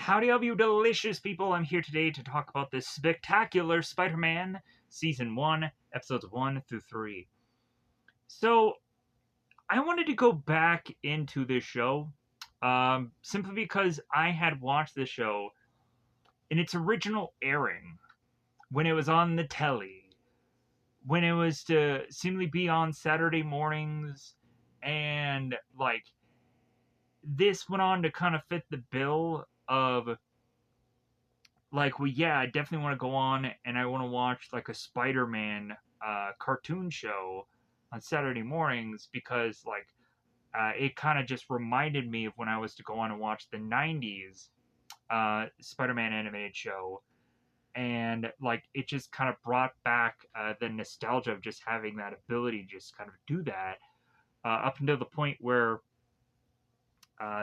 Howdy, all you delicious people. I'm here today to talk about this spectacular Spider-Man Season 1, Episodes 1 through 3. So, I wanted to go back into this show simply because I had watched this show in its original airing, when it was on the telly, when it was to seemingly be on Saturday mornings, and, this went on to kind of fit the bill of well, yeah, I definitely want to go on and I want to watch like a Spider-Man cartoon show on Saturday mornings because it kind of just reminded me of when I was to go on and watch the 90s Spider-Man animated show, and it just kind of brought back the nostalgia of just having that ability to just kind of do that up until the point where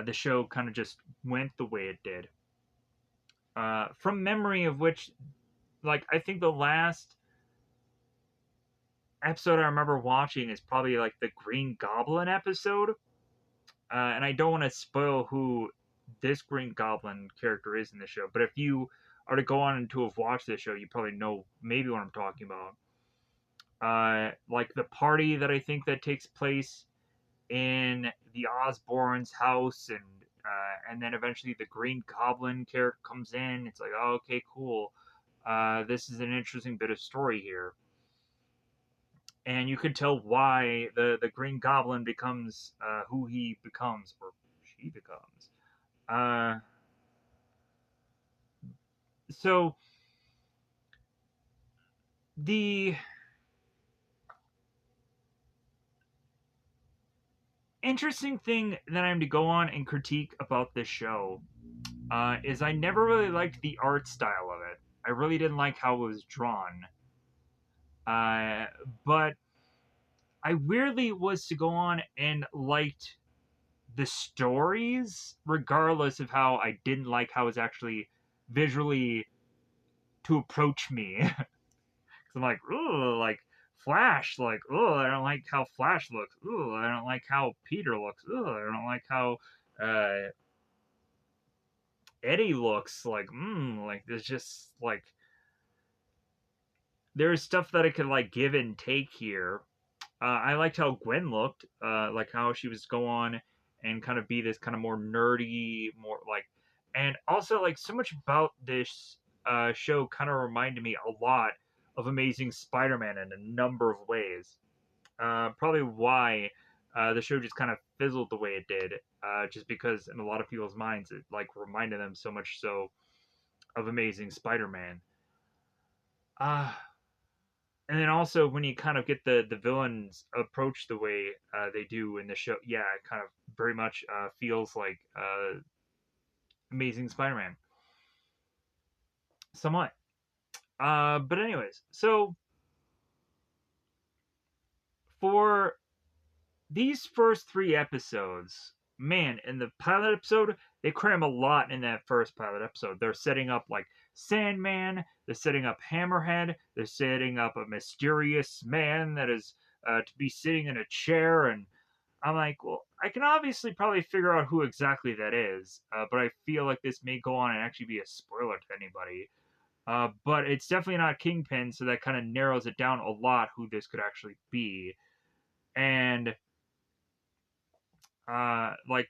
the show kind of just went the way it did. From memory of which, I think the last episode I remember watching is probably like the Green Goblin episode. And I don't want to spoil who this Green Goblin character is in the show, but if you are to go on and to have watched this show, you probably know maybe what I'm talking about. Like the party that I think that takes place in the Osborn's house, and then eventually the Green Goblin character comes in. It's like, oh, okay, cool. This is an interesting bit of story here, and you could tell why the Green Goblin becomes who he becomes, or she becomes. Uh, so the interesting thing that I'm to go on and critique about this show is I never really liked the art style of it. I really didn't like how it was drawn. Uh, but I weirdly was to go on and liked the stories, regardless of how I didn't like how it was actually visually to approach me. Because I'm like, ooh, like Flash, like, ooh, I don't like how Flash looks. Ooh, I don't like how Peter looks. Ooh, I don't like how Eddie looks. Like there's just there's stuff that I could give and take here. I liked how Gwen looked, like how she was go on and kind of be this kind of more nerdy, and also so much about this show kind of reminded me a lot of Amazing Spider-Man in a number of ways. Probably why the show just kind of fizzled the way it did, just because in a lot of people's minds it reminded them so much so of Amazing Spider-Man. Uh, and then also when you kind of get the villains approach the way they do in the show, yeah, it kind of very much feels like Amazing Spider-Man, somewhat. But anyways, so for these first three episodes, man, in the pilot episode, they cram a lot in that first pilot episode. They're setting up Sandman, they're setting up Hammerhead, they're setting up a mysterious man that is to be sitting in a chair, and I'm like, well, I can obviously probably figure out who exactly that is, but I feel like this may go on and actually be a spoiler to anybody. But it's definitely not Kingpin, so that kind of narrows it down a lot who this could actually be. And uh, like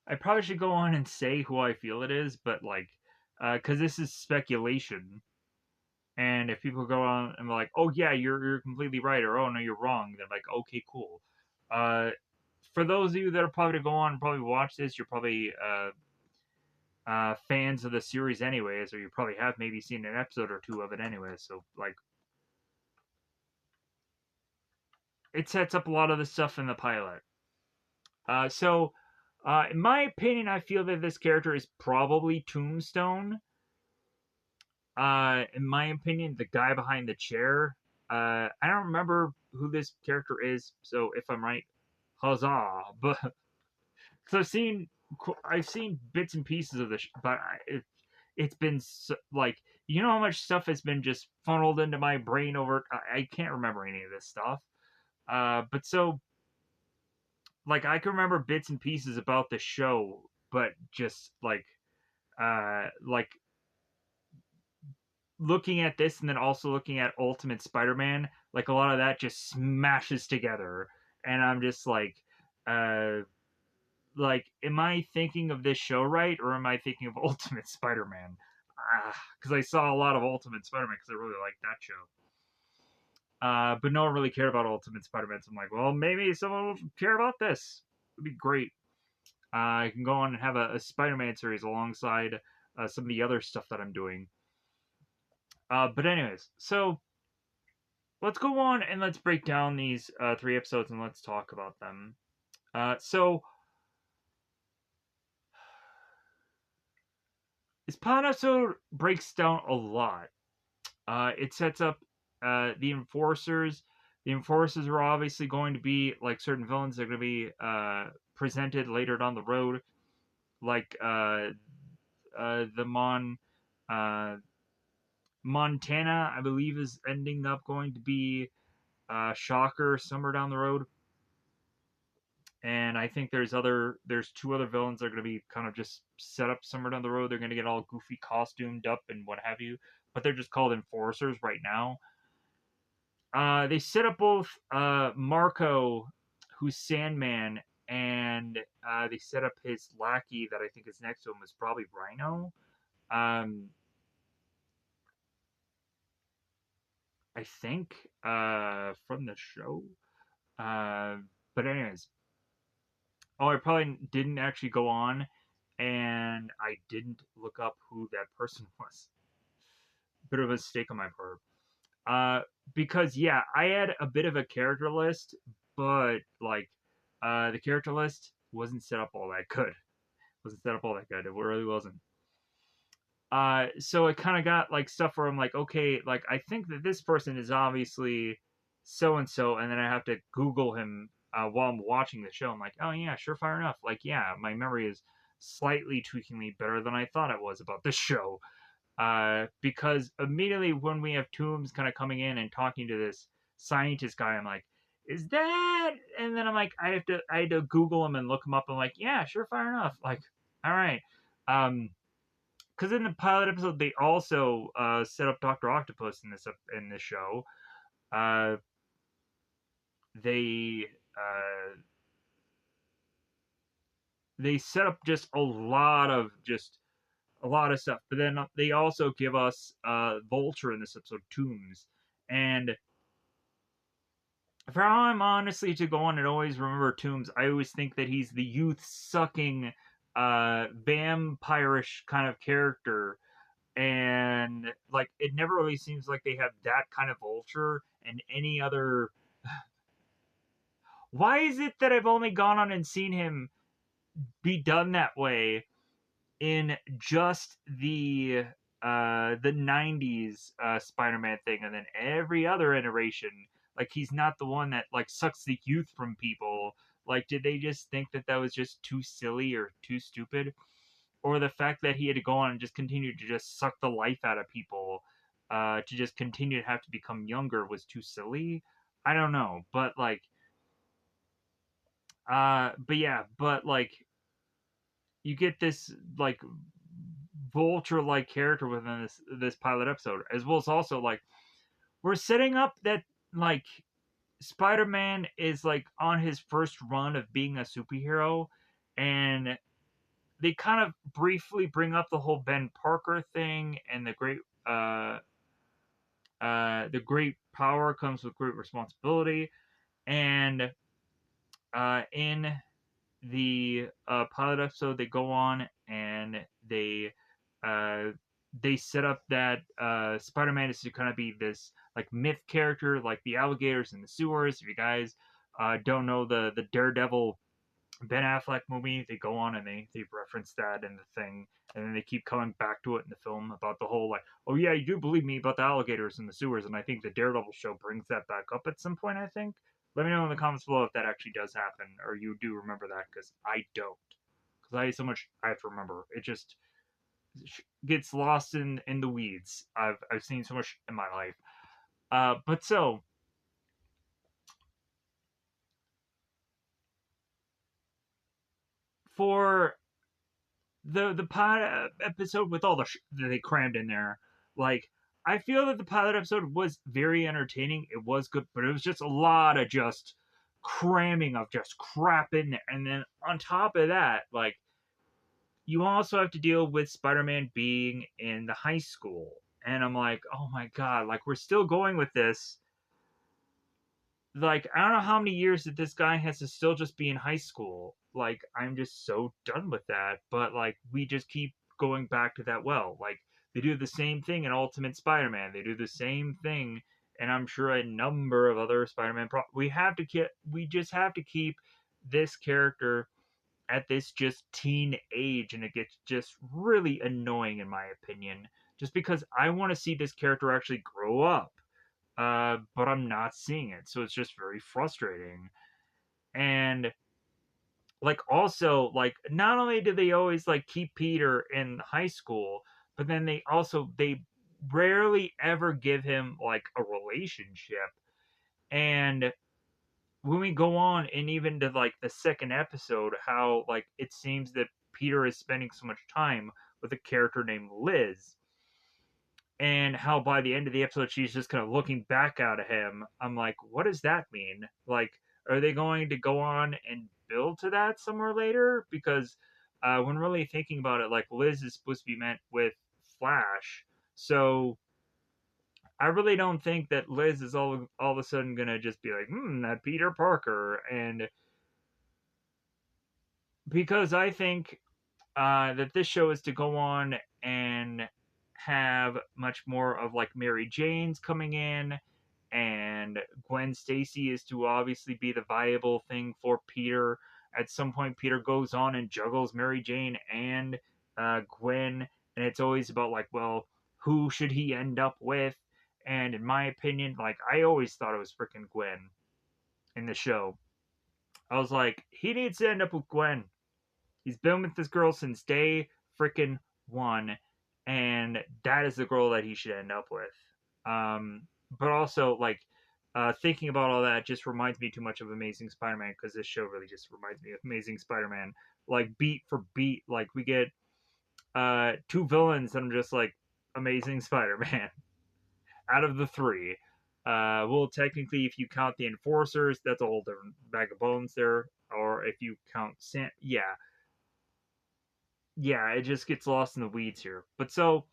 I probably should go on and say who I feel it is, but because this is speculation, and if people go on and be like, "Oh yeah, you're completely right," or "Oh no, you're wrong," they're like, "Okay, cool." Uh, for those of you that are probably to go on and probably watch this, you're probably fans of the series anyways, or you probably have maybe seen an episode or two of it anyways. So it sets up a lot of the stuff in the pilot. In my opinion, I feel that this character is probably Tombstone. In my opinion, the guy behind the chair. I don't remember who this character is, so if I'm right, huzzah! But so I've seen bits and pieces of this, but it's been you know how much stuff has been just funneled into my brain over. I can't remember any of this stuff. But so like I can remember bits and pieces about the show, but just like looking at this and then also looking at Ultimate Spider-Man, like a lot of that just smashes together, and I'm just uh, like, am I thinking of this show right, or am I thinking of Ultimate Spider-Man? Because I saw a lot of Ultimate Spider-Man because I really liked that show. But no one really cared about Ultimate Spider-Man, so I'm like, well, maybe someone will care about this. It'd be great. I can go on and have a Spider-Man series alongside some of the other stuff that I'm doing. But anyways, so let's go on and let's break down these 3 episodes and let's talk about them. So this pilot episode breaks down a lot. It sets up the enforcers. The enforcers are obviously going to be like certain villains that are going to be presented later down the road, like the uh, Montana, I believe, is ending up going to be Shocker somewhere down the road. And I think there's 2 other villains that are going to be kind of just set up somewhere down the road. They're going to get all goofy costumed up and what have you, but they're just called enforcers right now. They set up both Marco, who's Sandman, and they set up his lackey that I think is next to him is probably Rhino. I think from the show. But anyways, I probably didn't actually go on, and I didn't look up who that person was. Bit of a mistake on my part. Because yeah, I had a bit of a character list, but like, the character list wasn't set up all that good. Wasn't set up all that good. It really wasn't. So it kind of got like stuff where I'm like, okay, like I think that this person is obviously so and so, and then I have to Google him while I'm watching the show. I'm like, oh yeah, sure, fire enough. Like, yeah, my memory is slightly tweaking me better than I thought it was about this show. Because immediately when we have Toomes kind of coming in and talking to this scientist guy, I'm like, is that? And then I'm like, I had to Google him and look him up. I'm like, yeah, sure, fire enough. Like, all right. Because in the pilot episode, they also set up Doctor Octopus in this show. Uh, they uh, they set up just a lot of stuff, but then they also give us Vulture in this episode, Toomes, and if I'm honestly to go on and always remember Toomes, I always think that he's the youth sucking vampirish kind of character, and like it never really seems like they have that kind of Vulture and any other. Why is it that I've only gone on and seen him be done that way in just the 90s Spider-Man thing, and then every other iteration, like he's not the one that like sucks the youth from people? Like, did they just think that that was just too silly or too stupid? Or the fact that he had to go on and just continue to just suck the life out of people to just continue to have to become younger was too silly? I don't know, but like but yeah, but like you get this like vulture like character within this pilot episode, as well as also like we're setting up that like Spider-Man is like on his first run of being a superhero, and they kind of briefly bring up the whole Ben Parker thing and the great power comes with great responsibility, and in the pilot episode they go on and uh, they set up that Spider-Man is to kind of be this like myth character, like the alligators in the sewers. If you guys don't know the Daredevil Ben Affleck movie, they go on and they reference that in the thing, and then they keep coming back to it in the film about the whole like, oh yeah, you do believe me about the alligators in the sewers, and I think the Daredevil show brings that back up at some point. I think. Let me know in the comments below if that actually does happen, or you do remember that, because I don't. Because I have so much I have to remember. It just gets lost in the weeds. I've seen so much in my life. But so for the pilot episode with all the that they crammed in there, like I feel that the pilot episode was very entertaining. It was good, but it was just a lot of just cramming of just crap in there. And then on top of that, like you also have to deal with Spider-Man being in the high school. And I'm like, oh my god, like we're still going with this. Like, I don't know how many years that this guy has to still just be in high school. Like, I'm just so done with that. But like we just keep going back to that well. Like they do the same thing in Ultimate Spider-Man. They do the same thing, and I'm sure a number of other Spider-Man we just have to keep this character at this just teen age, and it gets just really annoying in my opinion, just because I want to see this character actually grow up, but I'm not seeing it, so it's just very frustrating. And like also like not only do they always like keep Peter in high school, but then they rarely ever give him like a relationship. And when we go on and even to like the second episode, how like it seems that Peter is spending so much time with a character named Liz, and how by the end of the episode she's just kind of looking back out at him. I'm like, what does that mean? Like, are they going to go on and build to that somewhere later? Because when really thinking about it, like Liz is supposed to be meant with Flash, so I really don't think that Liz is all of a sudden gonna just be like, that Peter Parker. And because I think that this show is to go on and have much more of like Mary Jane's coming in, and Gwen Stacy is to obviously be the viable thing for Peter. At some point, Peter goes on and juggles Mary Jane and Gwen, and it's always about like, well, who should he end up with? And in my opinion, like I always thought it was freaking Gwen in the show. I was like, he needs to end up with Gwen. He's been with this girl since day freaking one, and that is the girl that he should end up with. But also, like, thinking about all that just reminds me too much of Amazing Spider-Man, because this show really just reminds me of Amazing Spider-Man. Like, beat for beat, like, we get two villains that I'm just like, Amazing Spider-Man out of the three. Well, technically, if you count the Enforcers, that's a whole different bag of bones there. Or if you count yeah, it just gets lost in the weeds here. But so,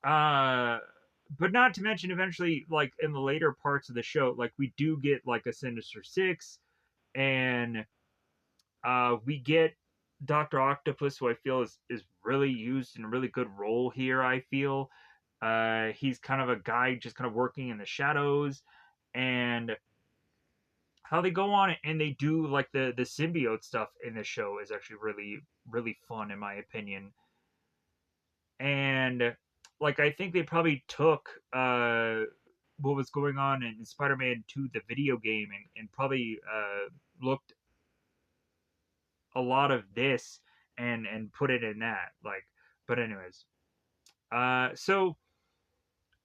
uh, but not to mention, eventually, like in the later parts of the show, like we do get like a Sinister Six, and we get Doctor Octopus, who I feel is really used in a really good role here. I feel, he's kind of a guy just kind of working in the shadows, and how they go on and they do like the symbiote stuff in the show is actually really fun in my opinion. And like I think they probably took what was going on in Spider-Man 2 the video game, and probably looked a lot of this and put it in that, like. But anyways, so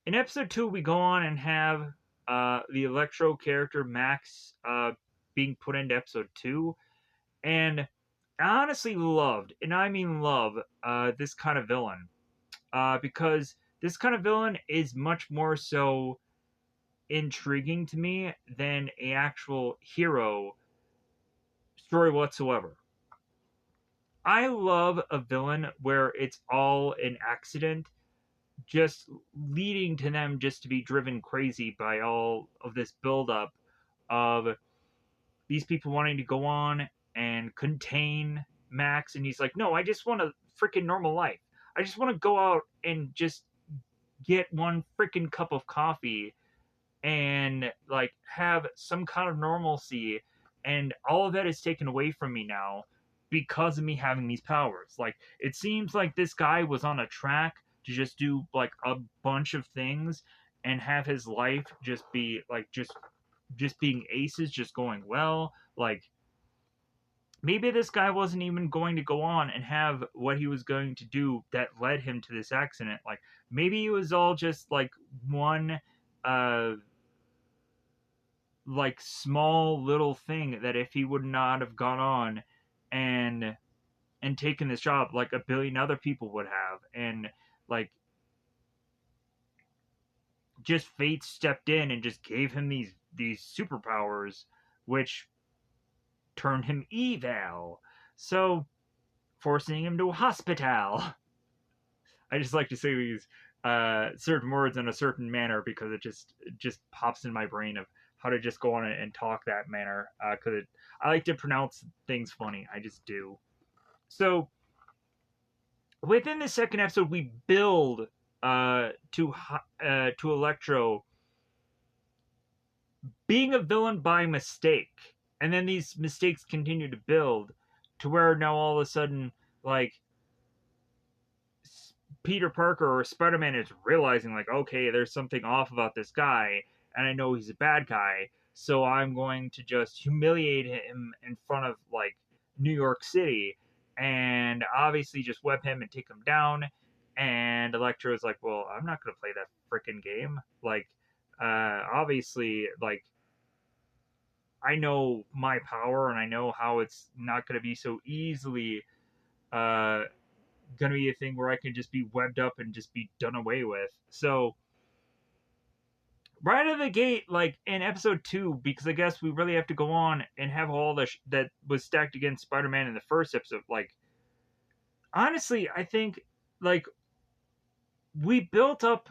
in episode 2 we go on and have the Electro character Max being put into episode 2. And I honestly loved, and I mean love, this kind of villain, because this kind of villain is much more so intriguing to me than a actual hero story whatsoever. I love a villain where it's all an accident, just leading to them just to be driven crazy by all of this buildup of these people wanting to go on and contain Max, and he's like, no, I just want a freaking normal life. I just want to go out and just get one freaking cup of coffee and like have some kind of normalcy, and all of that is taken away from me now because of me having these powers. Like it seems like this guy was on a track to just do like a bunch of things and have his life just be like just being aces, just going well. Like maybe this guy wasn't even going to go on and have what he was going to do that led him to this accident. Like maybe it was all just like one uh like small little thing that if he would not have gone on and taken this job like a billion other people would have, and like just fate stepped in and just gave him these superpowers, which turned him evil. So forcing him to a hospital. I just like to say these certain words in a certain manner because it just pops in my brain of how to just go on and talk that manner. Because I like to pronounce things funny. I just do. So within the second episode, we build to Electro being a villain by mistake, and then these mistakes continue to build to where now all of a sudden, like Peter Parker or Spider-Man is realizing, like, okay, there's something off about this guy, and I know he's a bad guy, so I'm going to just humiliate him in front of like New York City, and obviously just web him and take him down. And Electro is like, well, I'm not gonna play that freaking game. Like, obviously, like I know my power, and I know how it's not gonna be so easily uh gonna be a thing where I can just be webbed up and just be done away with. So right out of the gate, like in episode 2, because I guess we really have to go on and have all that was stacked against Spider-Man in the first episode. Like honestly, I think like we built up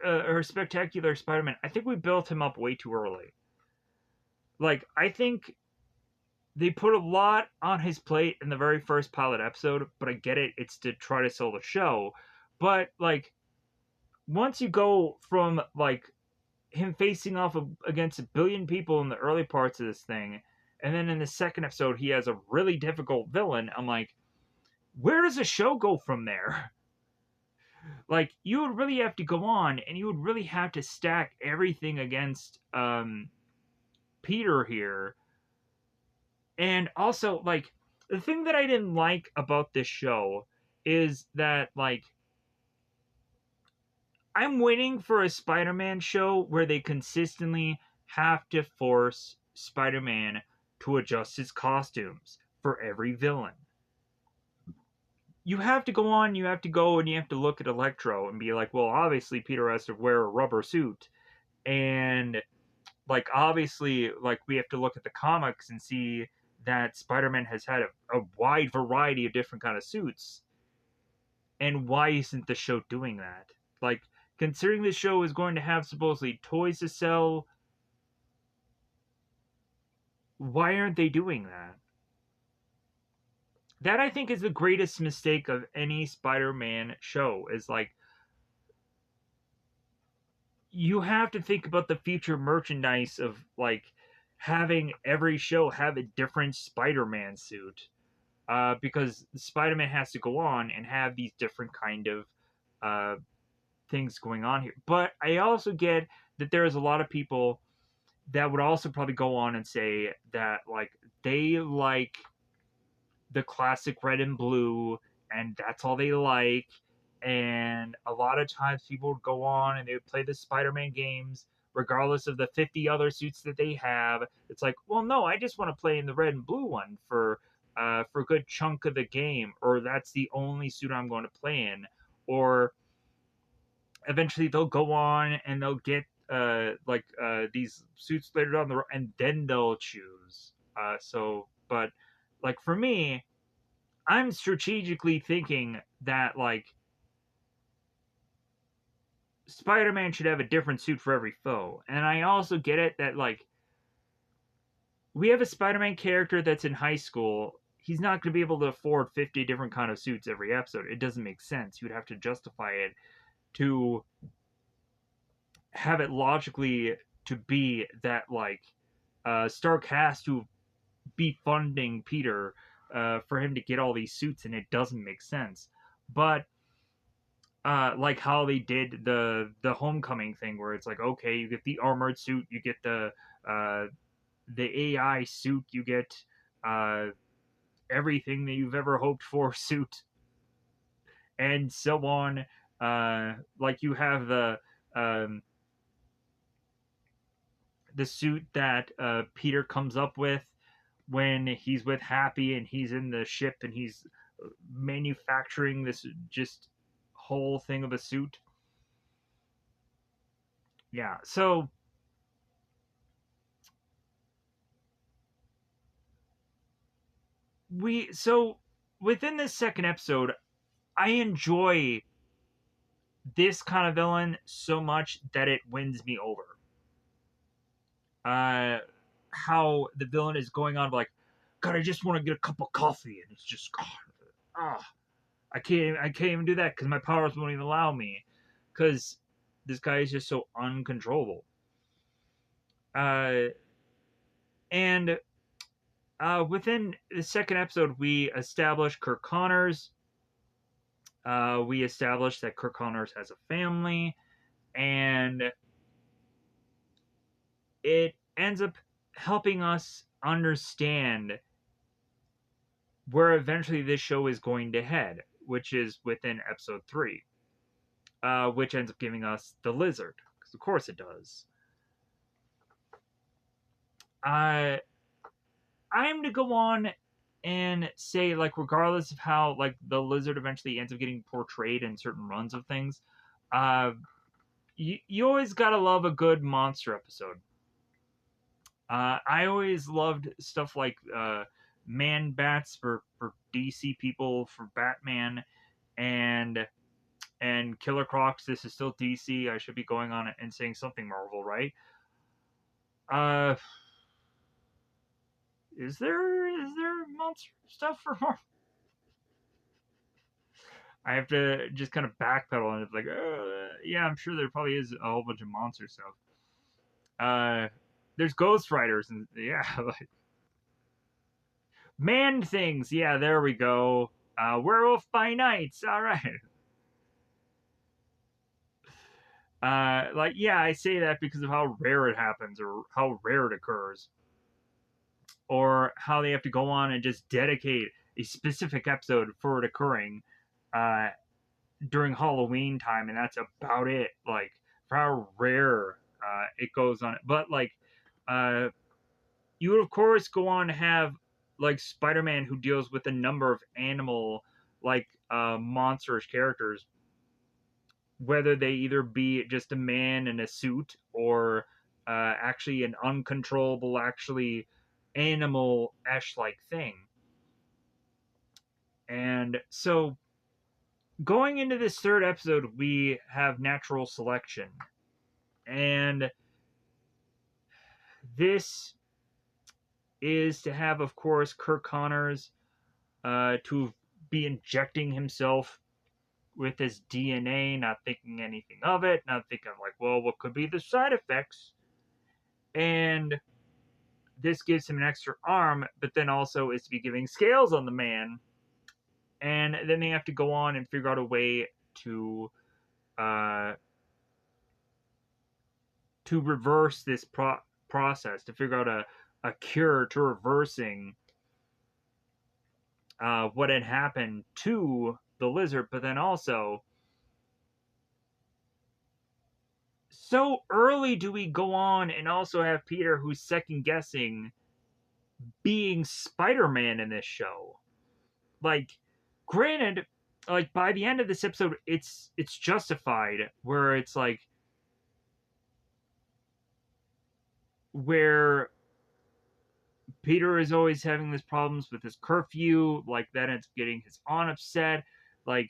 or spectacular Spider-Man. I think we built him up way too early. Like I think they put a lot on his plate in the very first pilot episode, but I get it. It's to try to sell the show. But like once you go from like him facing off against a billion people in the early parts of this thing, and then in the second episode he has a really difficult villain, I'm like, where does the show go from there? Like you would really have to go on, and you would really have to stack everything against Peter here. And also, like, the thing that I didn't like about this show is that like I'm waiting for a Spider-Man show where they consistently have to force Spider-Man to adjust his costumes for every villain. You have to go on, you have to go, and you have to look at Electro and be like, well, obviously Peter has to wear a rubber suit. And, like, obviously, like, we have to look at the comics and see that Spider-Man has had a wide variety of different kind of suits. And why isn't the show doing that? Like, considering the show is going to have supposedly toys to sell, why aren't they doing that? That I think is the greatest mistake of any Spider-Man show is like you have to think about the future merchandise of like having every show have a different Spider-Man suit. Because Spider-Man has to go on and have these different kind of uh, things going on here. But I also get that there's a lot of people that would also probably go on and say that like they like the classic red and blue and that's all they like. And a lot of times people would go on and they would play the Spider-Man games regardless of the 50 other suits that they have. It's like, well, no, I just want to play in the red and blue one for a good chunk of the game, or that's the only suit I'm going to play in. Or eventually they'll go on and they'll get these suits later down the road, and then they'll choose. But like for me, I'm strategically thinking that like Spider-Man should have a different suit for every foe, and I also get it that like we have a Spider-Man character that's in high school. He's not going to be able to afford 50 different kind of suits every episode. It doesn't make sense. You'd have to justify it to have it logically to be that like Stark has to be funding Peter for him to get all these suits, and it doesn't make sense. But like how they did the Homecoming thing, where it's like, okay, you get the armored suit, you get the AI suit, you get uh, everything that you've ever hoped for suit, and so on. Like you have um, the suit that Peter comes up with when he's with Happy and he's in the ship and he's manufacturing this just whole thing of a suit. Yeah, so within this second episode, I enjoy this kind of villain so much that it wins me over. Uh, how the villain is going on like, God, I just want to get a cup of coffee, and it's just, ah, I can't even do that because my powers won't even allow me, because this guy is just so uncontrollable. Uh, and within the second episode, we establish Kirk Connors. We establish that Kirk Connors has a family, and it ends up helping us understand where eventually this show is going to head, which is within episode 3, which ends up giving us the lizard, because of course it does. I'm to go on and say, like, regardless of how like the lizard eventually ends up getting portrayed in certain runs of things, uh, you always gotta love a good monster episode. I always loved stuff like Man Bats for DC people, for Batman, and Killer Crocs. This is still DC. I should be going on and saying something Marvel, right? Uh, is there monster stuff for Marvel? I have to just kind of backpedal and it's like, yeah, I'm sure there probably is a whole bunch of monster stuff. There's Ghost Riders and yeah, like Man Things. Yeah, there we go. Werewolf by Nights. All right. Like, yeah, I say that because of how rare it happens or how rare it occurs, or how they have to go on and just dedicate a specific episode for it occurring uh, during Halloween time, and that's about it. Like, for how rare it goes on. But like, uh, you would of course go on to have like Spider-Man, who deals with a number of animal like monstrous characters, whether they either be just a man in a suit or actually an uncontrollable, actually animal-esh like thing. And so going into this third episode, we have natural selection. And this is to have, of course, Kirk Connors to be injecting himself with his DNA, not thinking anything of it, not thinking like, well, what could be the side effects? And this gives him an extra arm, but then also is to be giving scales on the man. And then they have to go on and figure out a way uh, to reverse this process, to figure out a cure to reversing what had happened to the lizard, but then also, so early do we go on and also have Peter, who's second guessing being Spider-Man in this show. Like, granted, like by the end of this episode, it's justified, where it's like, where Peter is always having these problems with his curfew, like that ends up getting his aunt upset, like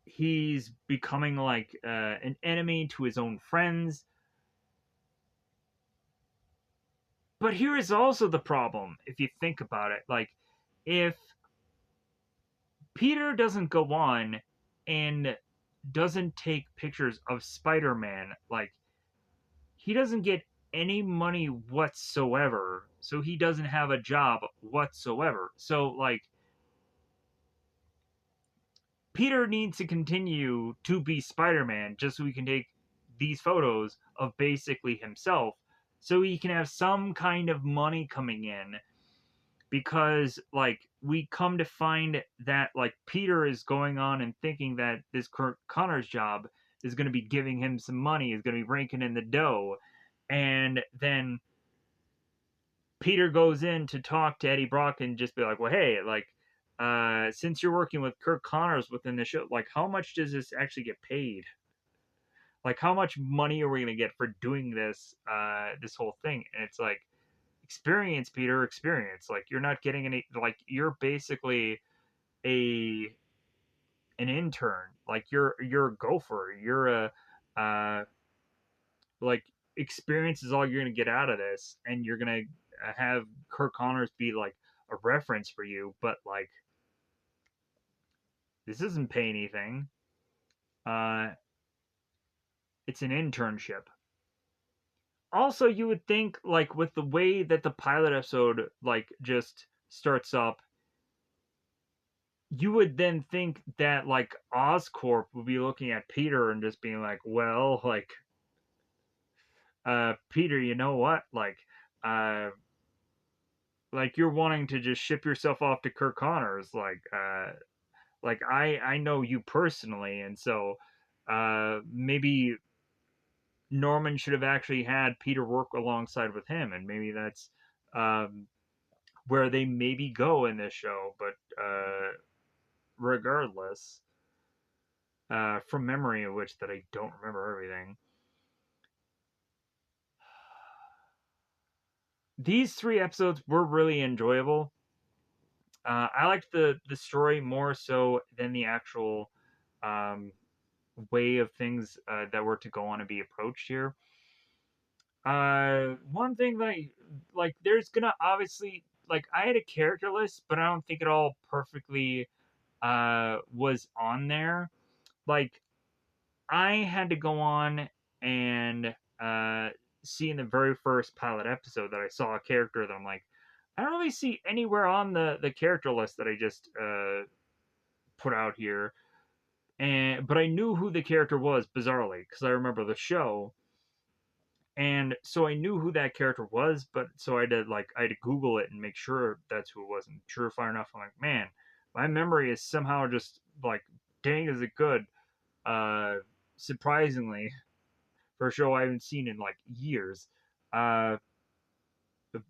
he's becoming like an enemy to his own friends. But here is also the problem, if you think about it. Like, if Peter doesn't go on and doesn't take pictures of Spider-Man, like, he doesn't get any money whatsoever. So he doesn't have a job whatsoever. So, like, Peter needs to continue to be Spider-Man just so he can take these photos of basically himself, so he can have some kind of money coming in. Because like, we come to find that like Peter is going on and thinking that this Kirk Connors job is going to be giving him some money, is going to be raking in the dough, and then Peter goes in to talk to Eddie Brock and just be like, well, hey, like, since you're working with Kirk Connors within the show, like, how much does this actually get paid? Like, how much money are we gonna get for doing this whole thing? And it's like, experience, Peter, experience. Like, you're not getting any. Like, you're basically a an intern. Like, you're a gopher. You're a like, experience is all you're gonna get out of this, and you're gonna have Kirk Connors be like a reference for you. But like, this doesn't pay anything. Uh, it's an internship. Also, you would think, like, with the way that the pilot episode like just starts up, you would then think that like Oscorp would be looking at Peter and just being like, well, Peter, you know what, uh like, you're wanting to just ship yourself off to Kirk Connors, like, I know you personally, and so maybe Norman should have actually had Peter work alongside with him, and maybe that's um where they maybe go in this show. But regardless, from memory, of which that I don't remember everything, these 3 episodes were really enjoyable. I liked the story more so than the actual um, way of things that were to go on and be approached here. One thing that I like, there's gonna obviously, like, I had a character list, but I don't think it all perfectly was on there. Like, I had to go on and see in the very first pilot episode that I saw a character that I'm like, I don't really see anywhere on the character list that I just put out here. And but I knew who the character was, bizarrely, because I remember the show. And so I knew who that character was, but so I had to Google it and make sure that's who it was. And sure enough, I'm like, man, my memory is somehow just like, dang, is it good? Uh, Surprisingly, for a show I haven't seen in like years. Uh,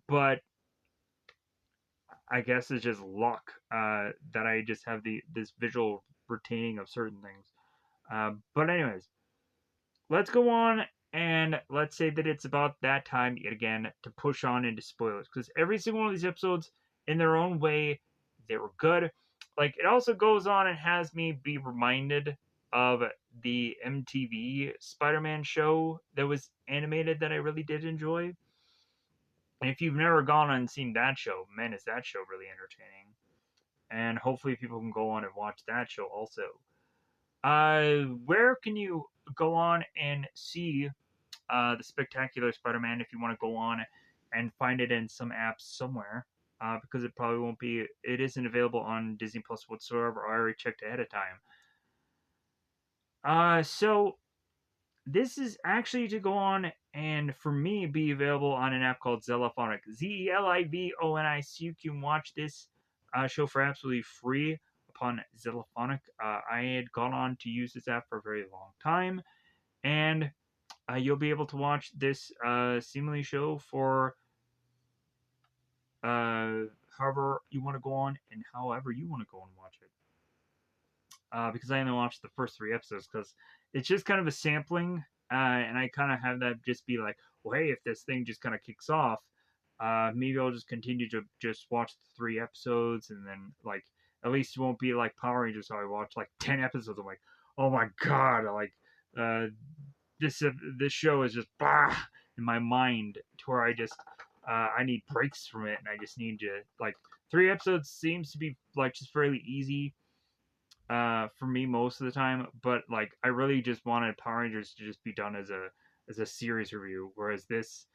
but I guess it's just luck that I just have this visual retaining of certain things. But anyways, let's go on and let's say that it's about that time yet again to push on into spoilers, because every single one of these episodes, in their own way, they were good. Like, it also goes on and has me be reminded of the MTV Spider-Man show that was animated that I really did enjoy. And if you've never gone on and seen that show, man, is that show really entertaining. And hopefully people can go on and watch that show also. Where can you go on and see the Spectacular Spider-Man if you want to go on and find it in some apps somewhere? Because it probably won't be. It isn't available on Disney Plus whatsoever. I already checked ahead of time. So this is actually to go on and for me be available on an app called Zelifonic. Zelivonic. You can watch this show for absolutely free upon Zelifonic. I had gone on to use this app for a very long time, and you'll be able to watch this seemingly show for however you want to go on and however you want to go and watch it. Because I only watched the first 3 episodes because it's just kind of a sampling, and I kind of have that just be like, well, hey, if this thing just kind of kicks off, maybe I'll just continue to just watch the 3 episodes, and then like at least it won't be like Power Rangers. So I watch like 10 episodes. I'm like, oh my god, like uh, this show is just bah in my mind to where I just I need breaks from it, and I just need to like 3 episodes seems to be like just fairly easy for me most of the time, but like I really just wanted Power Rangers to just be done as a series review, whereas this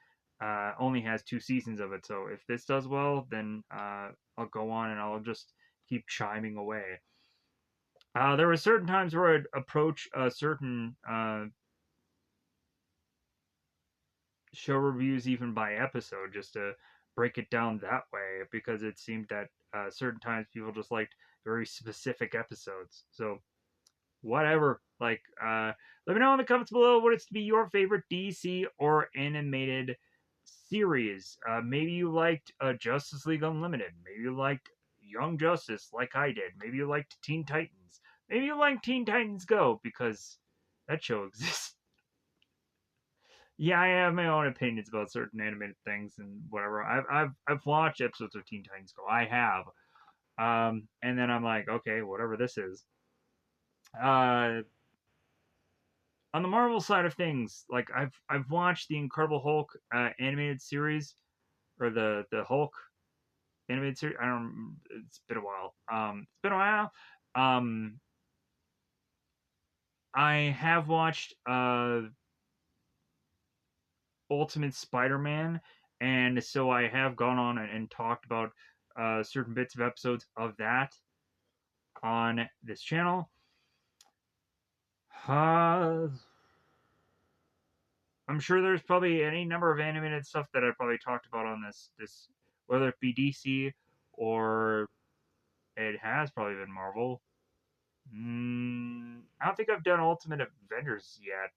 only has 2 seasons of it. So if this does well, then I'll go on and I'll just keep chiming away. There were certain times where I'd approach certain show reviews even by episode just to break it down that way, because it seemed that certain times people just liked very specific episodes. So whatever. Let me know in the comments below what it's to be your favorite DC or animated series. Maybe you liked Justice League Unlimited. Maybe you liked Young Justice like I did. Maybe you liked Teen Titans. Maybe you like Teen Titans Go because that show exists. Yeah, I have my own opinions about certain animated things and whatever. I've watched episodes of Teen Titans Go. I have. And then I'm like, okay, whatever this is. Uh, on the Marvel side of things, like I've watched the Incredible Hulk animated series or the Hulk animated series. I don't. It's been a while. It's been a while. Um, I have watched Ultimate Spider-Man, and so I have gone on and talked about certain bits of episodes of that on this channel. Uh, I'm sure there's probably any number of animated stuff that I probably talked about on this, whether it be DC or it has probably been Marvel. I don't think I've done Ultimate Avengers yet.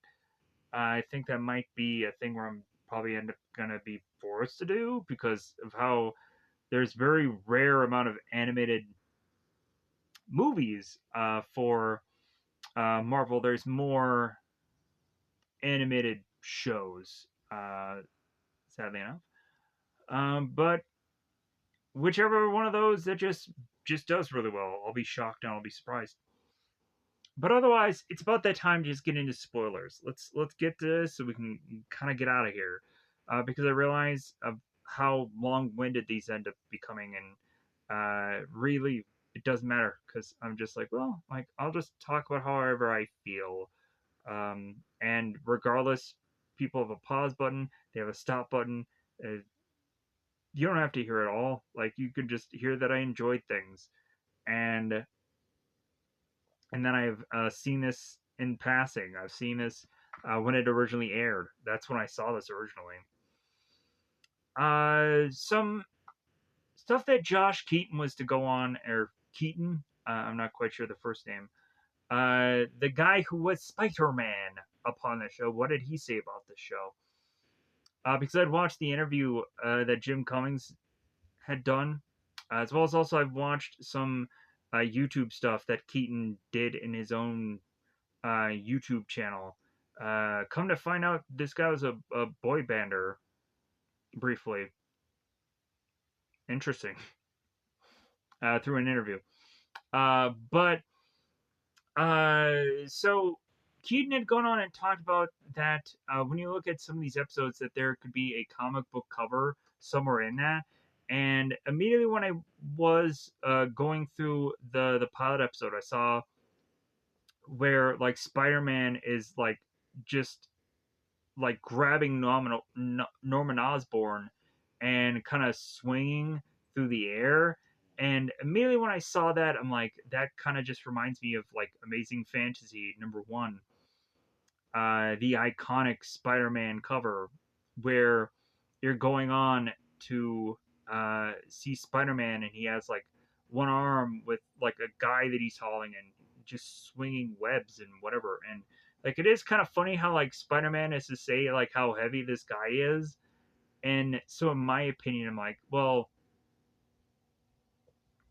I think that might be a thing where I'm probably end up gonna be forced to do because of how there's very rare amount of animated movies for Marvel. There's more animated shows, sadly enough. But whichever one of those that just does really well, I'll be shocked and I'll be surprised. But otherwise, it's about that time to just get into spoilers. Let's get to this so we can kind of get out of here, because I realize of how long-winded these end up becoming, and really it doesn't matter because I'm just like, well, like I'll just talk about however I feel, and regardless, people have a pause button, they have a stop button. Uh, you don't have to hear it all. Like you can just hear that I enjoyed things, and and then I've seen this in passing. I've seen this when it originally aired. That's when I saw this originally. Some stuff that Josh Keaton was to go on, or Keaton, I'm not quite sure the first name. The guy who was Spider Man upon the show. What did he say about the show? Because I'd watched the interview that Jim Cummings had done, as well as also I've watched some YouTube stuff that Keaton did in his own YouTube channel. Come to find out, this guy was a boy bander briefly. Interesting. Through an interview. But so Keaton had gone on and talked about that when you look at some of these episodes, that there could be a comic book cover somewhere in that. And immediately when I was going through the pilot episode, I saw where like Spider-Man is like just like grabbing Norman Osborn and kind of swinging through the air. And immediately when I saw that, I'm like, that kind of just reminds me of like Amazing Fantasy #1, the iconic Spider-Man cover where you're going on to see Spider-Man and he has like one arm with like a guy that he's hauling and just swinging webs and whatever. And like it is kind of funny how like Spider-Man is to say like how heavy this guy is. And so in my opinion, I'm like, well,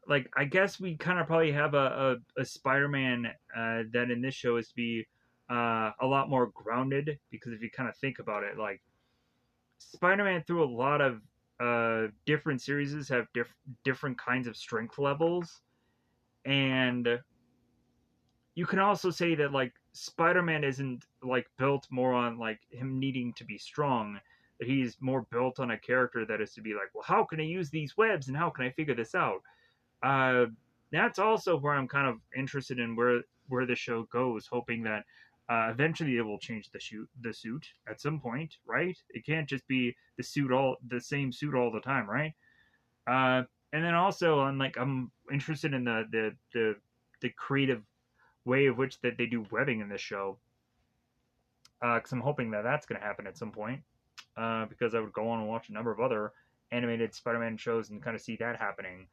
like I guess we kind of probably have a Spider-Man that in this show is to be a lot more grounded, because if you kind of think about it, like Spider-Man through a lot of different series have different kinds of strength levels, and you can also say that like Spider-Man isn't like built more on like him needing to be strong. That he's more built on a character that is to be like, well, how can I use these webs and how can I figure this out? uh, that's also where I'm kind of interested in where the show goes, hoping that eventually it will change the suit at some point, right? It can't just be the same suit all the time, right? Uh, and then also I'm interested in the creative way of which that they do webbing in this show, because I'm hoping that that's going to happen at some point. Because I would go on and watch a number of other animated Spider-Man shows and kind of see that happening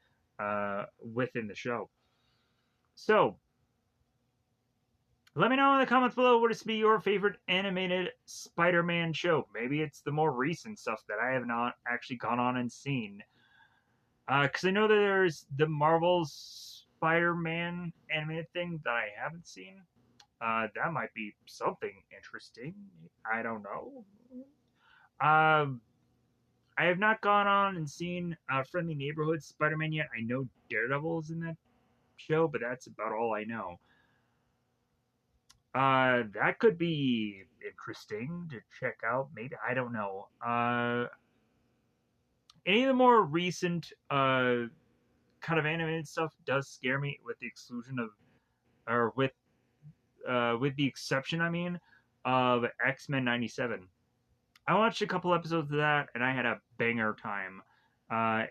within the show. So, Let me know in the comments below what is to be your favorite animated Spider-Man show. Maybe it's the more recent stuff that I have not actually gone on and seen. Because I know that there's the Marvel Spider-Man animated thing that I haven't seen. That might be something interesting. I don't know. Um, I have not gone on and seen Friendly Neighborhood Spider-Man yet. I know Daredevil is in that show, but that's about all I know. That could be interesting to check out. Maybe I don't know. Any of the more recent kind of animated stuff does scare me, with the exclusion of, or with the exception, I mean, of X-Men '97. I watched a couple episodes of that, and I had a banger time.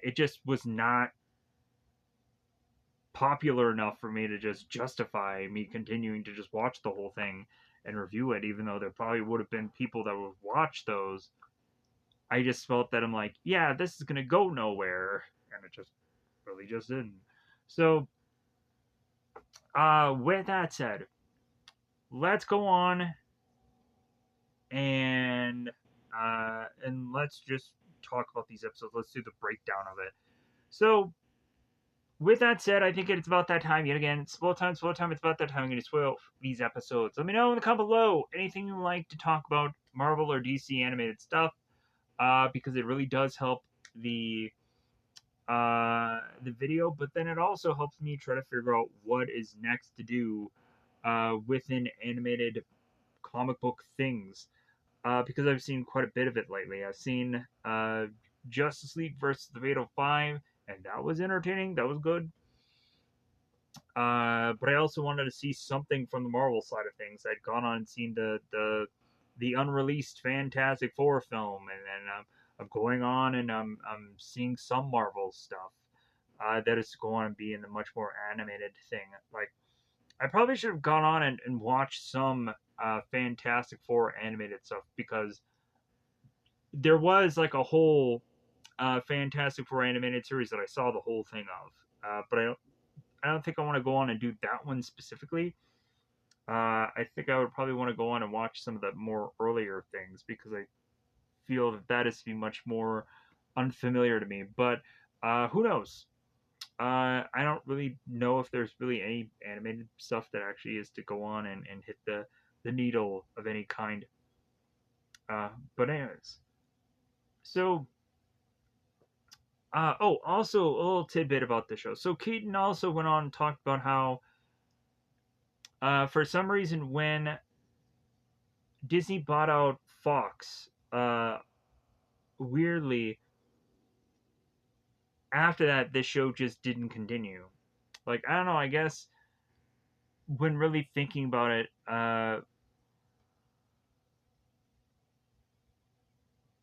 It just was not popular enough for me to just justify me continuing to just watch the whole thing and review it, even though there probably would have been people that would watch those. I just felt that I'm like, yeah, this is gonna go nowhere, and it just really just didn't. So, with that said, let's go on and let's just talk about these episodes. Let's do the breakdown of it. So, with that said, I think it's about that time yet again. Spoil time, spoil time. It's about that time. I'm going to spoil these episodes. Let me know in the comment below anything you like to talk about Marvel or DC animated stuff, because it really does help the video. But then it also helps me try to figure out what is next to do within animated comic book things, because I've seen quite a bit of it lately. I've seen Justice League versus the Fatal Five, and that was entertaining. That was good. But I also wanted to see something from the Marvel side of things. I'd gone on and seen the unreleased Fantastic Four film, and then I'm going on and I'm seeing some Marvel stuff that is going to be in the much more animated thing. Like, I probably should have gone on and watched some Fantastic Four animated stuff, because there was like a whole Fantastic Four animated series that I saw the whole thing of. But I don't think I want to go on and do that one specifically. I think I would probably want to go on and watch some of the more earlier things, because I feel that that is to be much more unfamiliar to me. But who knows? I don't really know if there's really any animated stuff that actually is to go on and hit the needle of any kind. But anyways, so oh, also a little tidbit about the show. So Keaton also went on and talked about how for some reason when Disney bought out Fox, weirdly, after that, this show just didn't continue. Like, I don't know, I guess when really thinking about it,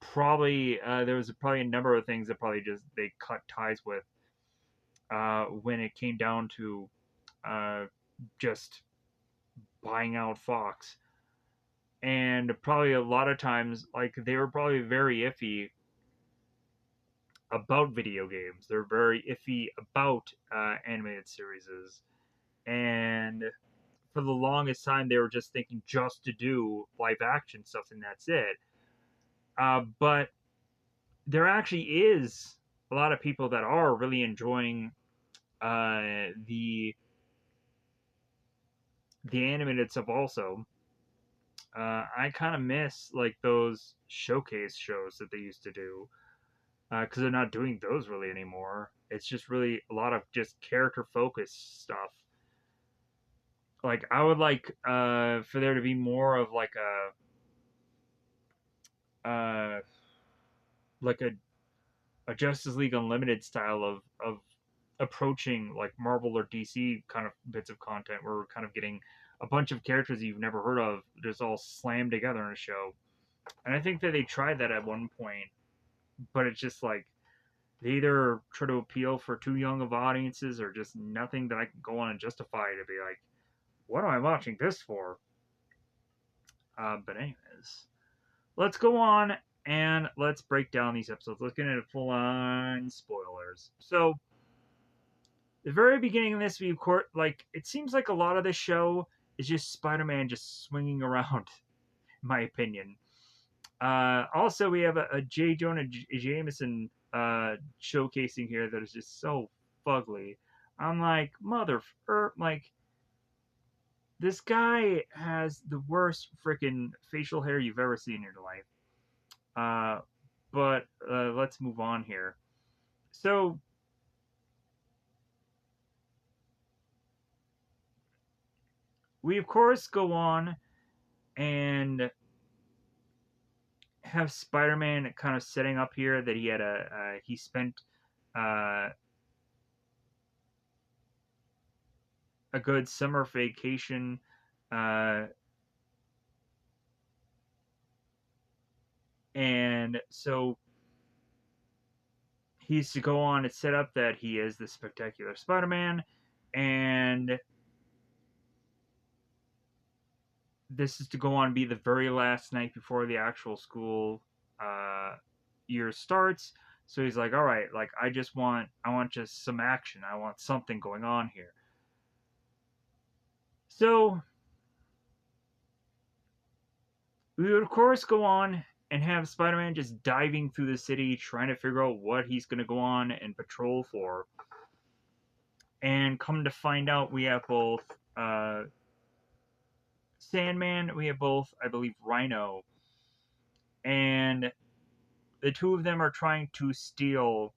probably there was probably a number of things that probably just they cut ties with when it came down to uh, just buying out Fox. And probably a lot of times, like, they were probably very iffy about video games. They're very iffy about animated series, and for the longest time they were just thinking just to do live action stuff and that's it. But there actually is a lot of people that are really enjoying the animated stuff also. I kind of miss like those showcase shows that they used to do, because they're not doing those really anymore. It's just really a lot of just character focused stuff. Like, I would like for there to be more of uh like a Justice League Unlimited style of approaching like Marvel or DC kind of bits of content, where we're kind of getting a bunch of characters you've never heard of just all slammed together in a show. And I think that they tried that at one point, but it's just like they either try to appeal for too young of audiences, or just nothing that I can go on and justify to be like, what am I watching this for? But anyways, let's go on and let's break down these episodes. Let's get into full on spoilers. So, the very beginning of this, we court like it seems like a lot of this show is just Spider-Man just swinging around, in my opinion. Also, we have a J. Jonah Jameson showcasing here that is just so fugly. I'm like, like, this guy has the worst freaking facial hair you've ever seen in your life. But let's move on here. So, we of course go on and have Spider-Man kind of setting up here that he had he spent uh, a good summer vacation, uh, and so he's to go on and set up that he is the spectacular Spider-Man, and this is to go on and be the very last night before the actual school uh, year starts. So he's like, all right, like I want just some action. I want something going on here. So we would of course go on and have Spider-Man just diving through the city, trying to figure out what he's going to go on and patrol for. And come to find out, we have both Sandman, we have both, I believe, Rhino, and the two of them are trying to steal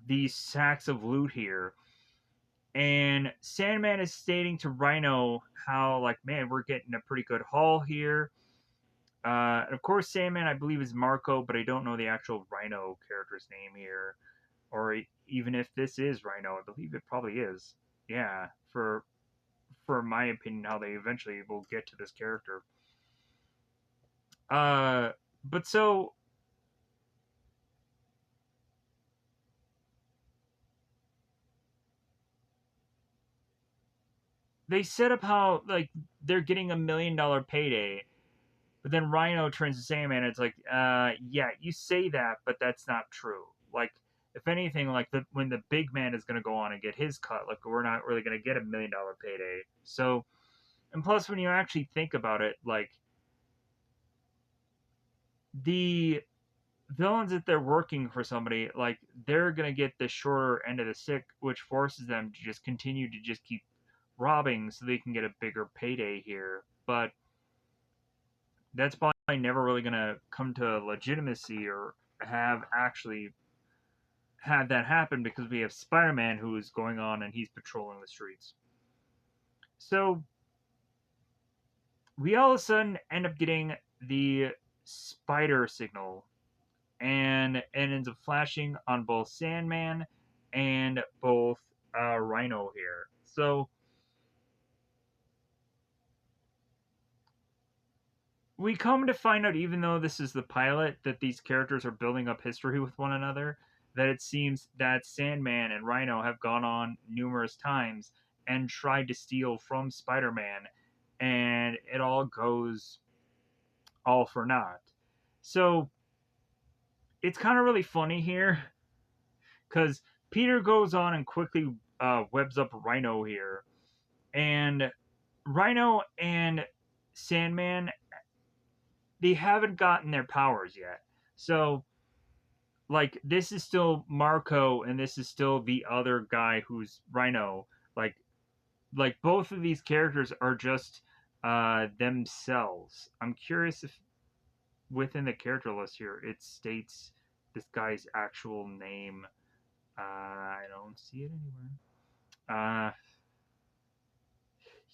these sacks of loot here. And Sandman is stating to Rhino how, like, man, we're getting a pretty good haul here. And of course, Sandman, I believe, is Marco, but I don't know the actual Rhino character's name here, or even if this is Rhino. I believe it probably is. Yeah, for my opinion, how they eventually will get to this character. Uh, but so they set up how like they're getting $1 million payday, but then Rhino turns to Sandman and it's like, yeah, you say that, but that's not true. Like, if anything, like when the big man is gonna go on and get his cut, like we're not really gonna get $1 million payday. So, and plus, when you actually think about it, like the villains that they're working for somebody, like they're gonna get the shorter end of the stick, which forces them to just continue to just keep robbing so they can get a bigger payday here. But that's probably never really gonna come to legitimacy or have actually had that happen because we have Spider-Man who is going on and he's patrolling the streets. So we all of a sudden end up getting the spider signal, and it ends up flashing on both Sandman and both Rhino here. So we come to find out, even though this is the pilot, that these characters are building up history with one another. That it seems that Sandman and Rhino have gone on numerous times and tried to steal from Spider Man, and it all goes all for naught. So it's kind of really funny here because Peter goes on and quickly webs up Rhino here, and Rhino and Sandman, they haven't gotten their powers yet. So like this is still Marco and this is still the other guy who's Rhino. Like both of these characters are just themselves. I'm curious if within the character list here it states this guy's actual name. I don't see it anywhere.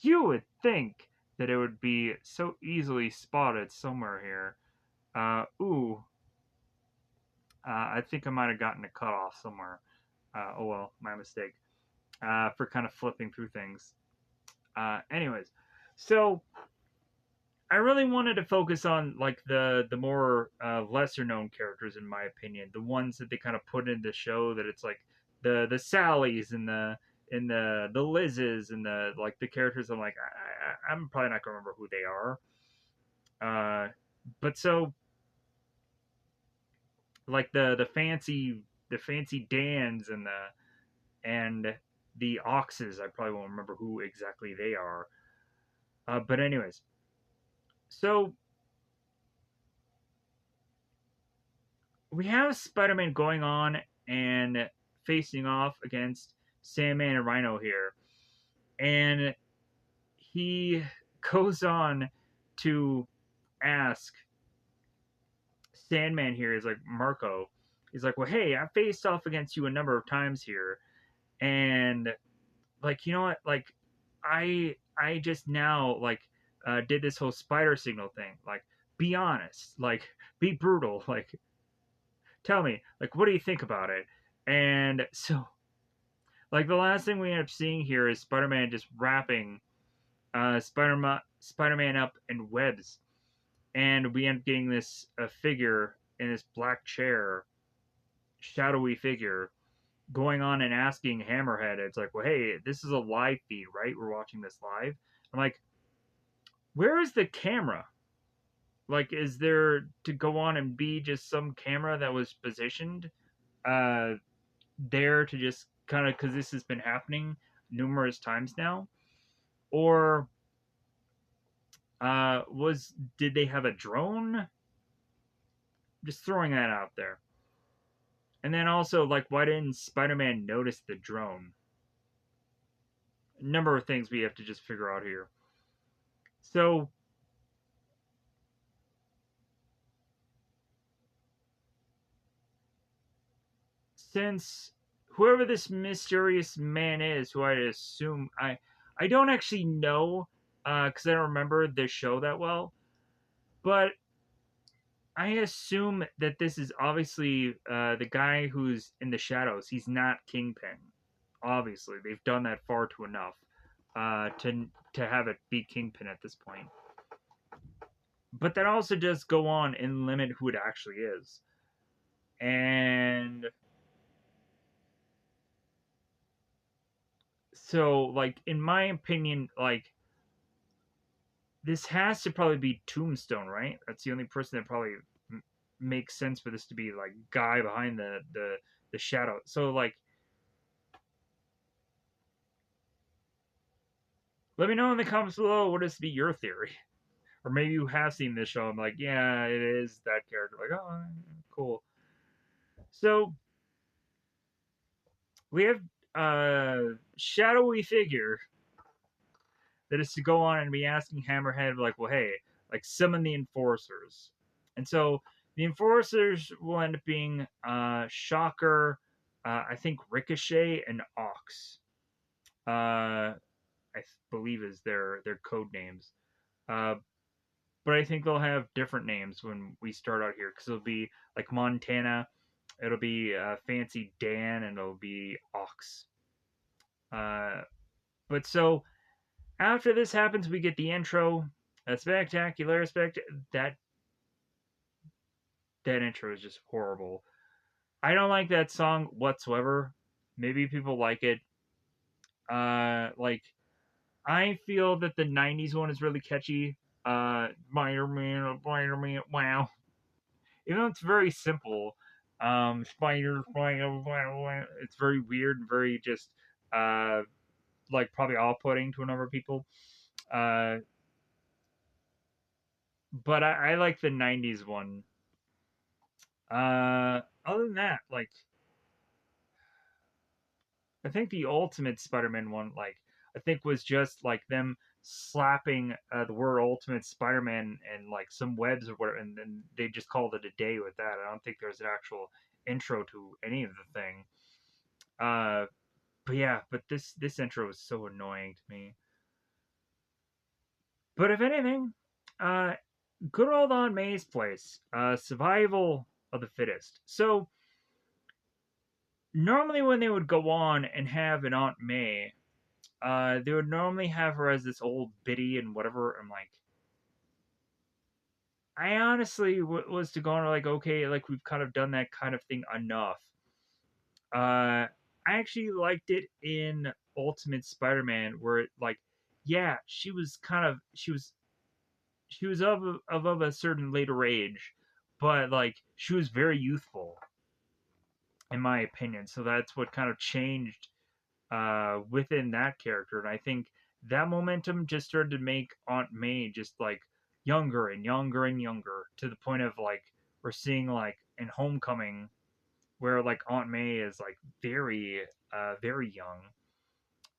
You would think that it would be so easily spotted somewhere here. Ooh, I think I might have gotten a cutoff somewhere. Oh well, my mistake. For kind of flipping through things. Anyways, so I really wanted to focus on like the more lesser known characters in my opinion, the ones that they kind of put in the show that it's like the Sallys and the Liz's and the like the characters I'm like I'm probably not gonna remember who they are. Uh, but so like the fancy Dans and the and the Oxes. I probably won't remember who exactly they are. But anyways, so we have Spider-Man going on and facing off against Sandman and Rhino here, and he goes on to ask Sandman here is like Marco. He's like, well, hey, I faced off against you a number of times here, and like, you know what, like, I just now like did this whole spider signal thing. Like, be honest, like, be brutal, like, tell me, like, what do you think about it? And so, like, the last thing we end up seeing here is Spider-Man just wrapping Spider-Man up in webs, and we end up getting this figure in this black chair, shadowy figure, going on and asking Hammerhead. It's like, well, hey, this is a live feed, right? We're watching this live. I'm like, where is the camera? Like, is there to go on and be just some camera that was positioned uh, there to just kind of, because this has been happening numerous times now? Or did they have a drone? Just throwing that out there. And then also, like, why didn't Spider-Man notice the drone? A number of things we have to just figure out here. So, since whoever this mysterious man is, who I assume I don't actually know, because I don't remember the show that well, but I assume that this is obviously the guy who's in the shadows. He's not Kingpin. Obviously, they've done that far too enough to have it be Kingpin at this point. But that also does go on and limit who it actually is. And so, like, in my opinion, like, this has to probably be Tombstone, right? That's the only person that probably makes sense for this to be like guy behind the shadow. So like, let me know in the comments below what is to be your theory, or maybe you have seen this show. I'm like, yeah, it is that character. Like, oh, cool. So we have a shadowy figure that is to go on and be asking Hammerhead, like, well, hey, like, summon the enforcers. And so the enforcers will end up being Shocker, I think Ricochet, and Ox. I believe is their code names. Uh, but I think they'll have different names when we start out here, because it'll be like Montana, it'll be Fancy Dan, and it'll be Ox. Uh, but so after this happens, we get the intro. Spectacular, that that intro is just horrible. I don't like that song whatsoever. Maybe people like it. Like, I feel that the '90s one is really catchy. Spider-Man, Spider-Man, wow. Even though it's very simple, Spider, it's very weird and very just, uh, like, probably off-putting to a number of people. Uh, but I like the '90s one. Other than that, like, I think the Ultimate Spider-Man one, like, I think was just like them slapping the word Ultimate Spider-Man and like some webs or whatever, and then they just called it a day with that. I don't think there's an actual intro to any of the thing. Uh, but yeah, but this intro is so annoying to me. But if anything, uh, good old Aunt May's place, survival of the fittest. So normally when they would go on and have an Aunt May, they would normally have her as this old biddy and whatever. I'm like, I honestly was to go on like, okay, like we've kind of done that kind of thing enough. I actually liked it in Ultimate Spider-Man where it, like, yeah, she was of a certain later age, but like she was very youthful in my opinion. So that's what kind of changed within that character, and I think that momentum just started to make Aunt May just like younger and younger and younger to the point of like we're seeing like in Homecoming where like Aunt May is like very young,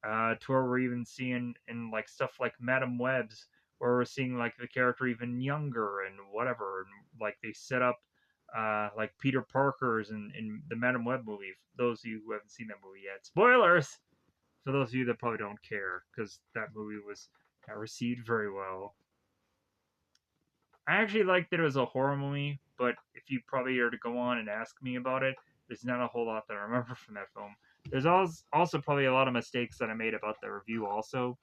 to where we're even seeing in like stuff like Madam Web's where we're seeing like the character even younger and whatever, and like they set up like Peter Parker's in the Madam Web movie. For those of you who haven't seen that movie yet, spoilers for those of you that probably don't care because that movie was not received very well. I actually liked that it was a horror movie, but if you probably are to go on and ask me about it, there's not a whole lot that I remember from that film. There's also probably a lot of mistakes that I made about the review, also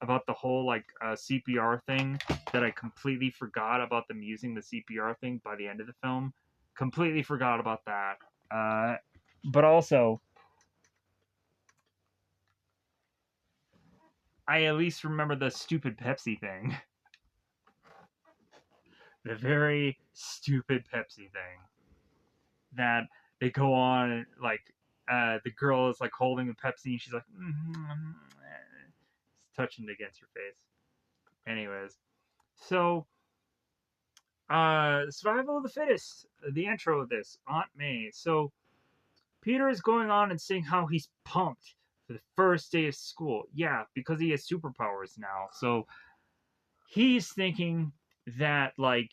about the whole like CPR thing that I completely forgot about them using the CPR thing by the end of the film. Completely forgot about that. But also, I at least remember the stupid Pepsi thing. The very stupid Pepsi thing that they go on and like the girl is like holding the Pepsi and she's like it's touching it against her face. Anyways, so survival of the fittest, the intro of this, Aunt May. So Peter is going on and saying how he's pumped for the first day of school. Yeah, because he has superpowers now. So he's thinking that like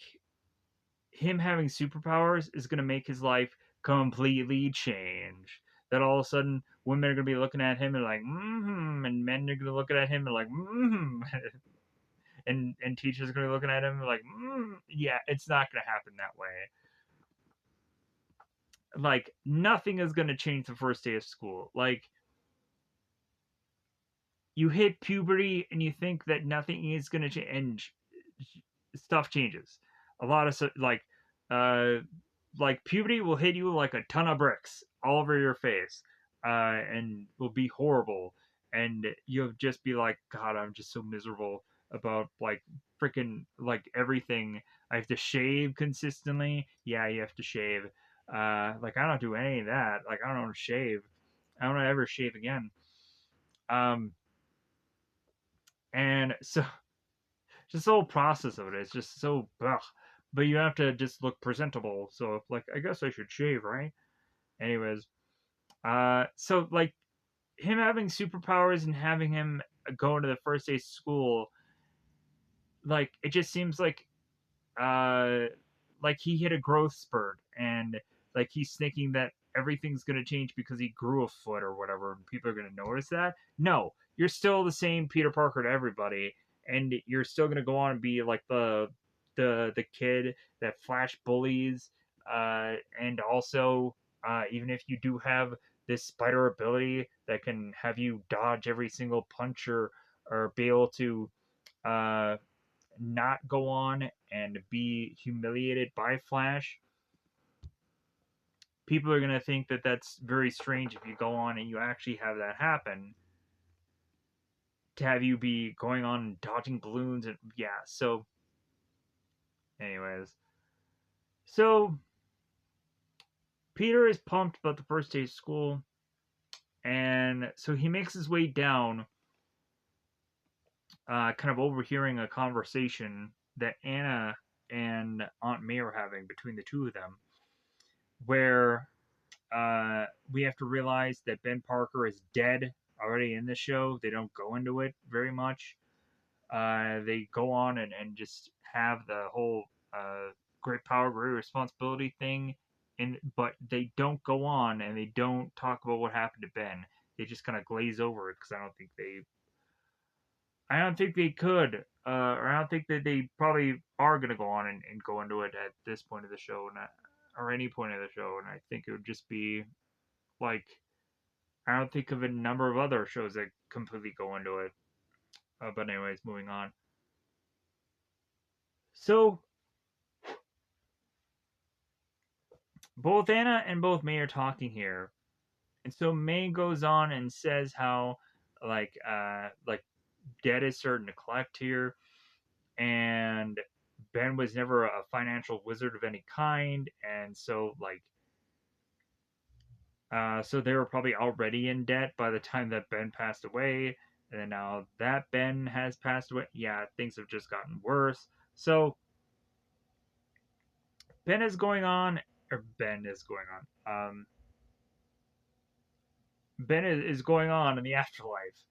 him having superpowers is going to make his life completely change. That all of a sudden women are going to be looking at him and like, and men are going to look at him and like, and teachers are going to be looking at him and like, yeah, it's not going to happen that way. Like, nothing is going to change the first day of school. Like, you hit puberty and you think that nothing is going to change, and stuff changes. A lot of uh, like puberty will hit you like a ton of bricks all over your face, and will be horrible, and you'll just be like, God, I'm just so miserable about like freaking like everything. I have to shave consistently. Yeah, you have to shave. Like I don't do any of that. Like I don't shave. I don't ever shave again. Um, and so just the whole process of it is just so ugh. But you have to just look presentable. So like I guess I should shave, right? Anyways, so like him having superpowers and having him go into the first day of school, like it just seems uh like he hit a growth spurt and like he's thinking that everything's gonna change because he grew a foot or whatever and people are gonna notice that. No, you're still the same Peter Parker to everybody, and you're still gonna go on and be like the kid that Flash bullies, and also even if you do have this spider ability that can have you dodge every single punch or be able to uh not go on and be humiliated by Flash, people are going to think that that's very strange if you go on and you actually have that happen. To have you be going on and dodging balloons and yeah, so anyways. So Peter is pumped about the first day of school, and so he makes his way down, kind of overhearing a conversation that Anna and Aunt May are having between the two of them, where we have to realize that Ben Parker is dead already in the show. They don't go into it very much. They go on and just have the whole great power, great responsibility thing, but they don't go on and they don't talk about what happened to Ben. They just kind of glaze over it because I don't think they could, or I don't think that they probably are going to go on and go into it at this point of the show, or any point of the show. And I think it would just be like I don't think of a number of other shows that completely go into it. But anyways, moving on. So both Anna and both May are talking here, and so May goes on and says how like debt is starting to collect here, and Ben was never a financial wizard of any kind, and so like So they were probably already in debt by the time that Ben passed away. And then now that Ben has passed away, yeah, things have just gotten worse. So Ben is going on, or Ben is going on. Ben is going on in the afterlife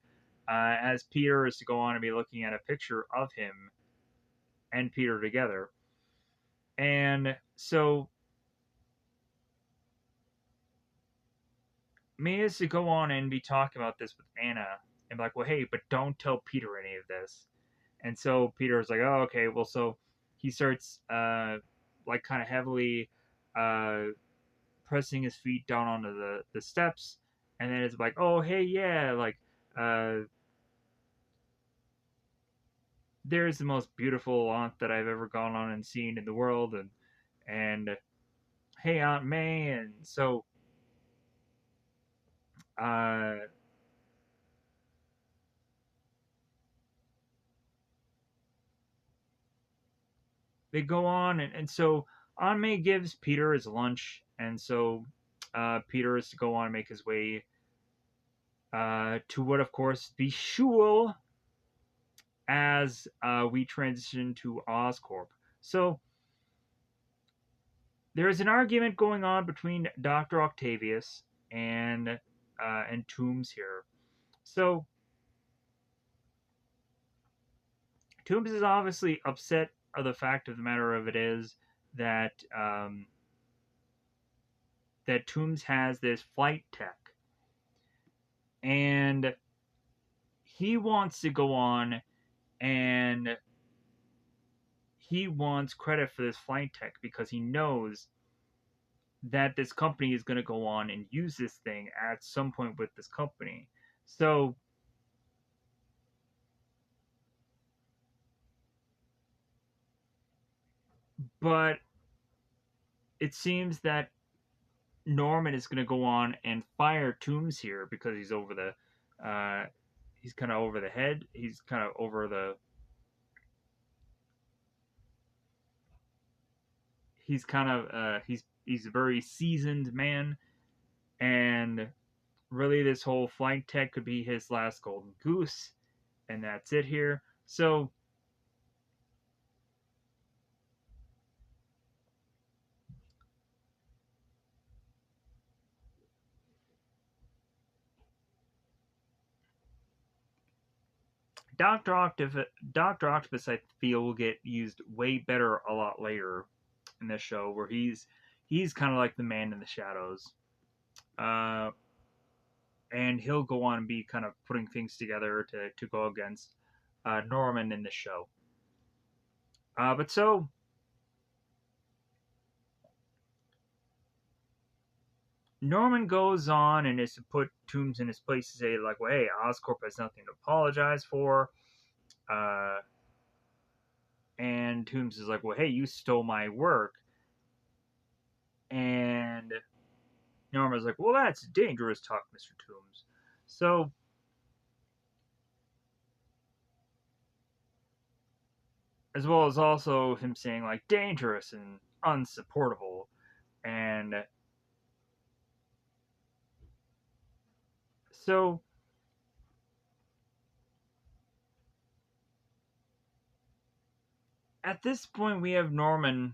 as Peter is to go on and be looking at a picture of him and Peter together. And so Mia is to go on and be talking about this with Anna and be like, well, hey, but don't tell Peter any of this. And so Peter's like, oh, okay. Well, so he starts like kind of heavily uh, pressing his feet down onto the steps. And then it's like, oh, hey, yeah, like uh, there's the most beautiful aunt that I've ever gone on and seen in the world. And hey, Aunt May. And so uh, they go on. And so Aunt May gives Peter his lunch. And so Peter is to go on and make his way to what, of course, the shul as we transition to Oscorp. So there's an argument going on between Dr. Octavius and Toombs here. So Toombs is obviously upset of the fact of the matter of it is that that Toombs has this flight tech, and he wants to go on and he wants credit for this flight tech because he knows that this company is going to go on and use this thing at some point with this company. So, but it seems that Norman is going to go on and fire Toombs here because he's kind of over the head. He's kind of over the. He's kind of he's a very seasoned man, and really this whole flight tech could be his last golden goose, and that's it here. So Doctor Octopus, I feel, will get used way better a lot later in this show, where he's kind of like the man in the shadows, uh, and he'll go on and be kind of putting things together to go against Norman in the show. But so Norman goes on and is to put Toombs in his place to say like, well, hey, Oscorp has nothing to apologize for. Uh, and Toombs is like, well, hey, you stole my work. And Norma's like, well, that's dangerous talk, Mr. Toombs. So, as well as also him saying, like, dangerous and unsupportable. And so, at this point, we have Norman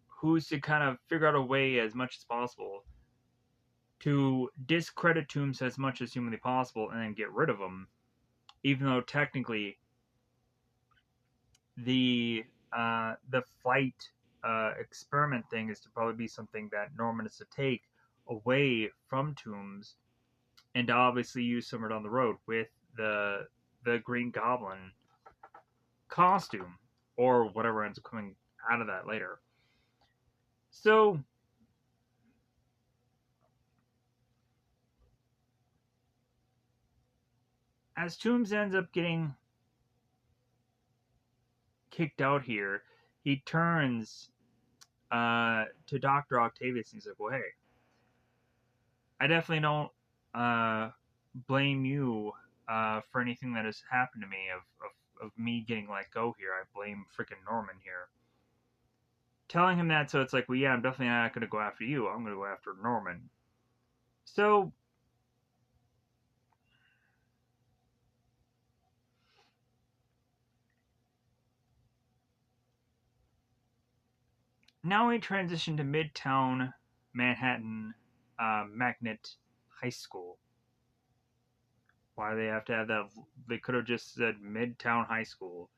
who's to kind of figure out a way as much as possible to discredit Toombs as much as humanly possible and then get rid of him. Even though technically the flight experiment thing is to probably be something that Norman is to take away from Toombs and to obviously use somewhere down the road with the Green Goblin costume or whatever ends up coming out of that later. So as Toombs ends up getting kicked out here, he turns to Dr. Octavius and he's like, well, hey, I definitely don't blame you for anything that has happened to me of me getting let go here. I blame freaking Norman here. Telling him that, so it's like, well, yeah, I'm definitely not going to go after you. I'm going to go after Norman. So now we transition to Midtown Manhattan Magnet High School. Why do they have to have that? They could have just said Midtown High School.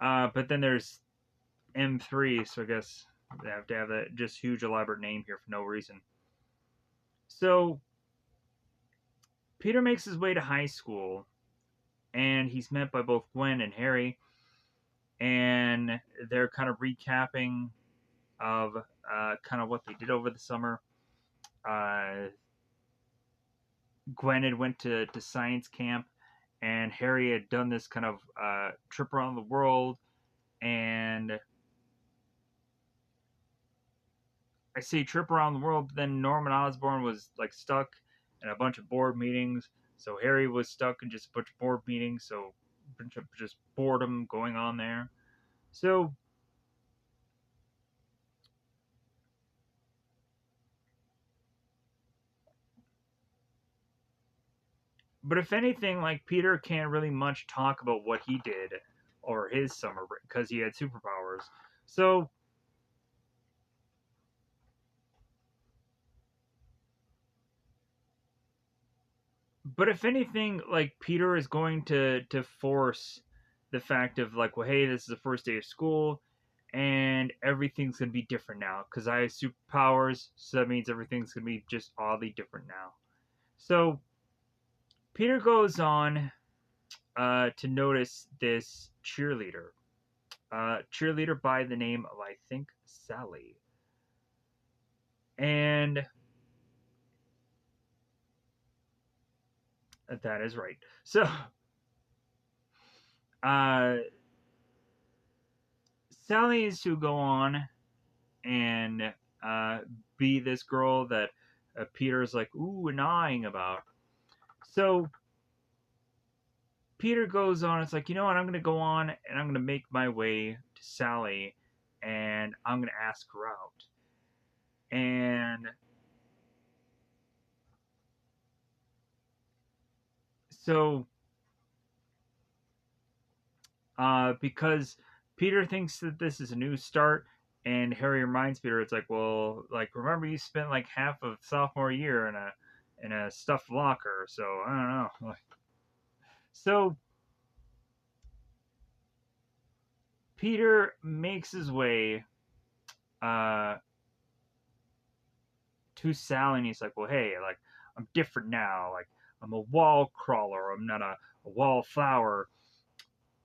But then there's M3, so I guess they have to have that just huge elaborate name here for no reason. So Peter makes his way to high school, and he's met by both Gwen and Harry, and they're kind of recapping of kind of what they did over the summer. Uh, Gwen had went to science camp, and Harry had done this kind of trip around the world. And I say trip around the world, but then Norman Osborn was like stuck in a bunch of board meetings. So Harry was stuck in just a bunch of board meetings. So a bunch of just boredom going on there. So but if anything, like Peter can't really much talk about what he did or his summer break because he had superpowers. So, but if anything, like Peter is going to force the fact of like, well, hey, this is the first day of school, and everything's gonna be different now because I have superpowers. So that means everything's gonna be just oddly different now. So Peter goes on to notice this cheerleader by the name of I think Sally, and that is right. So uh, Sally is to go on and uh, be this girl that Peter's like ooh and eyeing about. So Peter goes on. It's like, you know what? I'm going to go on and I'm going to make my way to Sally, and I'm going to ask her out. And so because Peter thinks that this is a new start, and Harry reminds Peter, it's like, well, like remember you spent like half of sophomore year in a stuffed locker, so I don't know. So Peter makes his way uh, to Sally, and he's like, well, hey, like I'm different now, like I'm a wall crawler, I'm not a wallflower,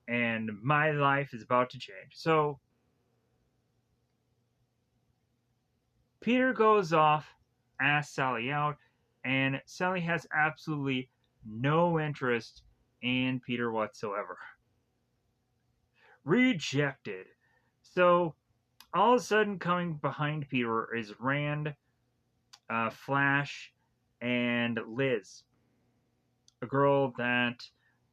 and my life is about to change. So Peter goes off, asks Sally out, and Sally has absolutely no interest in Peter whatsoever. Rejected. So all of a sudden, coming behind Peter is Rand, Flash, and Liz, a girl that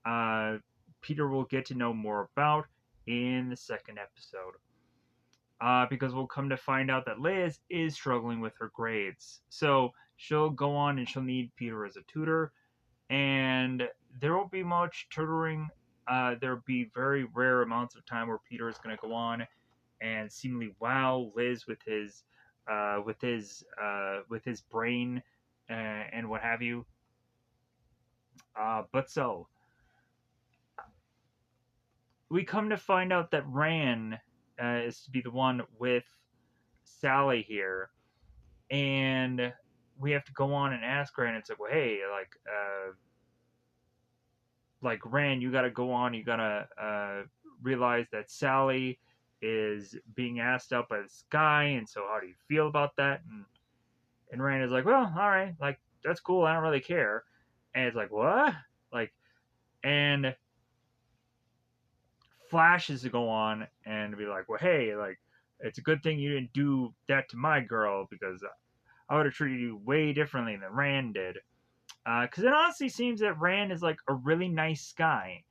uh, Peter will get to know more about in the second episode. Because we'll come to find out that Liz is struggling with her grades. So she'll go on and she'll need Peter as a tutor, and there won't be much tutoring. There'll be very rare amounts of time where Peter is going to go on and seemingly wow Liz with his brain and what have you. But so we come to find out that Ran is to be the one with Sally here, and we have to go on and ask her, and it's like, well, hey, like Rand, you got to go on, you got to realize that Sally is being asked out by this guy, and so how do you feel about that? And Rand is like, well, all right, like that's cool, I don't really care. And it's like, what? Like, and Flash is to go on and be like, well, hey, like it's a good thing you didn't do that to my girl because I would have treated you way differently than Rand did. Because it honestly seems that Rand is like a really nice guy.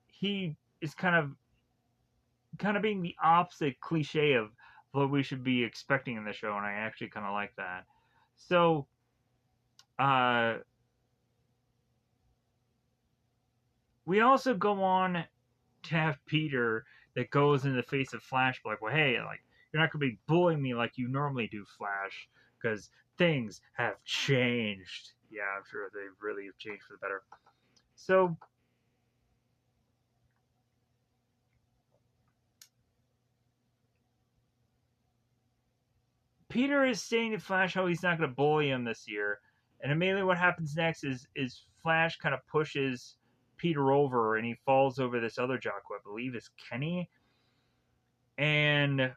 He is kind of being the opposite cliche of what we should be expecting in the show, and I actually kind of like that. So Uh, we also go on to have Peter that goes in the face of Flash, like, well, hey, like, you're not gonna be bullying me like you normally do, Flash, because things have changed. Yeah, I'm sure they really have changed for the better. So Peter is saying to Flash how he's not gonna bully him this year, and immediately what happens next is Flash kind of pushes Peter over, and he falls over this other jock who I believe is Kenny, and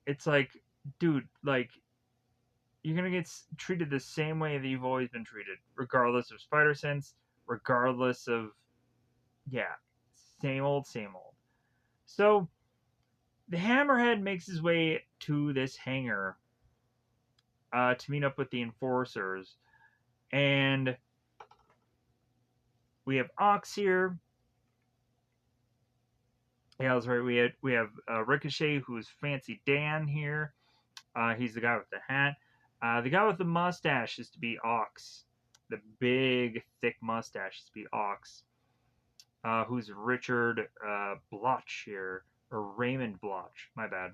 it's like, dude, like, you're gonna get treated the same way that you've always been treated, regardless of spider sense, regardless of, yeah, same old, same old. So the Hammerhead makes his way to this hangar to meet up with the enforcers, and we have Ox here. Yeah, that's right. We have Ricochet, who's Fancy Dan here. He's the guy with the hat. The guy with the mustache is to be Ox. The big, thick mustache is to be Ox. Who's Richard Bloch here, or Raymond Bloch, my bad.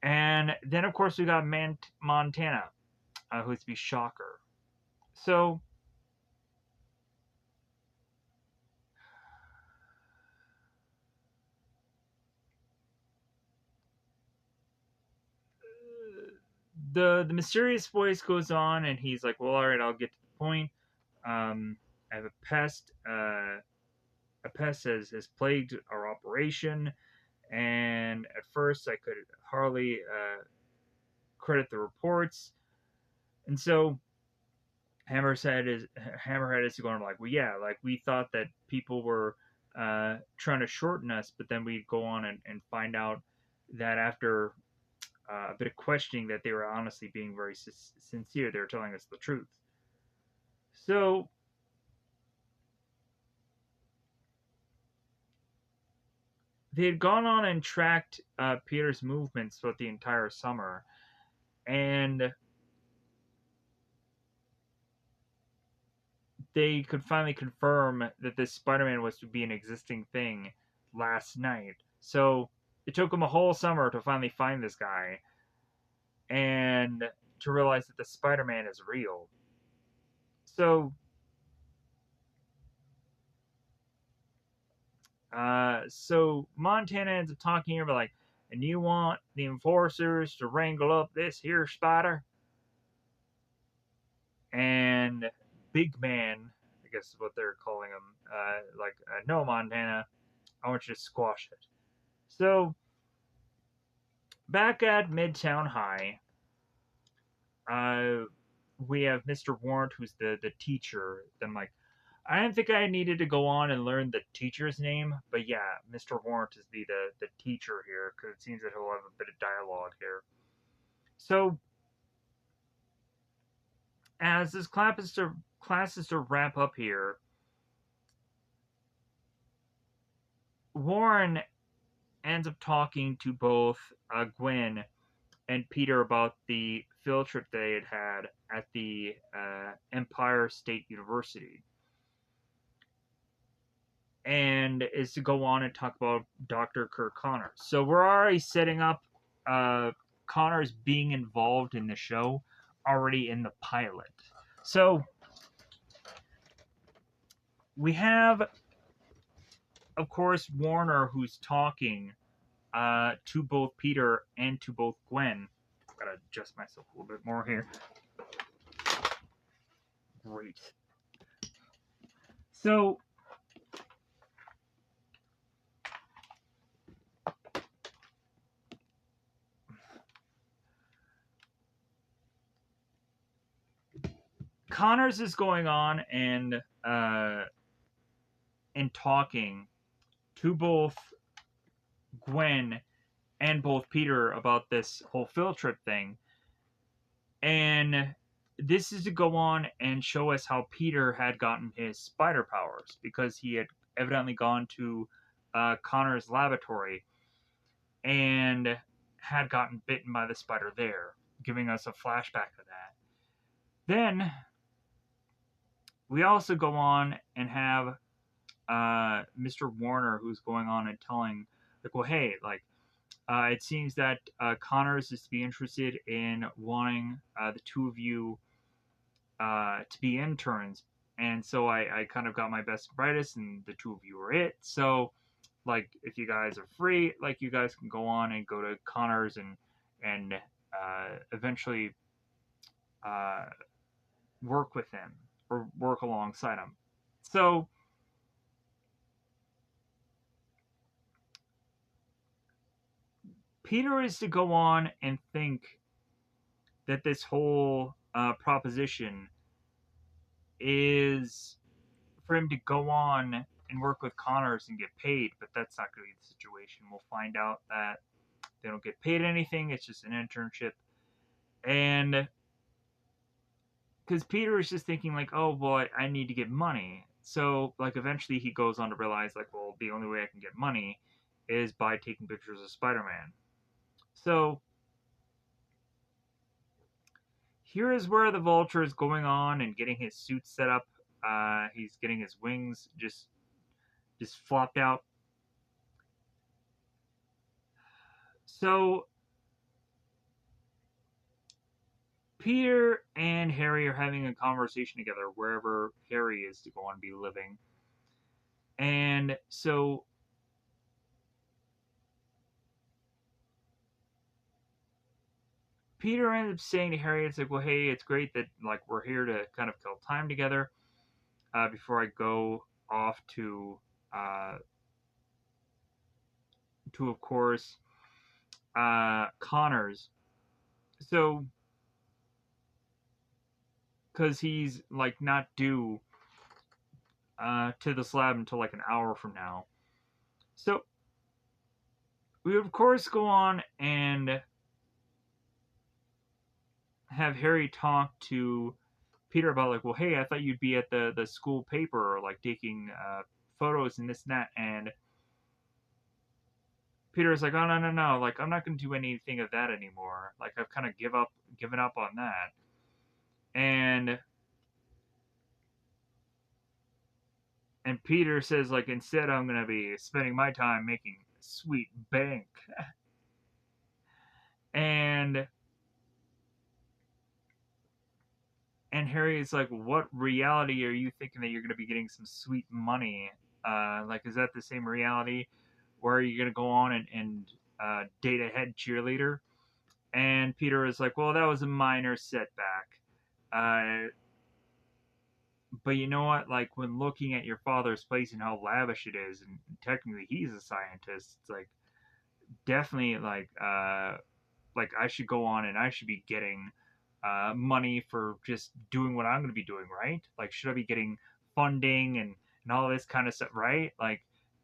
And then, of course, we got Montana, who's to be Shocker. So, the mysterious voice goes on, and he's like, well, all right, I'll get to the point. I have a pest. A pest has plagued our operation, and at first I could hardly credit the reports. And so Hammerhead is going like, well, yeah, like we thought that people were trying to shorten us, but then we'd go on and find out that after a bit of questioning that they were honestly being very sincere. They were telling us the truth. So they had gone on and tracked Peter's movements throughout the entire summer, and they could finally confirm that this Spider-Man was to be an existing thing last night. So it took them a whole summer to finally find this guy and to realize that the Spider-Man is real. So, so Montana ends up talking here, but like, and you want the enforcers to wrangle up this here spider? And Big Man, I guess is what they're calling him, no, Montana, I want you to squash it. So, back at Midtown High, uh, we have Mr. Warrant, who's the teacher. Then, like, I didn't think I needed to go on and learn the teacher's name, but yeah, Mr. Warrant is the teacher here because it seems that he'll have a bit of dialogue here. So, as this class is to wrap up here, Warren ends up talking to both Gwen and Peter about the field trip they had at the Empire State University, and is to go on and talk about Dr. Kirk Connors. So we're already setting up Connors being involved in the show already in the pilot. So we have, of course, Warner who's talking to both Peter and to both Gwen. Gotta adjust myself a little bit more here. Great. So Connors is going on and talking to both Gwen and both Peter about this whole field trip thing. And this is to go on and show us how Peter had gotten his spider powers because he had evidently gone to Connor's laboratory and had gotten bitten by the spider there, giving us a flashback of that. Then we also go on and have Mr. Warner, who's going on and telling, like, well, hey, like, it seems that Connors is to be interested in wanting the two of you to be interns. And so I kind of got my best and brightest, and the two of you are it. So, like, if you guys are free, like, you guys can go on and go to Connors and eventually uh, work with him or work alongside him. So Peter is to go on and think that this whole proposition is for him to go on and work with Connors and get paid, but that's not going to be the situation. We'll find out that they don't get paid anything, it's just an internship. And because Peter is just thinking, like, oh, well, I need to get money. So, like, eventually he goes on to realize, like, well, the only way I can get money is by taking pictures of Spider Man. So, here is where the Vulture is going on and getting his suit set up. He's getting his wings just flopped out. So Peter and Harry are having a conversation together wherever Harry is to go on and be living. And so Peter ends up saying to Harry, it's like, well, hey, it's great that, like, we're here to kind of kill time together before I go off uh, to of course, Connors. So, because he's, like, not due to the slab until, like, an hour from now. So, we of course go on and have Harry talk to Peter about, like, well, hey, I thought you'd be at the school paper, or, like, taking photos and this and that. And Peter's like, oh, no, no, no, like, I'm not going to do anything of that anymore. Like, I've kind of given up on that. And Peter says, like, instead I'm going to be spending my time making sweet bank. and and Harry is like, what reality are you thinking that you're going to be getting some sweet money? Like, is that the same reality where are you going to go on and date a head cheerleader? And Peter is like, well, that was a minor setback. Uh, but you know what? Like, when looking at your father's place and how lavish it is, and technically he's a scientist, it's like, definitely, like I should go on and I should be getting money for just doing what I'm going to be doing, right? Like, should I be getting funding and all this kind of stuff, right? Like,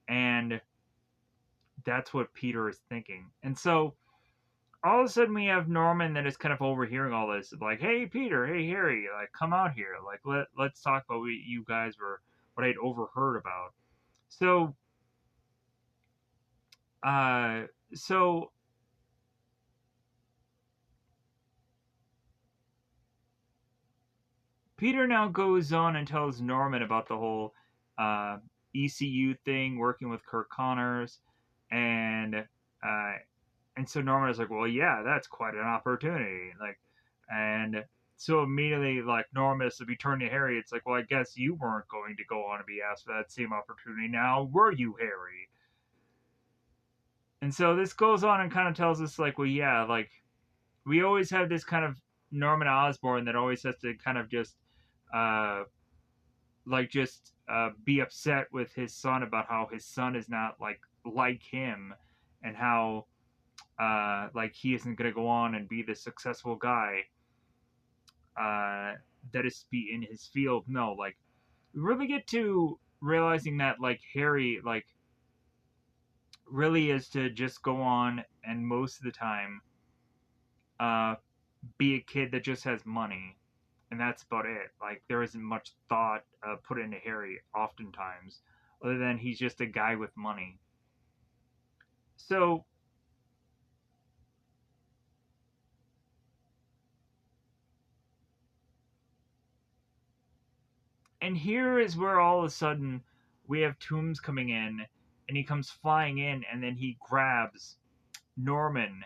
and that's what Peter is thinking. And so all of a sudden we have Norman that is kind of overhearing all this, like, hey Peter, hey Harry, like, come out here, like, let's talk about what you guys were, what I'd overheard about. So, uh, so Peter now goes on and tells Norman about the whole uh, ECU thing, working with Kirk Connors, and uh, and so Norman is like, well, yeah, that's quite an opportunity, like, and so immediately, like, Norman is to be turned to Harry. It's like, well, I guess you weren't going to go on and be asked for that same opportunity now, were you, Harry? And so this goes on and kind of tells us, like, well, yeah, like, we always have this kind of Norman Osborn that always has to kind of just uh, be upset with his son about how his son is not like him, and how like he isn't going to go on and be the successful guy uh, that is to be in his field. No, like, we really get to realizing that, like, Harry, like, really is to just go on and most of the time uh, be a kid that just has money, and that's about it. Like, there isn't much thought put into Harry oftentimes, other than he's just a guy with money. So And here is where all of a sudden we have Toomes coming in, and he comes flying in, and then he grabs Norman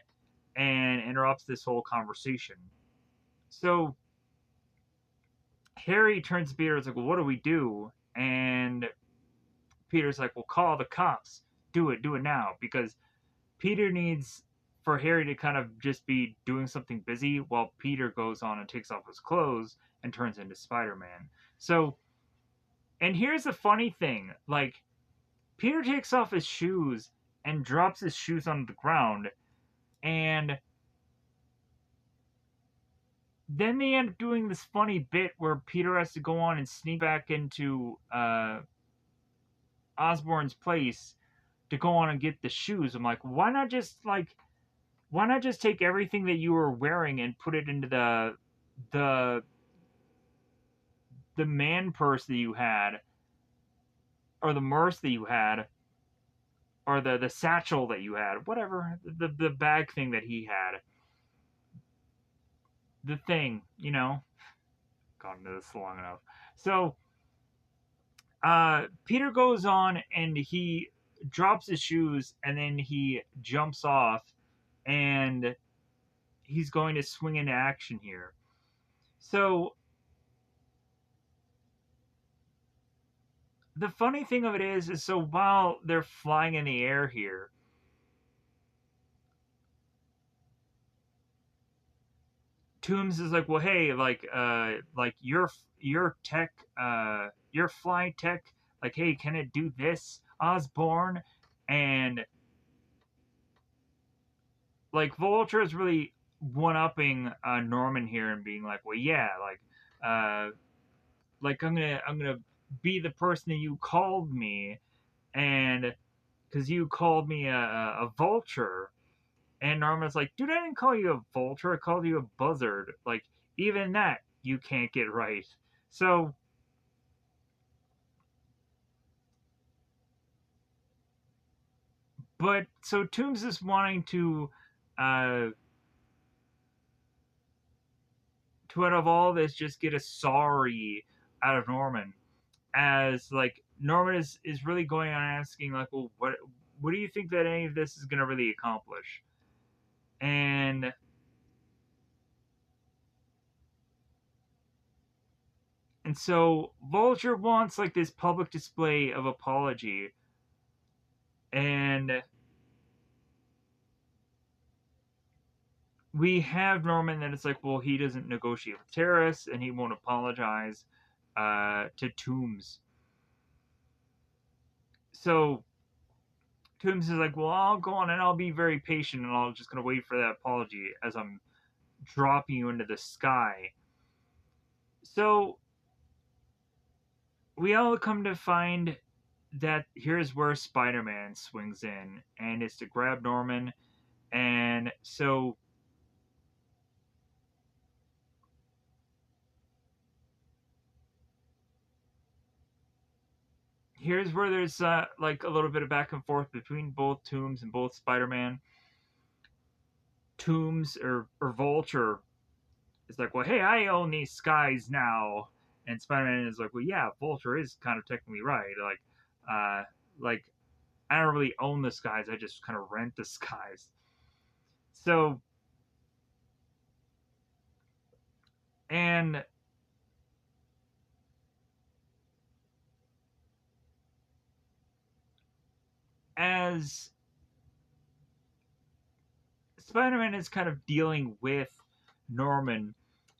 and interrupts this whole conversation. So Harry turns to Peter and is like, well, what do we do? And Peter's like, well, call the cops. Do it now. Because Peter needs for Harry to kind of just be doing something busy while Peter goes on and takes off his clothes and turns into Spider-Man. So, and here's the funny thing, like, Peter takes off his shoes and drops his shoes on the ground, and then they end up doing this funny bit where Peter has to go on and sneak back into Osborn's place to go on and get the shoes. I'm like, why not just take everything that you were wearing and put it into the the man purse that you had, or the purse that you had, or the satchel that you had, whatever, the bag thing that he had, the thing, you know. Gone into this long enough. So Peter goes on and he drops his shoes and then he jumps off and he's going to swing into action here. So the funny thing of it is so while they're flying in the air here, Toomes is like, well, hey, like your tech, your fly tech, like, hey, can it do this, Osborn? And like Vulture is really one upping Norman here and being like, well, yeah, like I'm gonna be the person that you called me, and because you called me a vulture, and Norman's like, dude, I didn't call you a vulture, I called you a buzzard. Like even that you can't get right. So but so Toomes is wanting uh to out of all this just get a sorry out of Norman, as like Norman is really going on asking like, well, what do you think that any of this is going to really accomplish? And so Vulture wants like this public display of apology, and we have Norman that it's like, well, he doesn't negotiate with terrorists and he won't apologize to Toomes. So Toomes is like, well, I'll go on and I'll be very patient and I'll just gonna wait for that apology as I'm dropping you into the sky. So we all come to find that here's where Spider-Man swings in and is to grab Norman. And so here's where there's like a little bit of back and forth between both Toomes and both Spider-Man. Toomes or Vulture is like, well, hey, I own these skies now, and Spider-Man is like, well, yeah, Vulture is kind of technically right. Uh, like I don't really own the skies; I just kind of rent the skies. So, and as Spider-Man is kind of dealing with Norman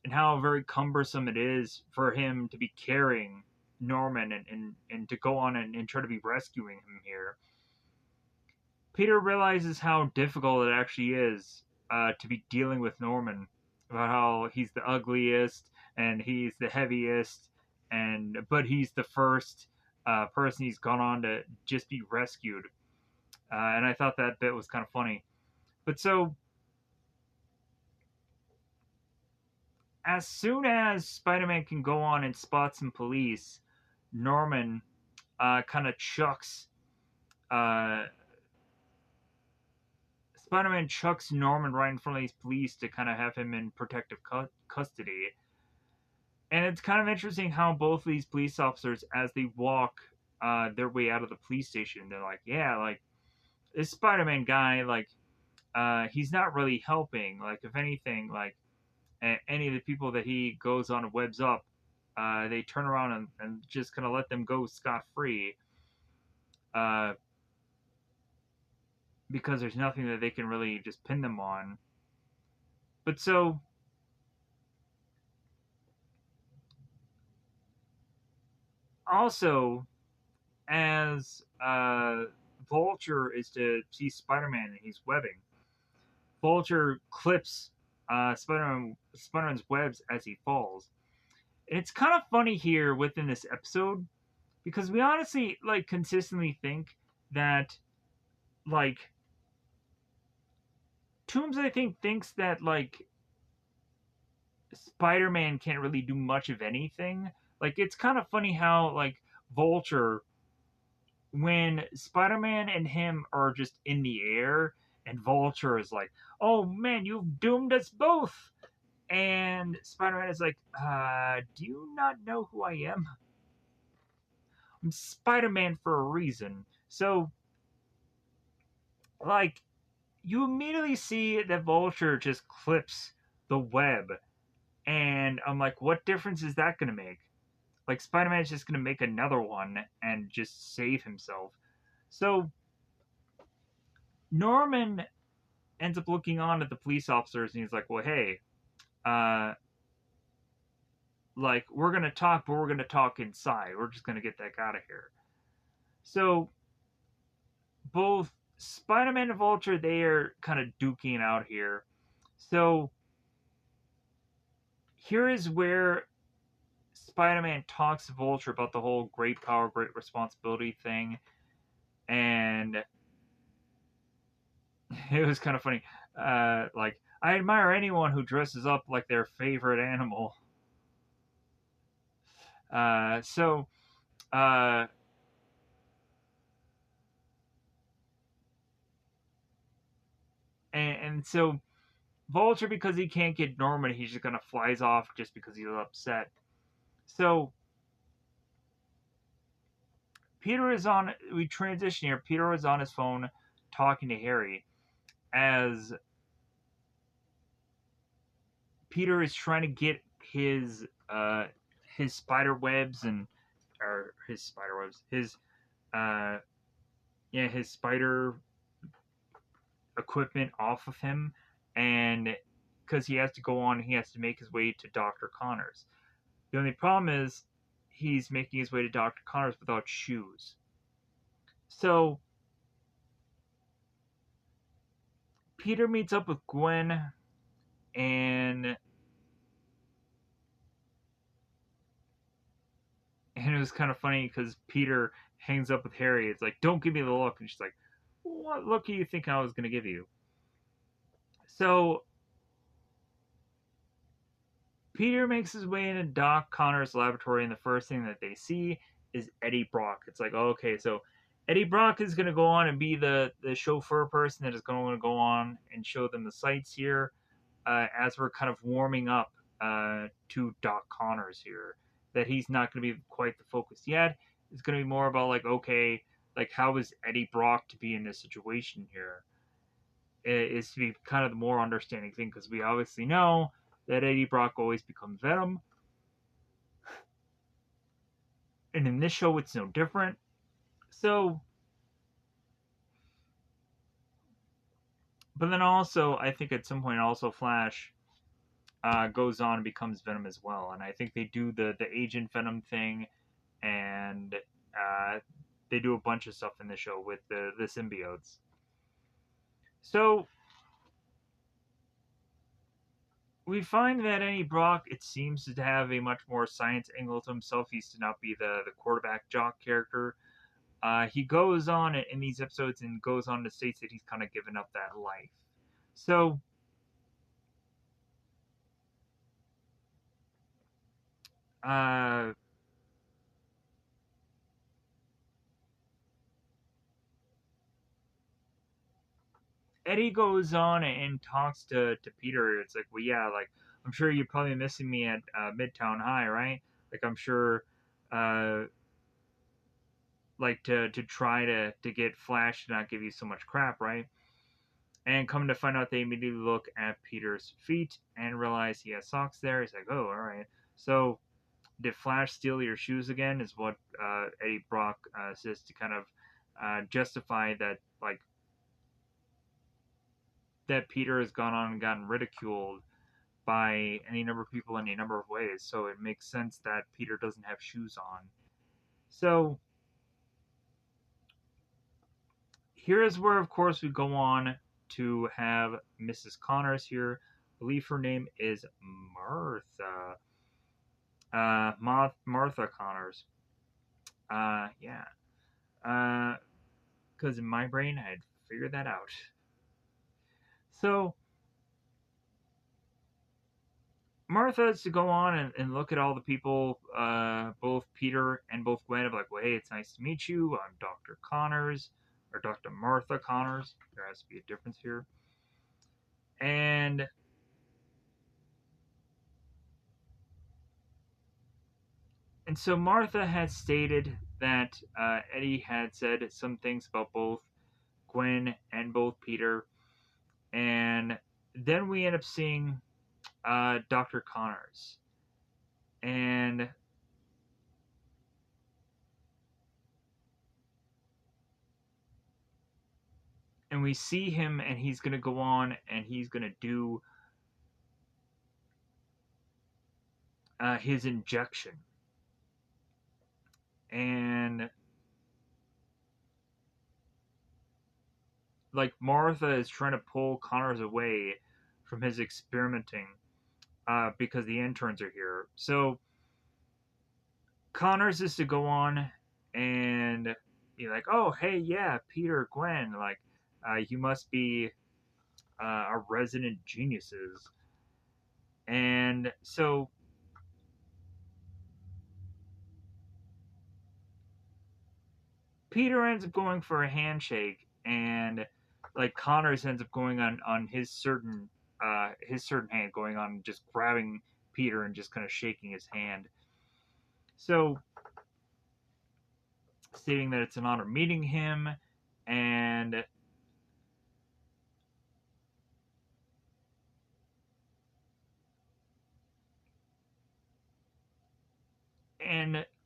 and how very cumbersome it is for him to be carrying Norman and to go on and try to be rescuing him here. Peter realizes how difficult it actually is to be dealing with Norman, about how he's the ugliest and he's the heaviest, and but he's the first person he's gone on to just be rescued. And I thought that bit was kind of funny. But so as soon as Spider-Man can go on and spot some police, Norman kind of chucks uh, Spider-Man chucks Norman right in front of these police to kind of have him in protective custody. And it's kind of interesting how both these police officers, as they walk their way out of the police station, they're like, yeah, like this Spider-Man guy, like he's not really helping. Like if anything, like any of the people that he goes on and webs up, they turn around and just kind of let them go scot free, uh, because there's nothing that they can really just pin them on. But so also, as Vulture is to see Spider-Man and he's webbing, Vulture clips Spider-Man's webs as he falls. And it's kind of funny here within this episode because we honestly like consistently think that like Toombs I think thinks that like Spider-Man can't really do much of anything. Like it's kind of funny how like Vulture, when Spider-Man and him are just in the air and Vulture is like, "Oh man, you've doomed us both." And Spider-Man is like, do you not know who I am? I'm Spider-Man for a reason. So like you immediately see that Vulture just clips the web, and I'm like, what difference is that gonna make? Like Spider-Man is just gonna make another one and just save himself. So Norman ends up looking on at the police officers and he's like, well, hey, uh, like we're gonna talk, but we're gonna talk inside. We're just gonna get that out of here. So both Spider-Man and Vulture, they are kind of duking out here. So here is where Spider-Man talks to Vulture about the whole great power, great responsibility thing, and it was kind of funny. Like I admire anyone who dresses up like their favorite animal. So uh, and so Vulture, because he can't get Norman, he's just gonna flies off just because he's upset. So Peter is on. We transition here. Peter is on his phone talking to Harry as Peter is trying to get his spider webs and or his spider webs uh his spider equipment off of him, and because he has to go on, he has to make his way to Dr. Connors. The only problem is he's making his way to Dr. Connors without shoes. So Peter meets up with Gwen, and it was kind of funny because Peter hangs up with Harry. It's like, don't give me the look. And she's like, what look do you think I was going to give you? So Peter makes his way into Doc Connor's laboratory, and the first thing that they see is Eddie Brock. It's like, oh, okay, so Eddie Brock is going to go on and be the chauffeur person that is going to go on and show them the sights here, as we're kind of warming up to Doc Connors here. That he's not going to be quite the focus yet. It's going to be more about like, okay, like how is Eddie Brock to be in this situation here? Is to be kind of the more understanding thing because we obviously know that Eddie Brock always becomes Venom, and in this show it's no different. So, but then also I think at some point also Flash goes on and becomes Venom as well, and I think they do the Agent Venom thing, and they do a bunch of stuff in the show with the symbiotes. So we find that Eddie Brock, it seems to have a much more science angle to himself. He's to not be the quarterback jock character. He goes on in these episodes and goes on to states that he's kind of given up that life. So uh, Eddie goes on and talks to Peter. It's like, well, yeah, like I'm sure you're probably missing me at Midtown High, right? Like I'm sure, uh, like to try to get Flash to not give you so much crap, right? And come to find out, they immediately look at Peter's feet and realize he has socks there. He's like, oh, all right. So did Flash steal your shoes again? Is what Eddie Brock says to kind of justify that, like, that Peter has gone on and gotten ridiculed by any number of people in a number of ways. So it makes sense that Peter doesn't have shoes on. So here is where, of course, we go on to have Mrs. Connors here. I believe her name is Martha. Martha Connors. Yeah. Because in my brain, I had figured that out. So Martha is to go on and look at all the people, both Peter and both Gwen, of like, well, hey, it's nice to meet you. I'm Dr. Connors, or Dr. Martha Connors. There has to be a difference here. And so Martha had stated that Eddie had said some things about both Gwen and both Peter. And then we end up seeing Dr. Connors. And we see him, and he's going to go on and he's going to do his injection. And like Martha is trying to pull Connors away from his experimenting because the interns are here. So Connors is to go on and be like, "Oh, hey, yeah, Peter, Gwen, like, you must be our resident geniuses." And so Peter ends up going for a handshake, and like Connors ends up going on his certain hand, going on just grabbing Peter and just kind of shaking his hand. So stating that it's an honor meeting him, and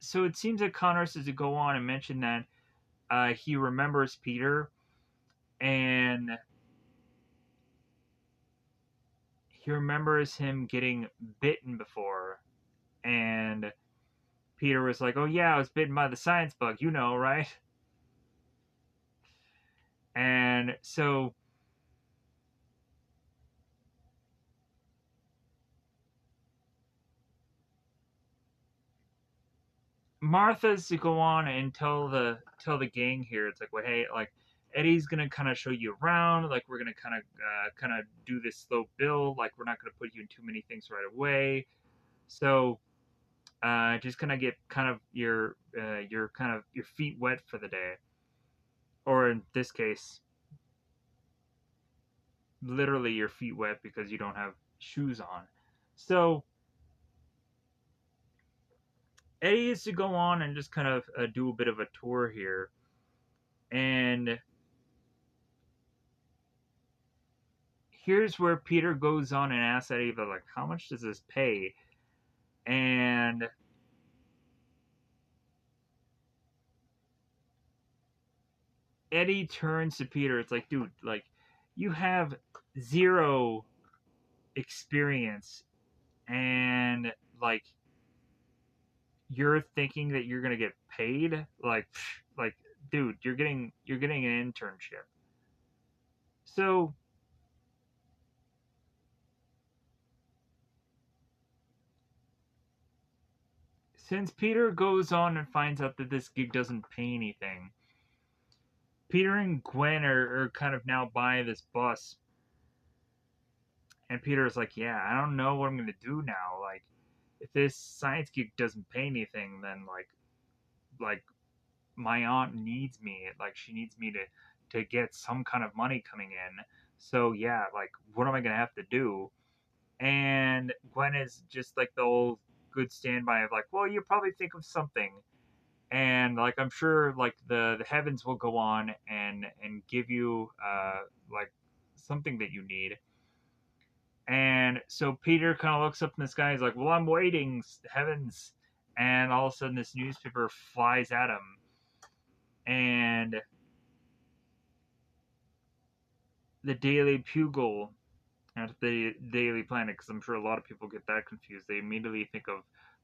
so it seems that Connors is to go on and mention that he remembers Peter, and he remembers him getting bitten before, and Peter was like, "Oh yeah, I was bitten by the science bug, you know, right?" And so Martha's to go on and tell the gang here. It's like, well, hey, like Eddie's gonna kind of show you around. Like we're gonna kind of do this slow build. Like we're not gonna put you in too many things right away. So just gonna get kind of your kind of your feet wet for the day, or in this case, literally your feet wet because you don't have shoes on. So Eddie is to go on and just kind of do a bit of a tour here, and here's where Peter goes on and asks Eddie, but like, how much does this pay? And Eddie turns to Peter. It's like, dude, like, you have zero experience, and like, you're thinking that you're gonna get paid? Like, dude, you're getting an internship. So since Peter goes on and finds out that this gig doesn't pay anything, Peter and Gwen are kind of now by this bus, and Peter's like, "Yeah, I don't know what I'm gonna do now. Like, if this science gig doesn't pay anything, then like my aunt needs me. Like, she needs me to get some kind of money coming in. So yeah, like, what am I gonna have to do?" And Gwen is just like the old good standby of like, well, you probably think of something, and like I'm sure like the heavens will go on and give you like something that you need. And so Peter kind of looks up in the sky. He's like, well, I'm waiting, heavens. And all of a sudden, this newspaper flies at him. And the Daily Bugle, not the Daily Planet, because I'm sure a lot of people get that confused. They immediately think of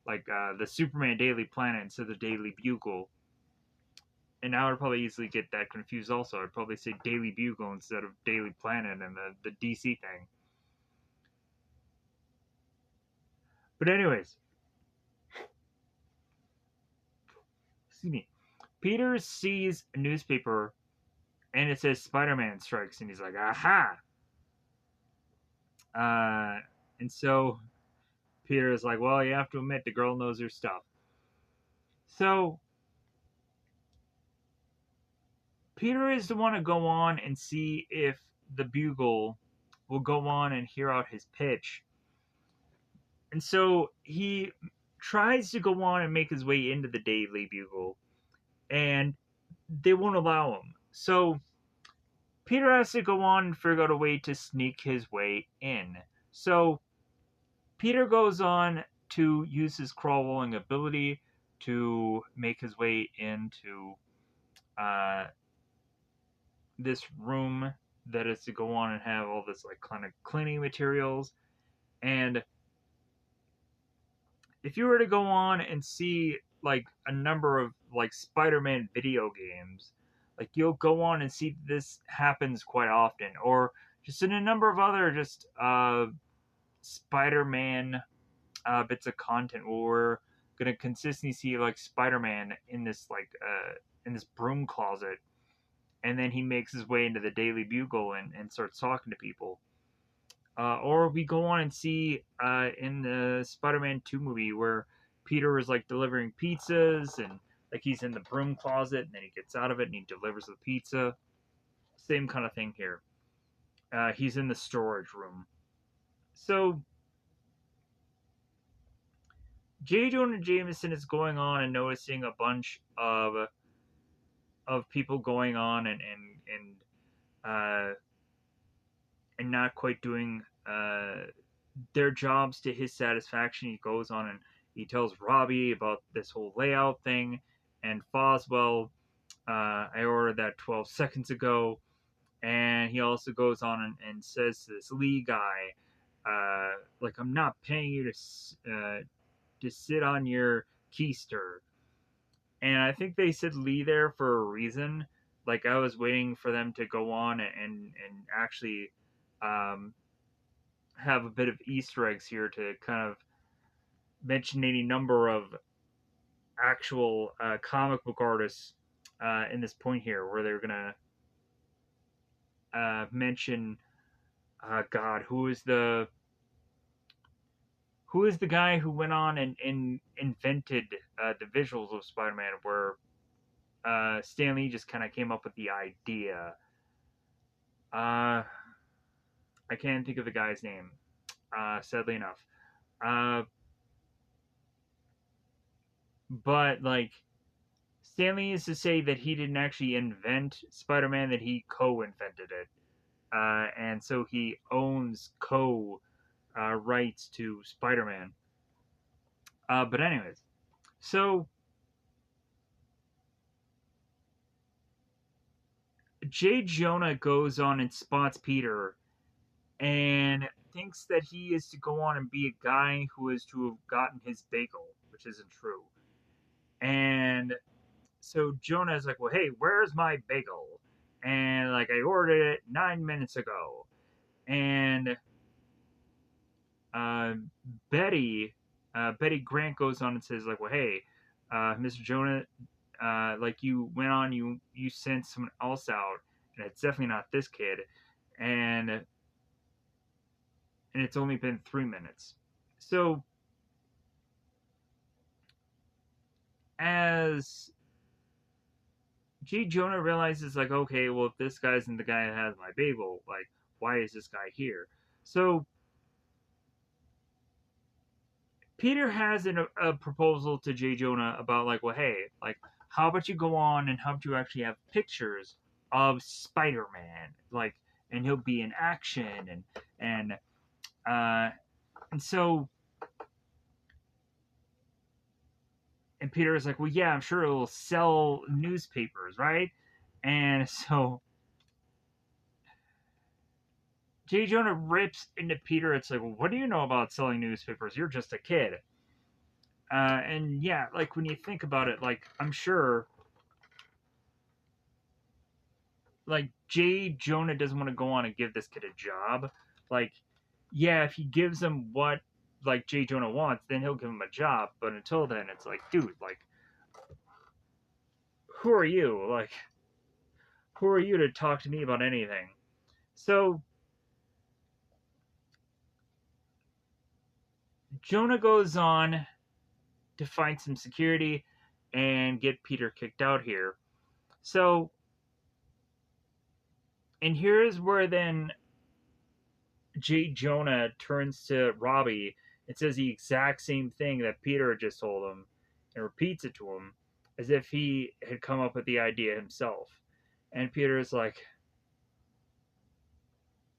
like the Superman Daily Planet instead of the Daily Bugle. And I would probably easily get that confused also. I'd probably say Daily Bugle instead of Daily Planet and the DC thing. But anyways, excuse me. Peter sees a newspaper and it says Spider-Man strikes, and he's like, "Aha!" Uh, and so Peter is like, "Well, you have to admit the girl knows her stuff." So Peter is the one to go on and see if the Bugle will go on and hear out his pitch. And so he tries to go on and make his way into the Daily Bugle, and they won't allow him. So Peter has to go on and figure out a way to sneak his way in. So Peter goes on to use his crawling ability to make his way into uh, this room that is to go on and have all this like kind of cleaning materials. And if you were to go on and see like a number of like Spider-Man video games, like you'll go on and see this happens quite often, or just in a number of other just Spider-Man bits of content where we're gonna consistently see like Spider-Man in this broom closet, and then he makes his way into the Daily Bugle and starts talking to people. Or we go on and see in the Spider-Man 2 movie where Peter is like delivering pizzas and like he's in the broom closet and then he gets out of it and he delivers the pizza. Same kind of thing here. He's in the storage room. So J. Jonah Jameson is going on and noticing a bunch of people going on uh, and not quite doing their jobs to his satisfaction. He goes on and he tells Robbie about this whole layout thing, and Foswell. I ordered that 12 seconds ago, and he also goes on and says to this Lee guy, like I'm not paying you to sit on your keister. And I think they said Lee there for a reason. Like I was waiting for them to go on and actually um, have a bit of Easter eggs here to kind of mention any number of actual comic book artists in this point here, where they're gonna mention God, who is the guy who went on and invented the visuals of Spider-Man, where Stan Lee just kind of came up with the idea. Uh, I can't think of the guy's name, sadly enough. Uh, but like Stanley is to say that he didn't actually invent Spider-Man; that he co-invented it, and so he owns rights to Spider-Man. But anyways, so Jay Jonah goes on and spots Peter and thinks that he is to go on and be a guy who is to have gotten his bagel, which isn't true. And so Jonah is like, "Well, hey, where's my bagel?" And like, I ordered it 9 minutes ago. And uh, Betty, Betty Grant goes on and says like, "Well, hey, Mr. Jonah, like you went on, you sent someone else out, and it's definitely not this kid, and it's only been 3 minutes." So as G. Jonah realizes like, okay, well, if this guy isn't the guy that has my bagel, like, why is this guy here? So Peter has a proposal to J. Jonah about like, well, hey, like, how about you go on and how about you actually have pictures of Spider-Man, like, and he'll be in action and uh, and so and Peter is like, well, yeah, I'm sure it'll sell newspapers, right? And so J. Jonah rips into Peter. It's like, well, what do you know about selling newspapers? You're just a kid. And yeah, like when you think about it, like I'm sure, like J. Jonah doesn't want to go on and give this kid a job. Like, yeah, if he gives him what like J. Jonah wants, then he'll give him a job. But until then, it's like, dude, like, who are you? Like, who are you to talk to me about anything? So Jonah goes on to find some security and get Peter kicked out here. So, and here's where then J. Jonah turns to Robbie and says the exact same thing that Peter had just told him and repeats it to him as if he had come up with the idea himself. And Peter is like,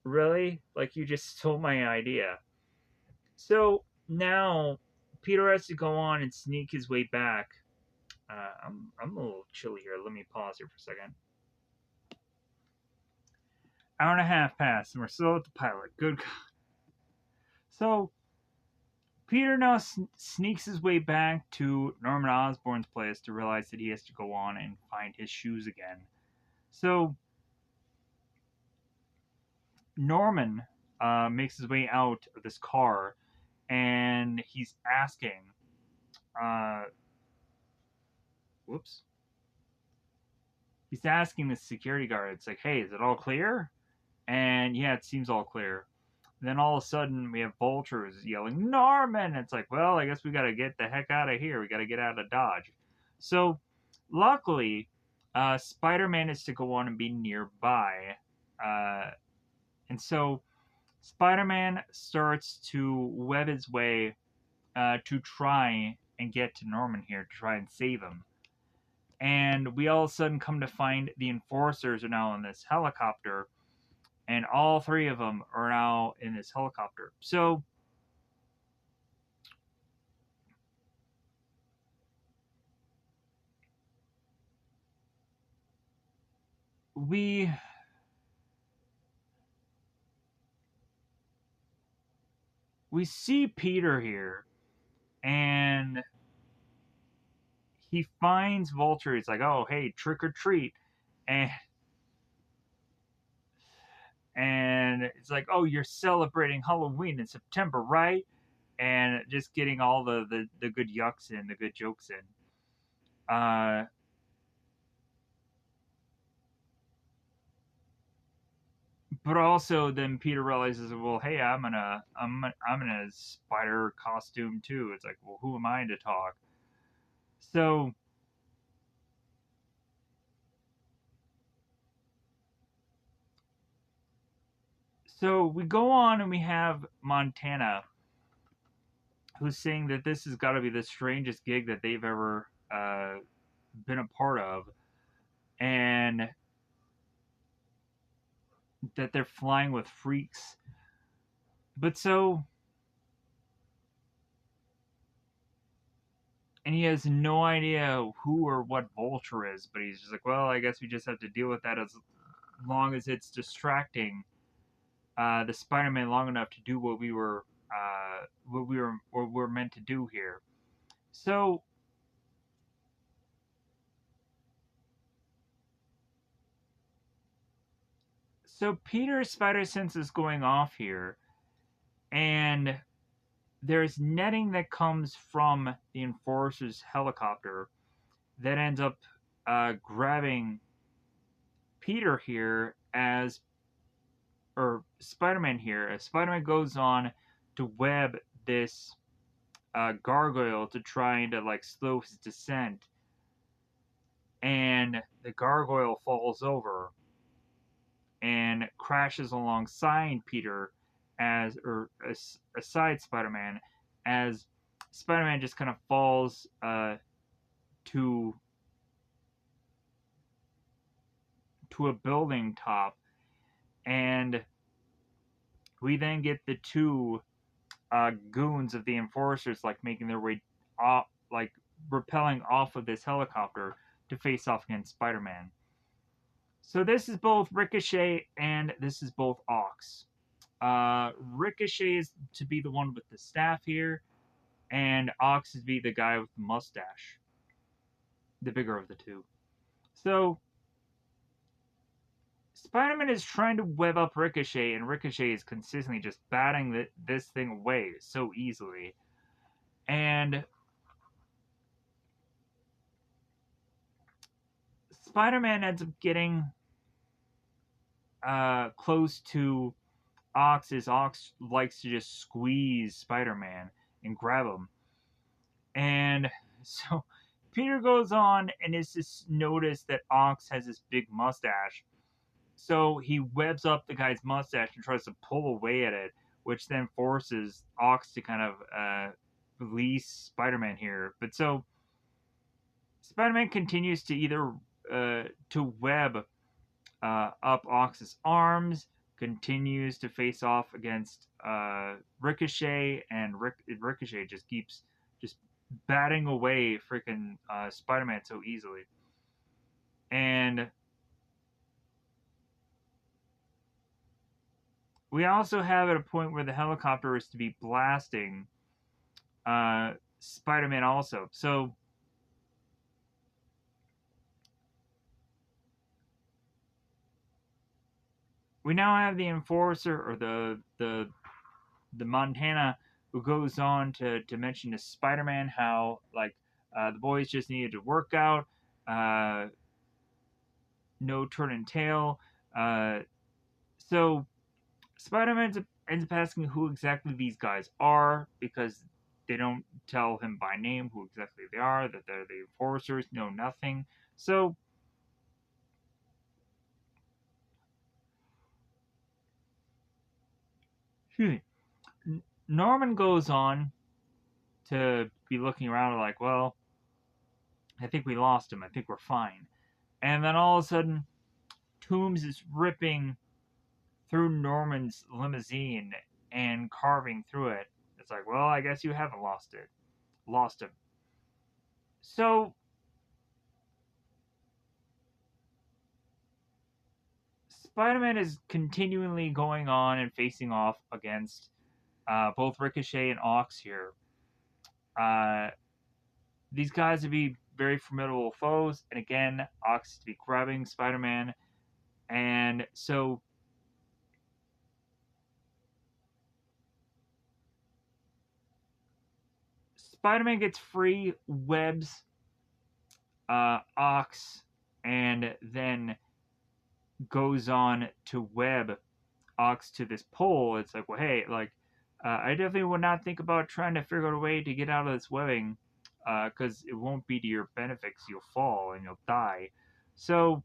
really? Like, you just stole my idea. So now Peter has to go on and sneak his way back. I'm a little chilly here. Let me pause here for a second. Hour and a half passed, and we're still at the pilot. Good God. So Peter now sneaks his way back to Norman Osborn's place to realize that he has to go on and find his shoes again. So Norman makes his way out of this car, and he's asking, uh, "Whoops." He's asking the security guard. It's like, "Hey, is it all clear?" And yeah, it seems all clear. And then all of a sudden, we have vultures yelling, Norman! It's like, well, I guess we got to get the heck out of here. We got to get out of Dodge. So, luckily, Spider Man is to go on and be nearby. Uh, and so, Spider Man starts to web his way to try and get to Norman here to try and save him. And we all of a sudden come to find the enforcers are now in this helicopter, and all three of them are now in this helicopter. So we we see Peter here, and he finds Vulture. He's like, "Oh, hey, trick or treat," and it's like, "Oh, you're celebrating Halloween in September, right?" And just getting all the good yucks in, the good jokes in. But also then Peter realizes, well, hey, I'm in a spider costume too. It's like, well, who am I to talk? So we go on and we have Montana, who's saying that this has got to be the strangest gig that they've ever been a part of, and that they're flying with freaks. But so, and he has no idea who or what Vulture is, but he's just like, well, I guess we just have to deal with that as long as it's distracting the Spider-Man long enough to do what we were meant to do here. So Peter's spider sense is going off here, and there's netting that comes from the Enforcer's helicopter that ends up grabbing Peter here or Spider-Man here, as Spider-Man goes on to web this gargoyle to try to like slow his descent, and the gargoyle falls over and crashes alongside Peter aside Spider-Man as Spider-Man just kind of falls to a building top, and we then get the two goons of the enforcers like making their way off, like rappelling off of this helicopter to face off against Spider-Man. So this is both Ricochet and this is both Ox. Ricochet is to be the one with the staff here, and Ox is to be the guy with the mustache, the bigger of the two. So Spider-Man is trying to web up Ricochet, and Ricochet is consistently just batting this thing away so easily. And Spider-Man ends up getting close to Ox, as Ox likes to just squeeze Spider-Man and grab him. And so Peter goes on and is just noticed that Ox has this big mustache. So he webs up the guy's mustache and tries to pull away at it, which then forces Ox to kind of release Spider-Man here. But so Spider-Man continues to either to web up Ox's arms, continues to face off against Ricochet, and Ricochet just keeps just batting away freaking Spider-Man so easily. And we also have at a point where the helicopter is to be blasting Spider-Man also. So we now have the enforcer, or the Montana, who goes on to mention to Spider-Man how like the boys just needed to work out, no turn and tail. So Spider-Man ends up asking who exactly these guys are, because they don't tell him by name who exactly they are, that they're the enforcers, know nothing. So Norman goes on to be looking around like, well, I think we lost him. I think we're fine. And then all of a sudden, Toombs is ripping through Norman's limousine and carving through it. It's like, well, I guess you haven't lost him. So Spider-Man is continually going on and facing off against both Ricochet and Ox here. Uh, these guys would be very formidable foes, and again, Ox is to be grabbing Spider-Man, and so Spider-Man gets free, webs Ox, and then goes on to web Ox to this pole. It's like, well, hey, like, I definitely would not think about trying to figure out a way to get out of this webbing, because it won't be to your benefit. 'Cause you'll fall and you'll die. So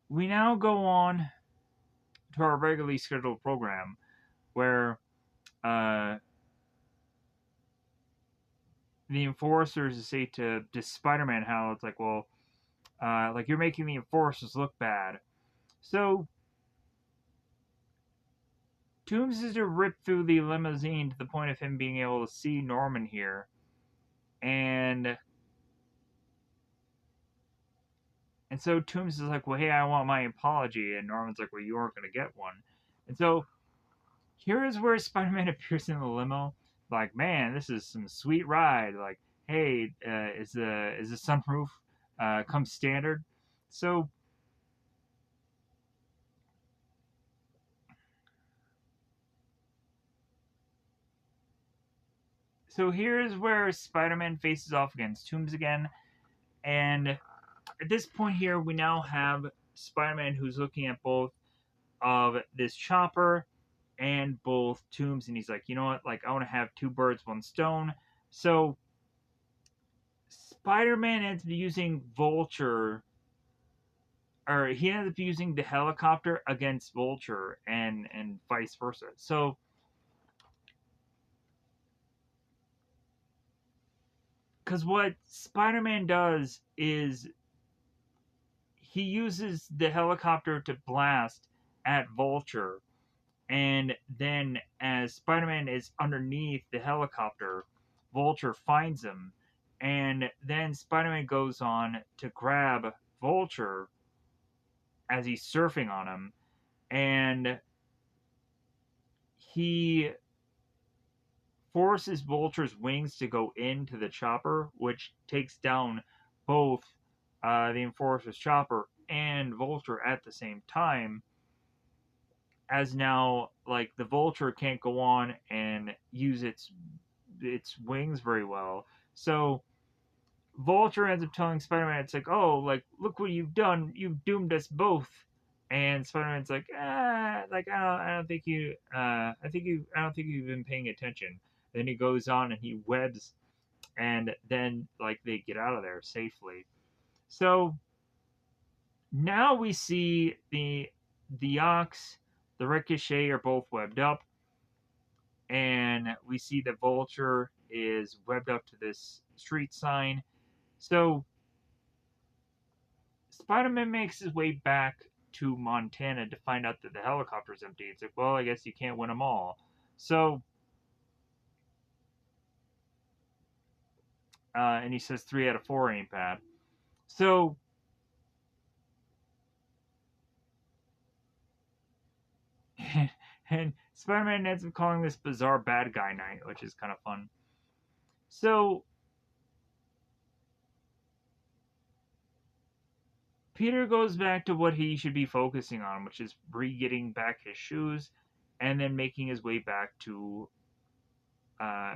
we now go on to our regularly scheduled program, where uh, the enforcers say to Spider-Man how it's like, well, like you're making the enforcers look bad. So Toombs is to rip through the limousine to the point of him being able to see Norman here, and so Toombs is like, well, hey, I want my apology, and Norman's like, well, you aren't gonna get one, and so here is where Spider-Man appears in the limo, like, man, this is some sweet ride, like, hey, is the sunroof come standard, so here's where Spider-Man faces off against Toombs again, and at this point here, we now have Spider-Man who's looking at both of this chopper and both Toombs, and he's like, you know what? Like, I want to have two birds, one stone. So Spider-Man ends up using Vulture, or he ends up using the helicopter against Vulture, and vice versa. So, because what Spider-Man does is he uses the helicopter to blast at Vulture, and then as Spider-Man is underneath the helicopter, Vulture finds him, and then Spider-Man goes on to grab Vulture as he's surfing on him, and he forces Vulture's wings to go into the chopper, which takes down both the Enforcer's chopper and Vulture at the same time. As now, like the Vulture can't go on and use its wings very well, so Vulture ends up telling Spider-Man, it's like, oh, like, look what you've done. You've doomed us both. And Spider-Man's like, like, I don't think you, I don't think you've been paying attention. Then he goes on and he webs, and then, like, they get out of there safely. So now we see the Ox, the Ricochet are both webbed up, and we see that Vulture is webbed up to this street sign. So Spider-Man makes his way back to Montana to find out that the helicopter's empty. It's like, well, I guess you can't win them all. So, and he says 3 out of 4 ain't bad. So, and Spider-Man ends up calling this bizarre bad guy night, which is kind of fun. So, Peter goes back to what he should be focusing on, which is re-getting back his shoes, and then making his way back uh,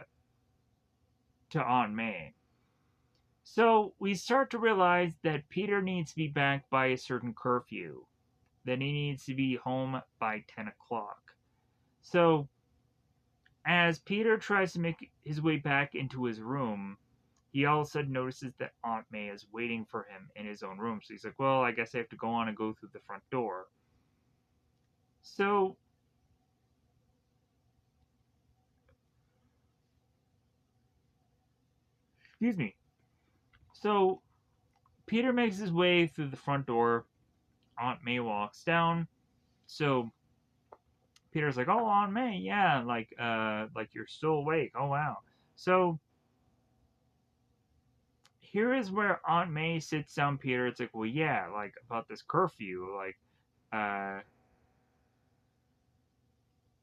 to Aunt May. So we start to realize that Peter needs to be back by a certain curfew, that he needs to be home by 10 o'clock. So as Peter tries to make his way back into his room, he all of a sudden notices that Aunt May is waiting for him in his own room. So he's like, well, I guess I have to go on and go through the front door. So, excuse me. So Peter makes his way through the front door. Aunt May walks down. So Peter's like, "Oh, Aunt May, yeah, like you're still awake. Oh, wow." So here is where Aunt May sits down Peter. It's like, "Well, yeah, like about this curfew, uh,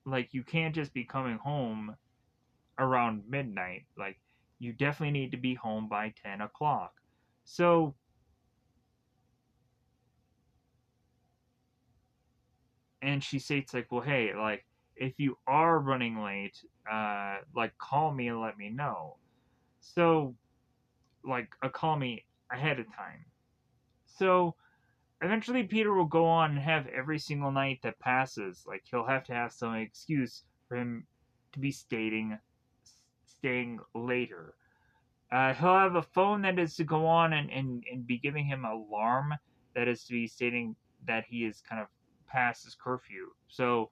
like you can't just be coming home around midnight. Like, you definitely need to be home by 10 o'clock." So, and she states like, "Well, hey, like if you are running late, like call me and let me know." So, like, call me ahead of time. So eventually Peter will go on and have every single night that passes, like he'll have to have some excuse for him to be staying later. He'll have a phone that is to go on and be giving him an alarm that is to be stating that he is kind of past his curfew. So,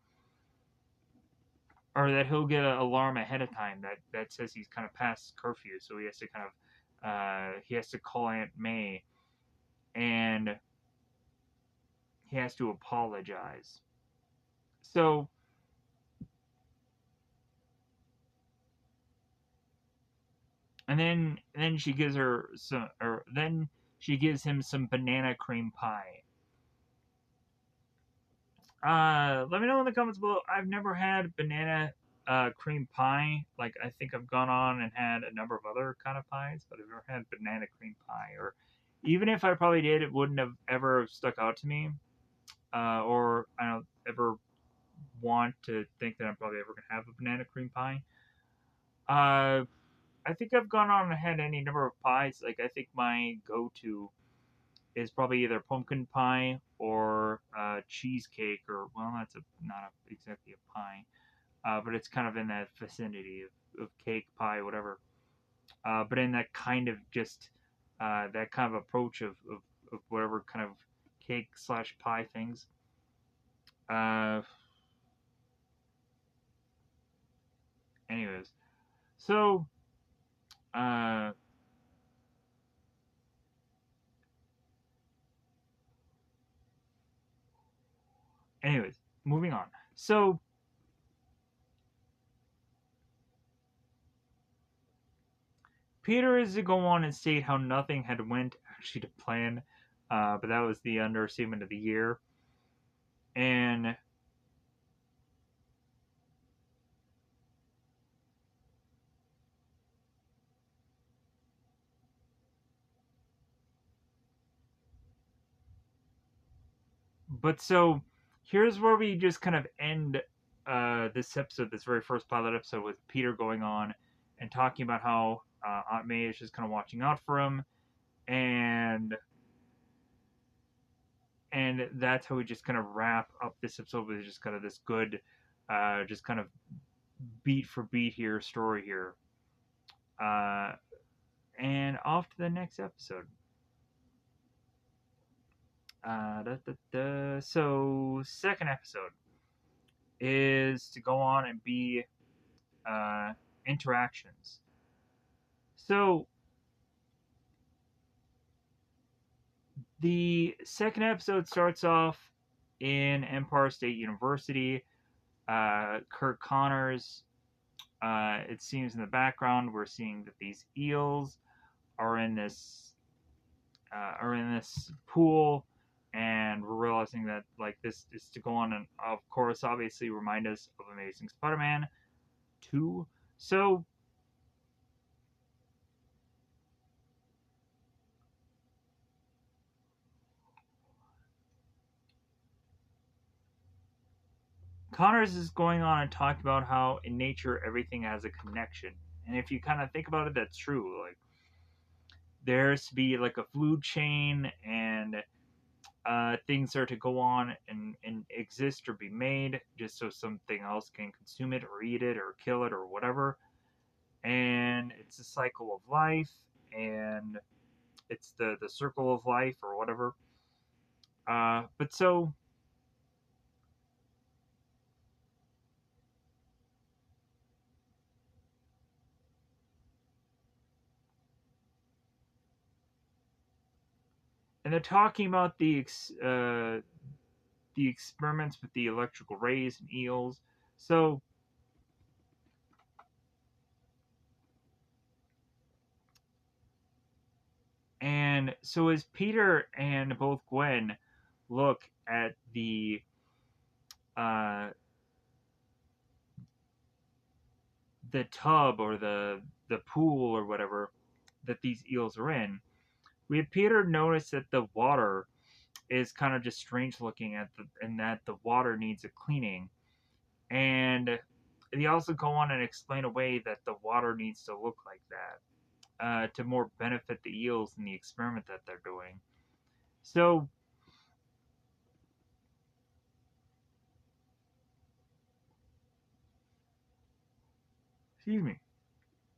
or that he'll get an alarm ahead of time that says he's kind of past his curfew. So he has to kind of he has to call Aunt May, and he has to apologize. So and then she gives her some, or then she gives him some banana cream pie. Let me know in the comments below. I've never had banana cream pie. Like, I think I've gone on and had a number of other kind of pies, but I've never had banana cream pie. Or even if I probably did, it wouldn't have ever stuck out to me. Or I don't ever want to think that I'm probably ever gonna have a banana cream pie. Uh, I think I've gone on and had any number of pies. Like, I think my go-to is probably either pumpkin pie or cheesecake, or well, that's not exactly a pie, but it's kind of in that vicinity of cake, pie, whatever. But in that kind of just that kind of approach of whatever kind of cake slash pie things. Uh, anyways, so uh, anyways, moving on. So Peter is to go on and state how nothing had went actually to plan, but that was the understatement of the year. And but so here's where we just kind of end this episode, this very first pilot episode, with Peter going on and talking about how Aunt May is just kind of watching out for him, and that's how we just kind of wrap up this episode with just kind of this good, just kind of beat for beat here story here, uh, and off to the next episode. So second episode is to go on and be uh, interactions. So the second episode starts off in Empire State University. Kirk Connors. It seems in the background we're seeing that these eels are in this pool, and we're realizing that like this is to go on and of course obviously remind us of Amazing Spider-Man 2. So Connors is going on and talking about how in nature everything has a connection. And if you kind of think about it, that's true. Like there's to be like a food chain, and things are to go on and exist or be made just so something else can consume it or eat it or kill it or whatever. And it's a cycle of life, and it's the circle of life or whatever. But so and they're talking about the experiments with the electrical rays and eels. So as Peter and both Gwen look at uh, the tub or the pool or whatever that these eels are in, we have Peter notice that the water is kind of just strange looking and that the water needs a cleaning. And they also go on and explain away that the water needs to look like that to more benefit the eels in the experiment that they're doing. So, excuse me.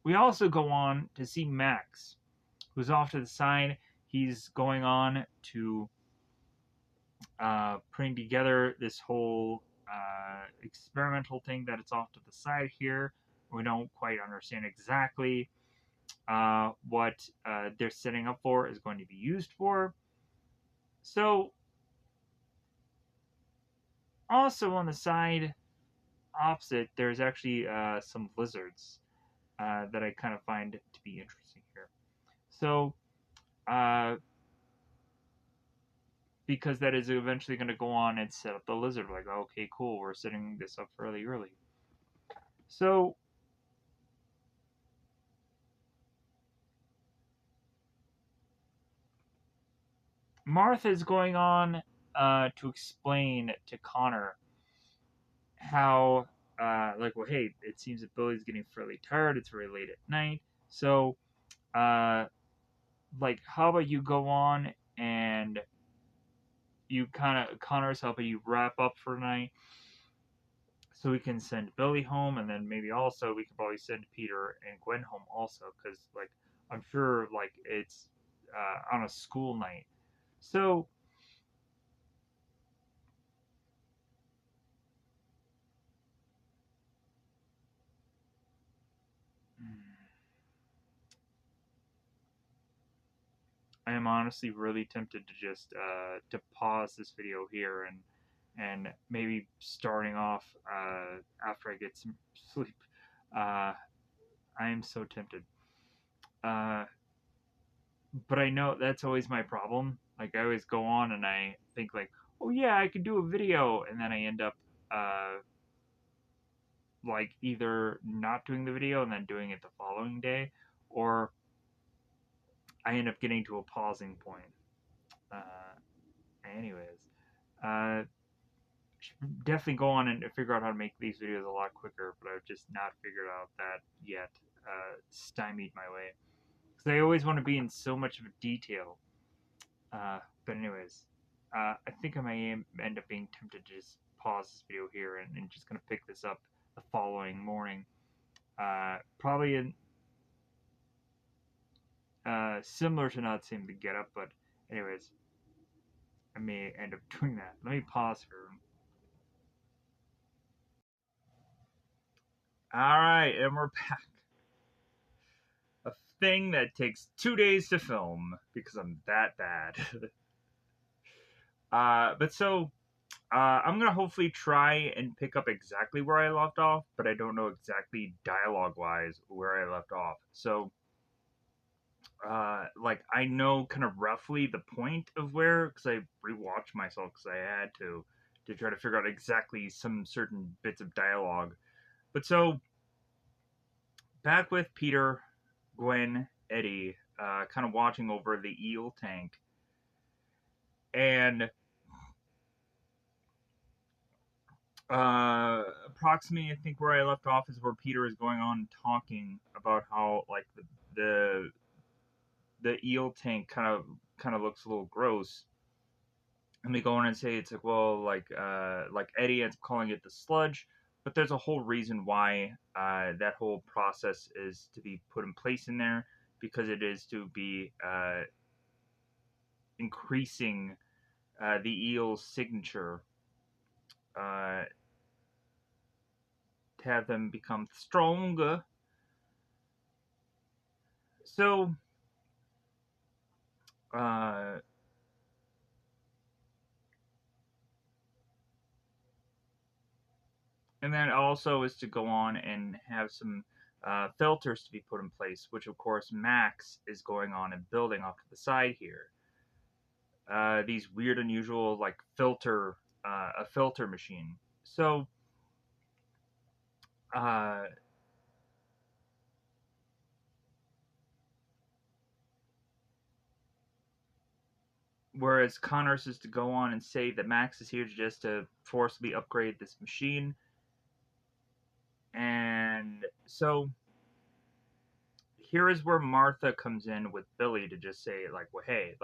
We also go on to see Max, who's off to the side. He's going on to putting together this whole experimental thing that it's off to the side here. We don't quite understand exactly what they're setting up for is going to be used for. So, also on the side opposite, there's actually some lizards that I kind of find to be interesting here. So, uh, because that is eventually going to go on and set up the lizard. Like, okay, cool, we're setting this up fairly early. So, Martha is going on to explain to Connor how, well, hey, it seems that Billy's getting fairly tired. It's very late at night. So, uh, how about you go on and you kind of, Connor's helping you wrap up for the night so we can send Billy home, and then maybe also we can probably send Peter and Gwen home also, because, like, I'm sure, like, it's on a school night. So I am honestly really tempted to just to pause this video here and maybe starting off after I get some sleep. Uh, I am so tempted. Uh, but I know that's always my problem. Like I always go on and I think like, oh yeah, I could do a video, and then I end up like either not doing the video and then doing it the following day, or I end up getting to a pausing point. Uh, anyways, uh, definitely go on and figure out how to make these videos a lot quicker, but I've just not figured out that yet. Stymied my way because I always want to be in so much of detail. But anyways, I think I may end up being tempted to just pause this video here and just gonna pick this up the following morning. Probably in similar to not seeing the get up, but anyways, I may end up doing that. Let me pause for. All right, and we're back. A thing that takes 2 days to film because I'm that bad. But so I'm gonna hopefully try and pick up exactly where I left off, but I don't know exactly dialogue wise where I left off. So like I know kind of roughly the point of where, because I rewatched myself because I had to try to figure out exactly some certain bits of dialogue. But so back with Peter, Gwen, Eddie, kind of watching over the eel tank, and approximately I think where I left off is where Peter is going on talking about how like the the eel tank kind of looks a little gross. And they go on and say it's like, well, like Eddie ends up calling it the sludge, but there's a whole reason why that whole process is to be put in place in there, because it is to be increasing the eel's signature, uh, to have them become stronger. So uh, and then also is to go on and have some filters to be put in place, which of course Max is going on and building off to the side here. These weird, unusual like a filter machine. So, uh, whereas Connors is to go on and say that Max is here just to forcibly upgrade this machine, and so here is where Martha comes in with Billy to just say like, well, hey,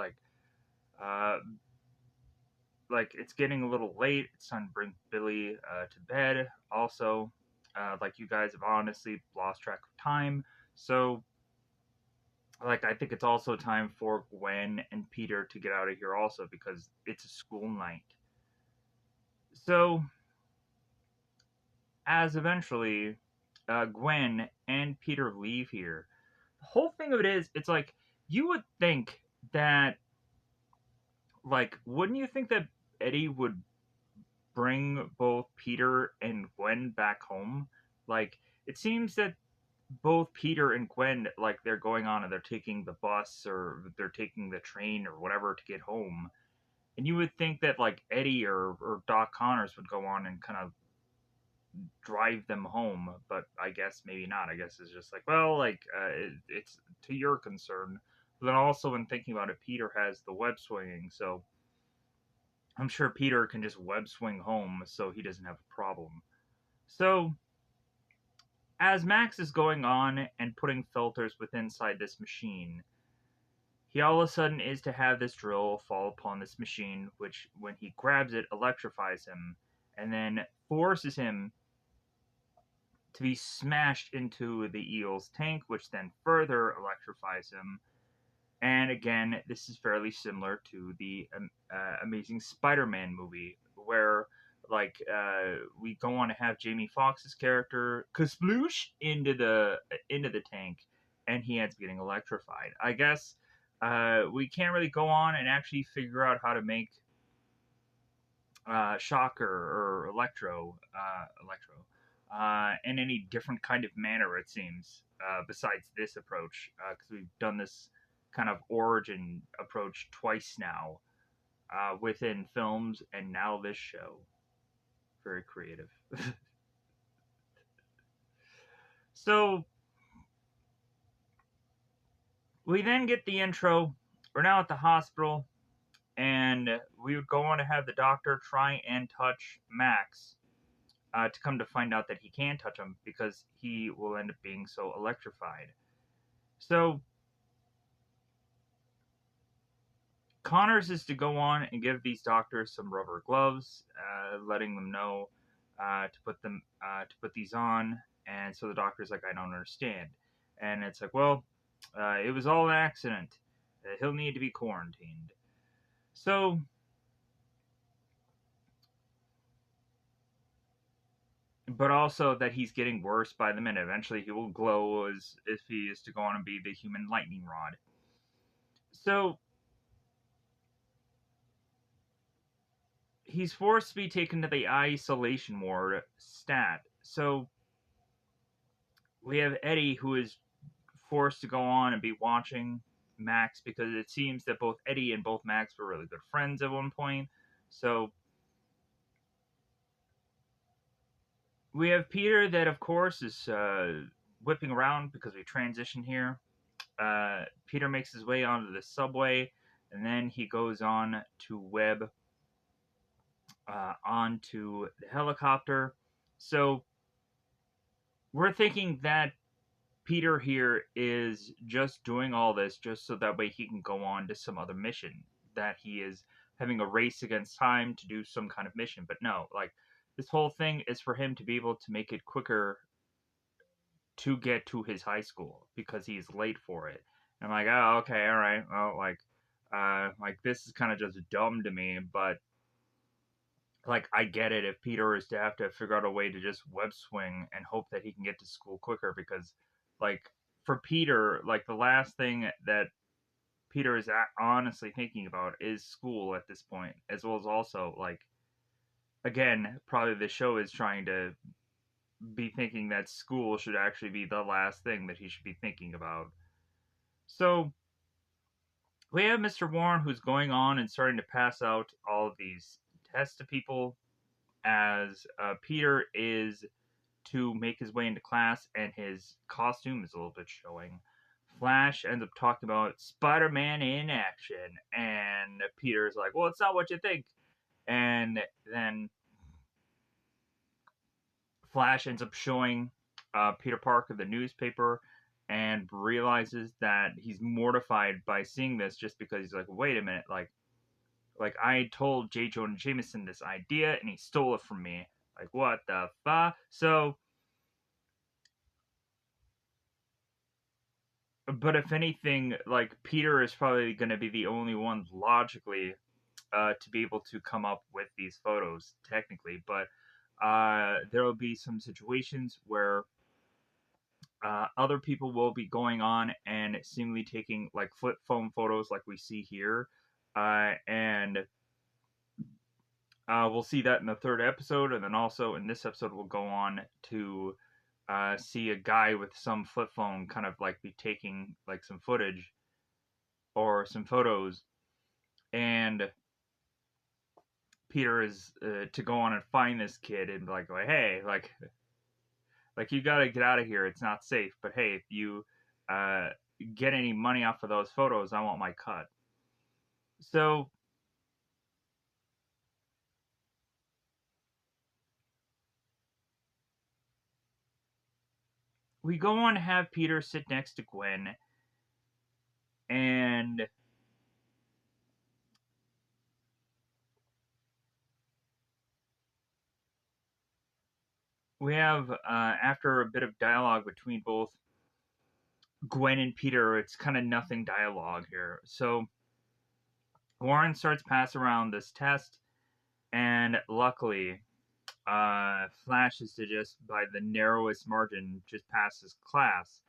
uh, like it's getting a little late. It's time to bring Billy to bed. Also, like you guys have honestly lost track of time, so like I think it's also time for Gwen and Peter to get out of here also because it's a school night. So as eventually Gwen and Peter leave here, the whole thing of it is it's like you would think that like wouldn't you think that Eddie would bring both Peter and Gwen back home? Like it seems that both Peter and Gwen like they're going on and they're taking the bus or they're taking the train or whatever to get home. And you would think that like Eddie or Doc Connors would go on and kind of drive them home, but I guess maybe not. I guess it's just like, well, like it's to your concern. But then also, when thinking about it, Peter has the web swinging, so I'm sure Peter can just web swing home, so he doesn't have a problem. So as Max is going on and putting filters within inside this machine, he all of a sudden is to have this drill fall upon this machine, which, when he grabs it, electrifies him, and then forces him to be smashed into the eel's tank, which then further electrifies him. And again, this is fairly similar to the Amazing Spider-Man movie, where we go on to have Jamie Foxx's character Kasploosh into the tank, and he ends up getting electrified. I guess we can't really go on and actually figure out how to make Shocker or Electro in any different kind of manner, it seems, besides this approach, because we've done this kind of origin approach twice now within films, and now this show. Very creative. So we then get the intro. We're now at the hospital, and we would go on to have the doctor try and touch Max, to come to find out that he can touch him because he will end up being so electrified. So Connors is to go on and give these doctors some rubber gloves, letting them know to put these on. And so the doctor's like, I don't understand. And it's like, well, it was all an accident. He'll need to be quarantined. So but also that he's getting worse by the minute. Eventually, he will glow as if he is to go on and be the human lightning rod. So he's forced to be taken to the isolation ward stat. So we have Eddie, who is forced to go on and be watching Max because it seems that both Eddie and both Max were really good friends at one point. So we have Peter, that of course is whipping around because we transition here. Peter makes his way onto the subway, and then he goes on to Webb onto the helicopter. So we're thinking that Peter here is just doing all this just so that way he can go on to some other mission. That he is having a race against time to do some kind of mission. But no, like, this whole thing is for him to be able to make it quicker to get to his high school because he's late for it. And I'm like, oh, okay, all right. Well, like this is kind of just dumb to me, but like I get it if Peter is to have to figure out a way to just web swing and hope that he can get to school quicker because like for Peter, like the last thing that Peter is honestly thinking about is school at this point, as well as also like again, probably the show is trying to be thinking that school should actually be the last thing that he should be thinking about. So we have Mr. Warren who's going on and starting to pass out all of these tests to people as Peter is to make his way into class, and his costume is a little bit showing. Flash ends up talking about Spider Man in action, and Peter's like, well, it's not what you think. And then Flash ends up showing Peter Parker the newspaper and realizes that he's mortified by seeing this just because he's like, wait a minute, like I told J. Jonah Jameson this idea and he stole it from me. Like what the fuck? So, but if anything, like Peter is probably going to be the only one logically to be able to come up with these photos technically. But there will be some situations where other people will be going on and seemingly taking like flip phone photos, like we see here, and we'll see that in the third episode, and then also in this episode, we'll go on to see a guy with some flip phone kind of like be taking like some footage or some photos, and Peter is to go on and find this kid and like, hey, like you got to get out of here. It's not safe. But hey, if you uh, get any money off of those photos, I want my cut. So we go on to have Peter sit next to Gwen, and we have after a bit of dialogue between both Gwen and Peter, it's kind of nothing dialogue here. So Warren starts passing around this test, and luckily, Flash is to just by the narrowest margin just pass his class.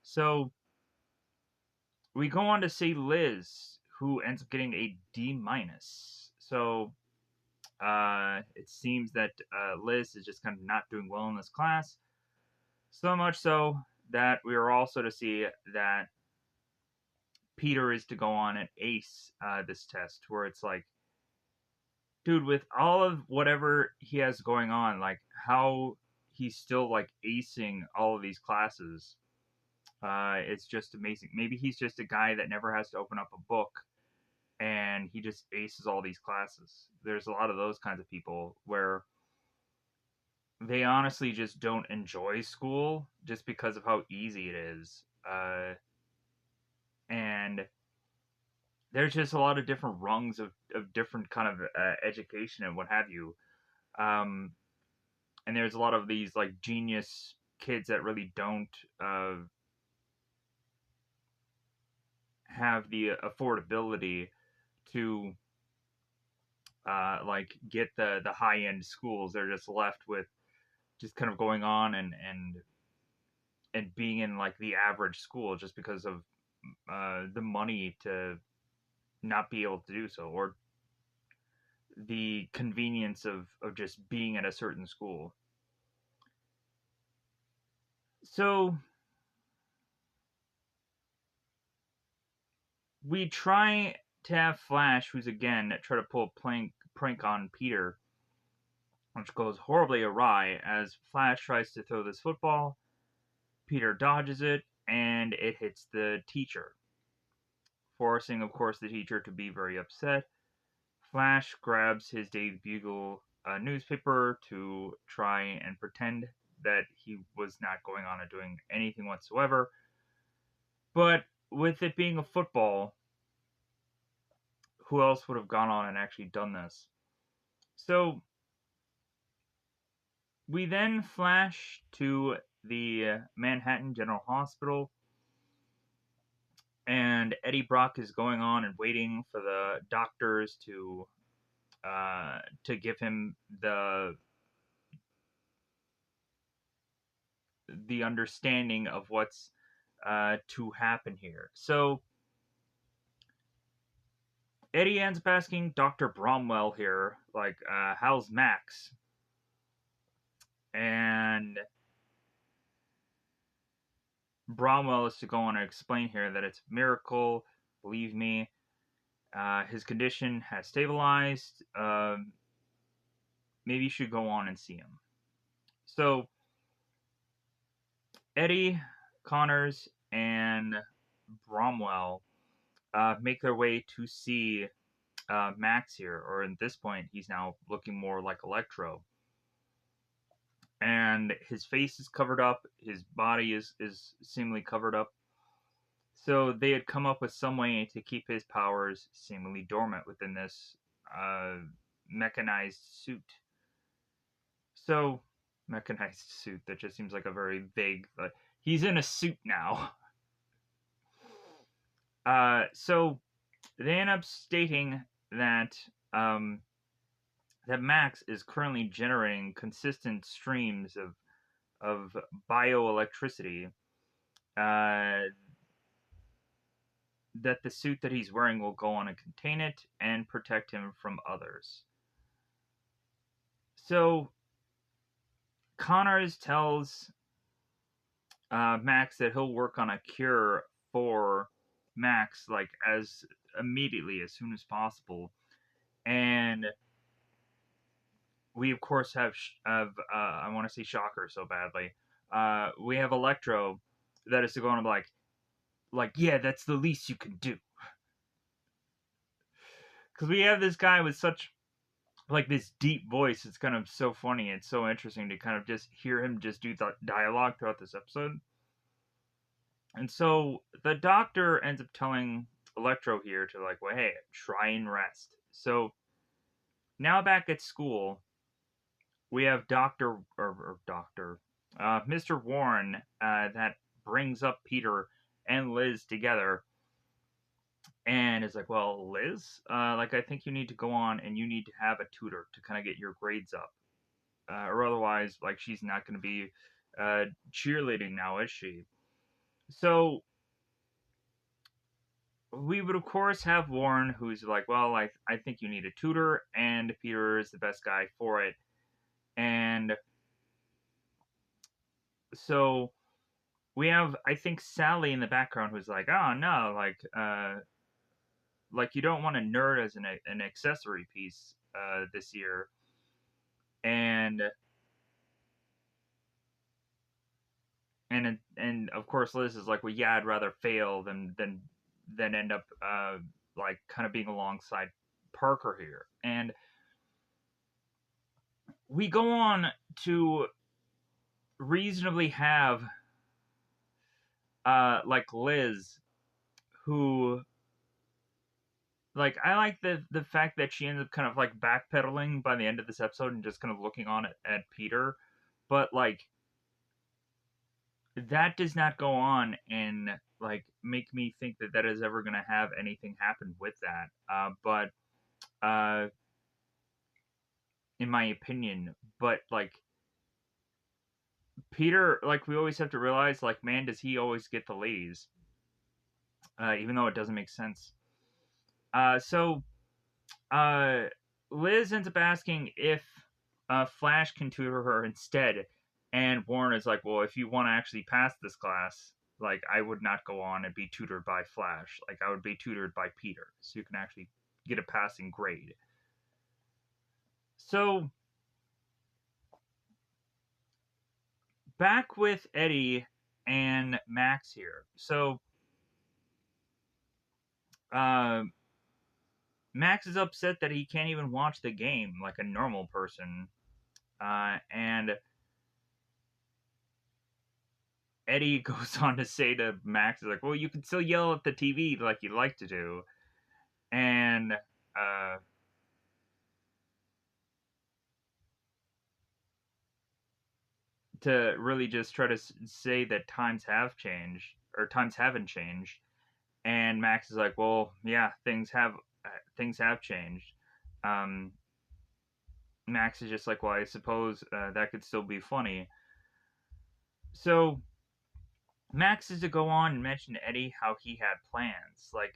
So we go on to see Liz, who ends up getting a D minus. So it seems that Liz is just kind of not doing well in this class. So much so that we are also to see that Peter is to go on and ace this test, where it's like, dude, with all of whatever he has going on, like how he's still like acing all of these classes. It's just amazing. Maybe he's just a guy that never has to open up a book and he just aces all these classes. There's a lot of those kinds of people where they honestly just don't enjoy school just because of how easy it is. And there's just a lot of different rungs of different kind of education and what have you. Um, and there's a lot of these like genius kids that really don't have the affordability to like get the high end schools. They're just left with just kind of going on and being in like the average school just because of the money to not be able to do so, or the convenience of just being at a certain school. So we try to have Flash, who's again try to pull a prank on Peter, which goes horribly awry as Flash tries to throw this football. Peter dodges it, and it hits the teacher, forcing, of course, the teacher to be very upset. Flash grabs his Daily Bugle newspaper to try and pretend that he was not going on and doing anything whatsoever. But with it being a football, who else would have gone on and actually done this? So we then flash to the Manhattan General Hospital, and Eddie Brock is going on and waiting for the doctors to give him the understanding of what's to happen here. So Eddie ends up asking Dr. Bromwell here, like, how's Max? And Bromwell is to go on and explain here that it's a miracle. Believe me, his condition has stabilized. Maybe you should go on and see him. So Eddie, Connors, and Bromwell make their way to see Max here, or at this point, he's now looking more like Electro. And his face is covered up, his body is seemingly covered up. So they had come up with some way to keep his powers seemingly dormant within this uh, mechanized suit. So, mechanized suit, that just seems like a very vague, he's in a suit now. So they end up stating that that Max is currently generating consistent streams of bioelectricity. Uh, that the suit that he's wearing will go on and contain it and protect him from others. So Connors tells Max that he'll work on a cure for Max, like as immediately, as soon as possible. And we of course have I want to say Shocker so badly. We have Electro that is to go on and be like yeah, that's the least you can do. Because we have this guy with such like this deep voice. It's kind of so funny. It's so interesting to kind of just hear him just do the dialogue throughout this episode. And so the doctor ends up telling Electro here to like, well, hey, try and rest. So now back at school, we have Doctor Mr. Warren that brings up Peter and Liz together, and is like, well, Liz, like, I think you need to go on and you need to have a tutor to kind of get your grades up, or otherwise, like, she's not going to be cheerleading now, is she? So we would of course have Warren, who's like, well, I think you need a tutor, and Peter is the best guy for it. And so we have, I think, Sally in the background, who's like, oh no, like, you don't want a nerd as an accessory piece this year. And of course Liz is like, well, yeah, I'd rather fail than end up like kind of being alongside Parker here. And we go on to reasonably have like Liz, who, like, I like the fact that she ends up kind of like backpedaling by the end of this episode and just kind of looking on at Peter, but like that does not go on and like make me think that that is ever going to have anything happen with that. But uh, in my opinion, but like Peter, like, we always have to realize, like, man, does he always get the ladies, even though it doesn't make sense. So uh, Liz ends up asking if Flash can tutor her instead, and Warren is like, well, if you want to actually pass this class, like, I would not go on and be tutored by Flash. Like, I would be tutored by Peter, so you can actually get a passing grade. So back with Eddie and Max here. So uh, Max is upset that he can't even watch the game like a normal person. And Eddie goes on to say to Max, is like, well, you can still yell at the TV like you like to do. And uh, to really just try to say that times have changed, or times haven't changed. And Max is like, well, yeah, things have changed. Um, Max is just like, well, I suppose that could still be funny. So Max is to go on and mention to Eddie how he had plans. Like,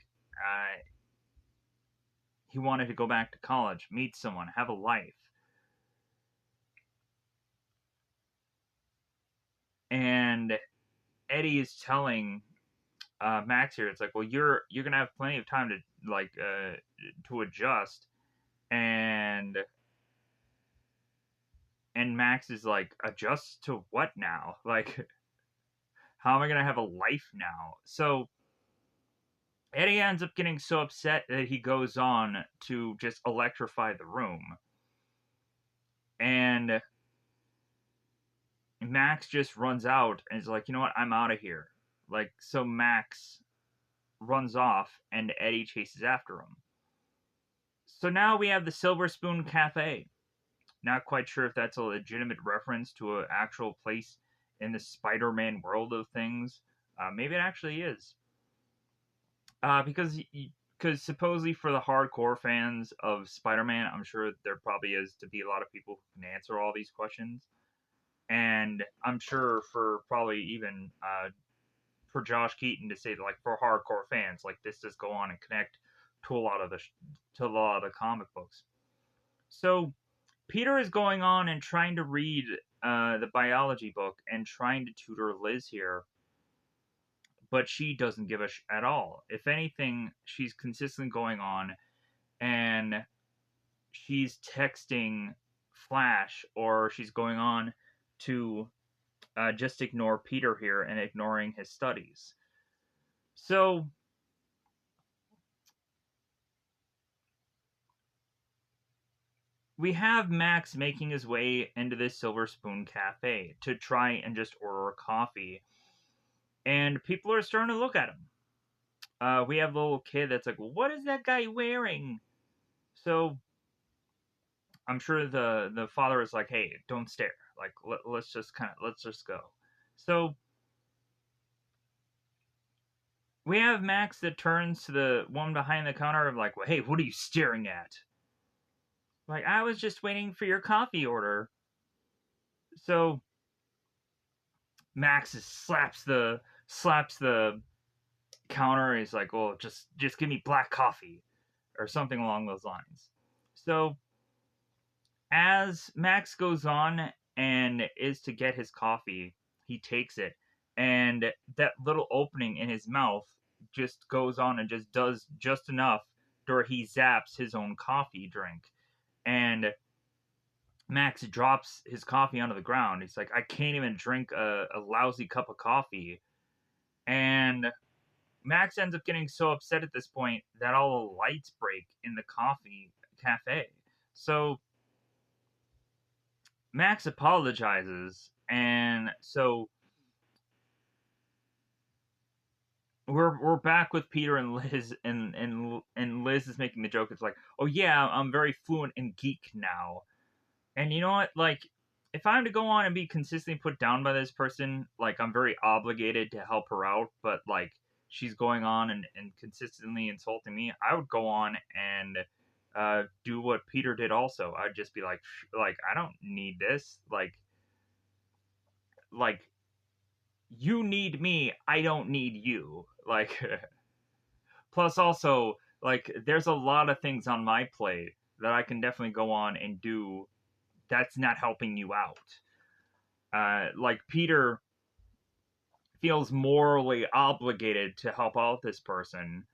he wanted to go back to college, meet someone, have a life. And Eddie is telling Max here, it's like, well, you're gonna have plenty of time to to adjust. And Max is like, adjust to what now? Like, how am I gonna have a life now? So Eddie ends up getting so upset that he goes on to just electrify the room. And Max just runs out and is like, you know what, I'm out of here. Like, so Max runs off and Eddie chases after him. So now we have the Silver Spoon Cafe. Not quite sure if that's a legitimate reference to an actual place in the Spider Man world of things. Maybe it actually is. Because supposedly for the hardcore fans of Spider Man, I'm sure there probably is to be a lot of people who can answer all these questions. And I'm sure for probably even for Josh Keaton to say that, like, for hardcore fans, like, this does go on and connect to a lot of the comic books. So Peter is going on and trying to read the biology book and trying to tutor Liz here, but she doesn't give a at all. If anything, she's consistently going on and she's texting Flash, or she's going on to just ignore Peter here and ignoring his studies. So we have Max making his way into this Silver Spoon Cafe to try and just order a coffee, and people are starting to look at him. We have a little kid that's like, "What is that guy wearing?" So I'm sure the father is like, "Hey, don't stare. Like, let's just go." So we have Max that turns to the woman behind the counter and like, well, hey, what are you staring at? Like, I was just waiting for your coffee order. So Max slaps the counter. And he's like, well, just give me black coffee or something along those lines. So as Max goes on and is to get his coffee, he takes it, and that little opening in his mouth just goes on and just does just enough where he zaps his own coffee drink. And Max drops his coffee onto the ground. He's like, I can't even drink a lousy cup of coffee. And Max ends up getting so upset at this point that all the lights break in the coffee cafe. So Max apologizes, and so we're back with Peter and Liz, and Liz is making the joke. It's like, oh yeah, I'm very fluent in geek now, and you know what? Like, if I'm to go on and be consistently put down by this person, like I'm very obligated to help her out, but like she's going on and consistently insulting me, I would go on and do what Peter did also. I'd just be like I don't need this. Like you need me, I don't need you. Like plus also like there's a lot of things on my plate that I can definitely go on and do that's not helping you out. Like Peter feels morally obligated to help out this person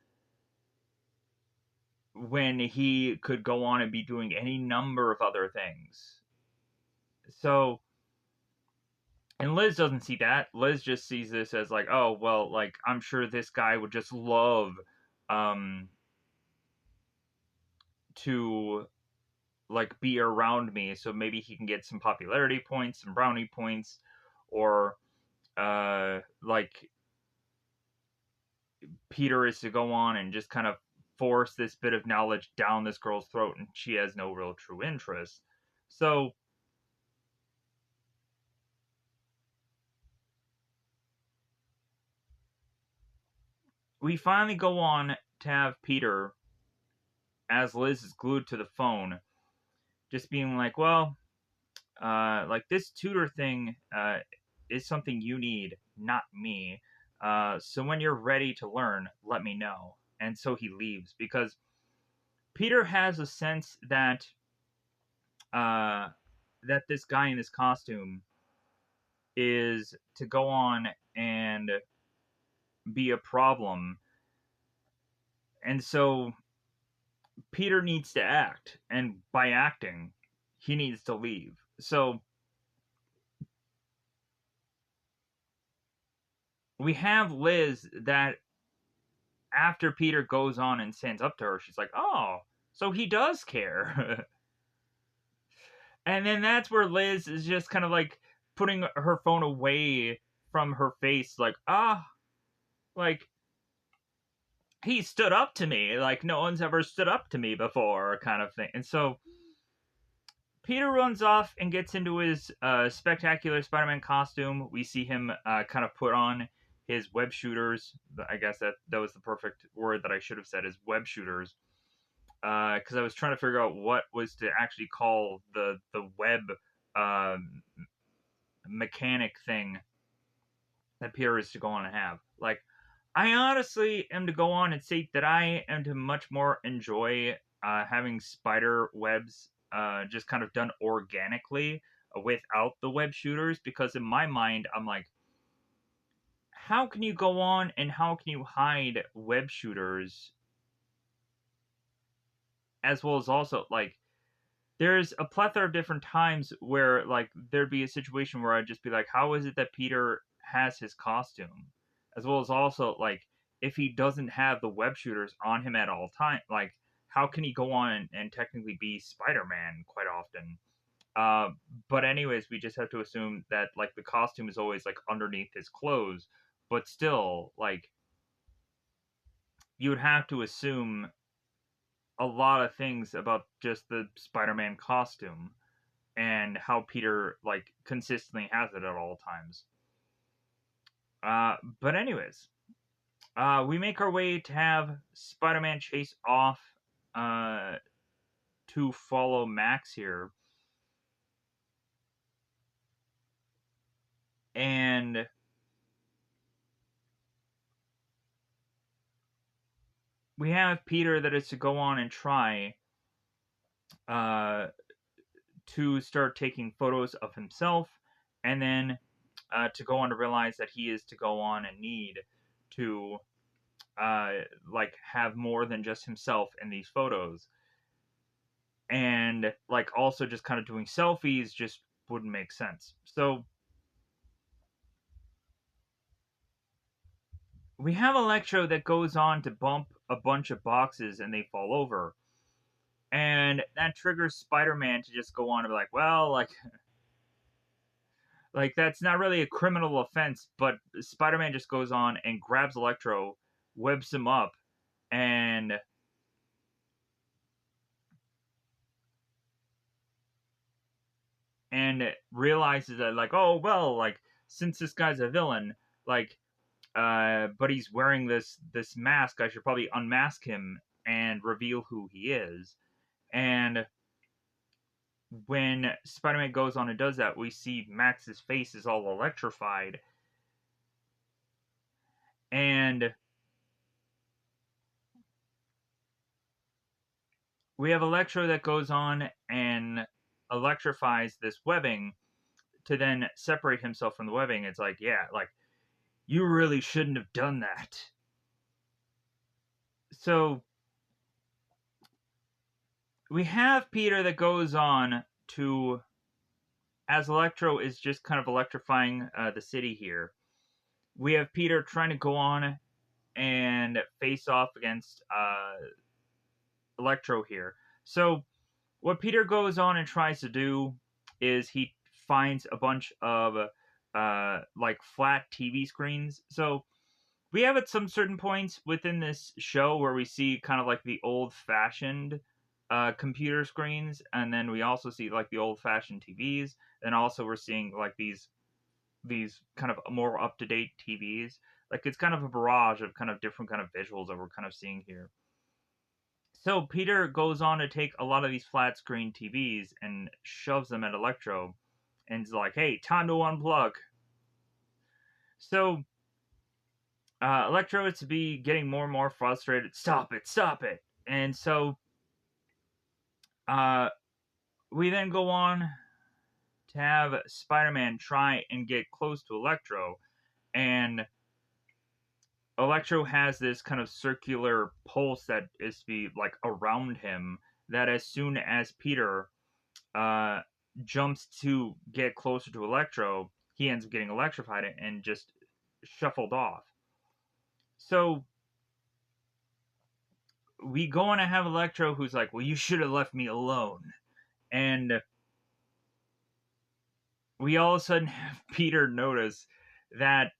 when he could go on and be doing any number of other things. So, and Liz doesn't see that. Liz just sees this as like, oh, well, like I'm sure this guy would just love um to like be around me so maybe he can get some popularity points, some brownie points, or like Peter is to go on and just kind of force this bit of knowledge down this girl's throat, and she has no real true interest. So we finally go on to have Peter, as Liz is glued to the phone, just being like, well, like this tutor thing is something you need, not me. So when you're ready to learn, let me know. And so he leaves because Peter has a sense uh, that this guy in this costume is to go on and be a problem. And so Peter needs to act, and by acting, he needs to leave. So we have Liz that after Peter goes on and stands up to her, she's like, "Oh, so he does care." And then that's where Liz is just kind of like putting her phone away from her face, like, like he stood up to me, like no one's ever stood up to me before, kind of thing. And so Peter runs off and gets into his spectacular Spider-Man costume. We see him kind of put on his web shooters. I guess that was the perfect word that I should have said is web shooters. Because I was trying to figure out what was to actually call the web mechanic thing that Peter is to go on and have. Like, I honestly am to go on and state that I am to much more enjoy having spider webs just kind of done organically without the web shooters, because in my mind I'm like, how can you go on and how can you hide web shooters, as well as also like there's a plethora of different times where like there'd be a situation where I'd just be like, how is it that Peter has his costume? As well as also like if he doesn't have the web shooters on him at all time, like how can he go on and technically be Spider-Man quite often? Uh, but anyways, we just have to assume that like the costume is always like underneath his clothes, but still like you would have to assume a lot of things about just the Spider-Man costume and how Peter like consistently has it at all times. But anyways, We make our way to have Spider-Man chase off uh, to follow Max here, and we have Peter that is to go on and try uh, to start taking photos of himself, and then to go on to realize that he is to go on and need to uh, like have more than just himself in these photos, and like also just kind of doing selfies just wouldn't make sense. So we have Electro that goes on to bump a bunch of boxes and they fall over. And that triggers Spider-Man to just go on and be like, well, like that's not really a criminal offense, but Spider-Man just goes on and grabs Electro, webs him up, and realizes that like, oh well, like since this guy's a villain, like but he's wearing this mask, I should probably unmask him and reveal who he is. And when Spider-Man goes on and does that, we see Max's face is all electrified, and we have Electro that goes on and electrifies this webbing to then separate himself from the webbing. It's like, yeah, like you really shouldn't have done that. So we have Peter that goes on to, as Electro is just kind of electrifying the city here. We have Peter trying to go on and face off against Electro here. So what Peter goes on and tries to do is he finds a bunch of like flat TV screens. So we have at some certain points within this show where we see kind of like the old fashioned computer screens, and then we also see like the old fashioned TVs, and also we're seeing like these kind of more up to date TVs. Like it's kind of a barrage of kind of different kind of visuals that we're kind of seeing here. So Peter goes on to take a lot of these flat screen TVs and shoves them at Electro, and is like, "Hey, time to unplug." So Electro is to be getting more and more frustrated. Stop it! Stop it! And so uh, we then go on to have Spider-Man try and get close to Electro, and Electro has this kind of circular pulse that is to be like around him. That as soon as Peter uh, jumps to get closer to Electro, he ends up getting electrified and just shuffled off. So we go on to have Electro who's like, well, you should have left me alone. And we all of a sudden have Peter notice that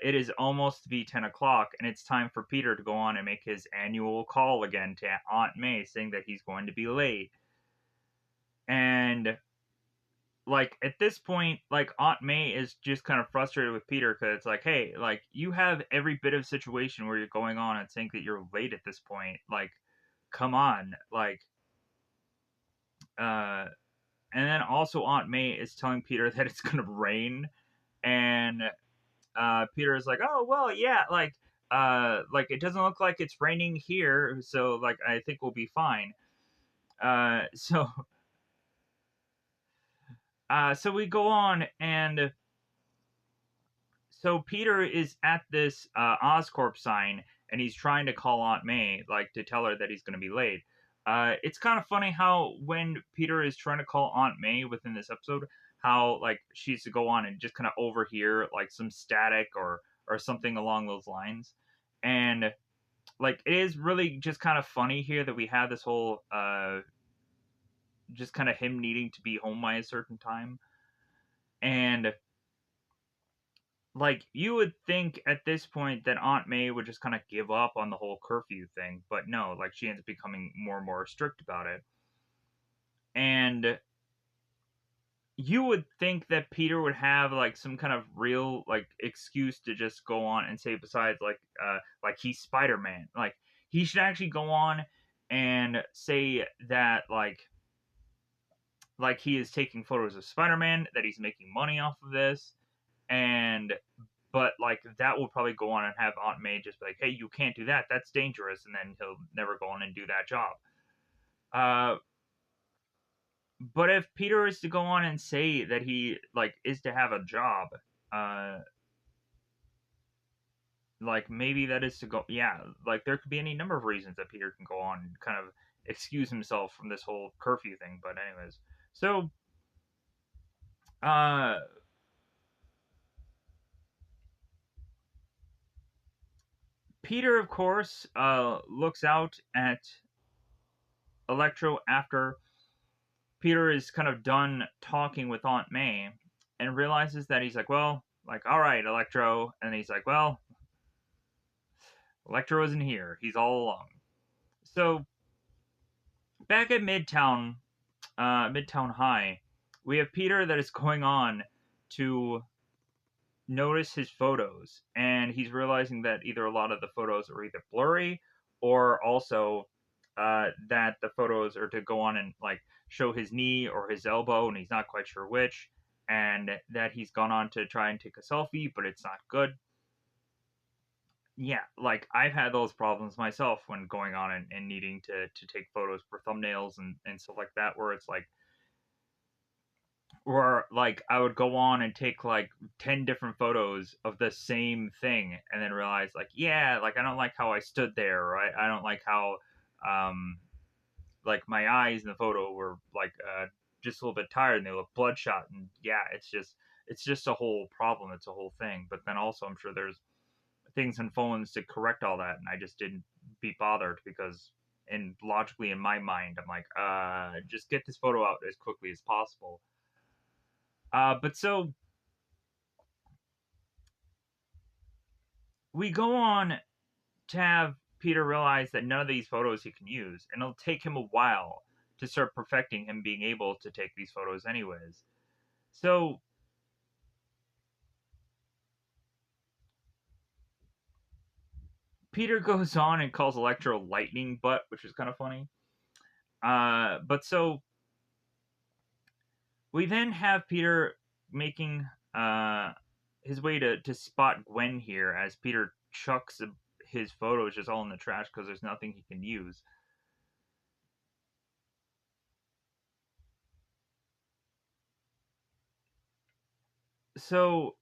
it is almost to be 10 o'clock and it's time for Peter to go on and make his annual call again to Aunt May saying that he's going to be late. And like at this point, like Aunt May is just kind of frustrated with Peter because it's like, hey, like you have every bit of situation where you're going on and think that you're late at this point. Like, come on, like, uh, and then also Aunt May is telling Peter that it's gonna rain, and Peter is like, oh well, yeah, like it doesn't look like it's raining here, so like I think we'll be fine. So so we go on and so Peter is at this Oscorp sign and he's trying to call Aunt May, like to tell her that he's going to be late. It's kind of funny how when Peter is trying to call Aunt May within this episode, how like she's to go on and just kind of overhear like some static or something along those lines, and like it is really just kind of funny here that we have this whole just kind of him needing to be home by a certain time, and like you would think at this point that Aunt May would just kind of give up on the whole curfew thing, but no, like she ends up becoming more and more strict about it. And you would think that Peter would have like some kind of real like excuse to just go on and say, besides like he's Spider-Man. Like he should actually go on and say that like he is taking photos of Spider-Man, that he's making money off of this, and but like that will probably go on and have Aunt May just be like, hey, you can't do that, that's dangerous, and then he'll never go on and do that job. uh but if Peter is to go on and say that he like is to have a job, uh like maybe that is to go, yeah, like there could be any number of reasons that Peter can go on and kind of excuse himself from this whole curfew thing. But anyways, so uh Peter, of course, looks out at Electro after Peter is kind of done talking with Aunt May, and realizes that he's like, well, like, all right, Electro. And he's like, well, Electro isn't here. He's all alone. So back at Midtown High, we have Peter that is going on to notice his photos, and he's realizing that either a lot of the photos are either blurry, or also that the photos are to go on and like show his knee or his elbow, and he's not quite sure which, and that he's gone on to try and take a selfie, but it's not good. Yeah, like I've had those problems myself when going on and needing to take photos for thumbnails and stuff like that, where it's like, or like I would go on and take like 10 different photos of the same thing, and then realize like, yeah, like I don't like how I stood there, right? I don't like how um like my eyes in the photo were like just a little bit tired and they look bloodshot, and yeah, it's just a whole problem, it's a whole thing. But then also I'm sure there's things on phones to correct all that, and I just didn't be bothered because, and logically in my mind I'm like, just get this photo out as quickly as possible. But so we go on to have Peter realize that none of these photos he can use, and it'll take him a while to start perfecting him being able to take these photos anyways. So Peter goes on and calls Electro lightning butt, which is kind of funny. But so we then have Peter making his way to spot Gwen here, as Peter chucks his photos just all in the trash because there's nothing he can use. So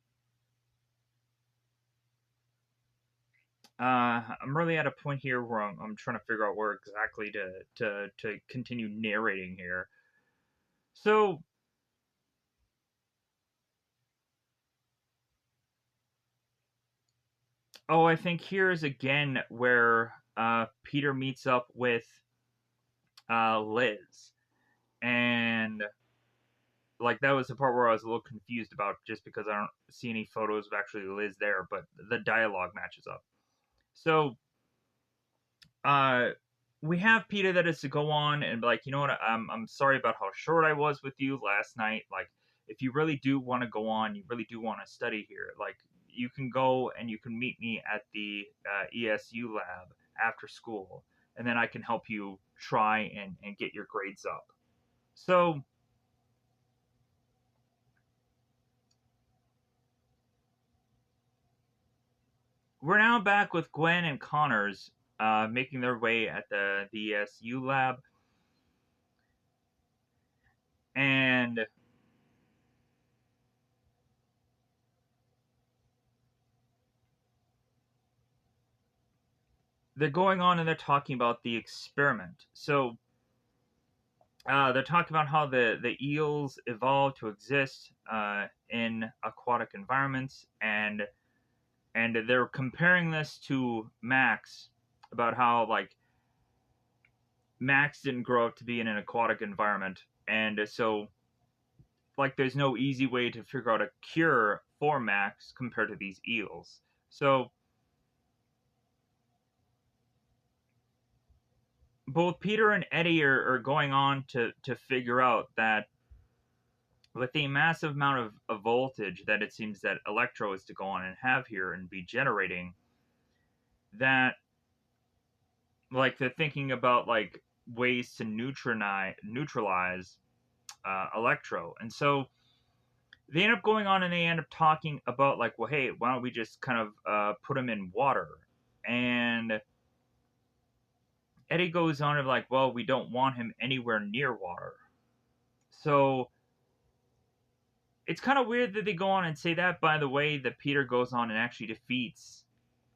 I'm really at a point here where I'm trying to figure out where exactly to continue narrating here. So oh, I think here's again where Peter meets up with Liz, and like that was the part where I was a little confused about, just because I don't see any photos of actually Liz there, but the dialogue matches up. So uh we have Peter that is to go on and be like, you know what, I'm sorry about how short I was with you last night. Like, if you really do want to go on, you really do want to study here, like you can go and you can meet me at the ESU lab after school, and then I can help you try and get your grades up. So we're now back with Gwen and Connors making their way at the ESU lab, and they're going on and they're talking about the experiment. So they're talking about how the eels evolved to exist in aquatic environments, and they're comparing this to Max, about how like Max didn't grow up to be in an aquatic environment, and so like there's no easy way to figure out a cure for Max compared to these eels. So both Peter and Eddie are going on to figure out that with the massive amount of voltage that it seems that Electro is to go on and have here and be generating, that like they're thinking about like ways to neutralize Electro, and so they end up going on and they end up talking about like, well, hey, why don't we just kind of put him in water? And Eddie goes on and like, well, we don't want him anywhere near water. So it's kind of weird that they go on and say that. By the way, that Peter goes on and actually defeats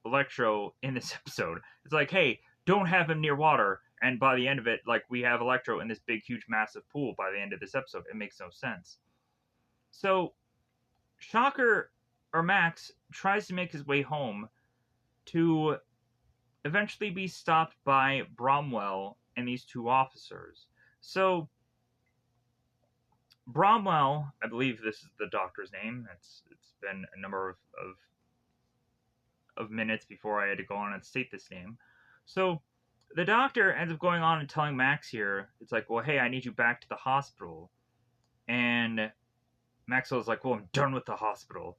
Electro in this episode. It's like, hey, don't have him near water. And by the end of it, like we have Electro in this big, huge, massive pool by the end of this episode. It makes no sense. So Shocker or Max tries to make his way home to eventually be stopped by Bromwell and these two officers. So Bromwell, I believe this is the doctor's name. It's been a number of minutes before I had to go on and state this name. So the doctor ends up going on and telling Max here, it's like, well, hey, I need you back to the hospital. And Maxwell's like, well, I'm done with the hospital.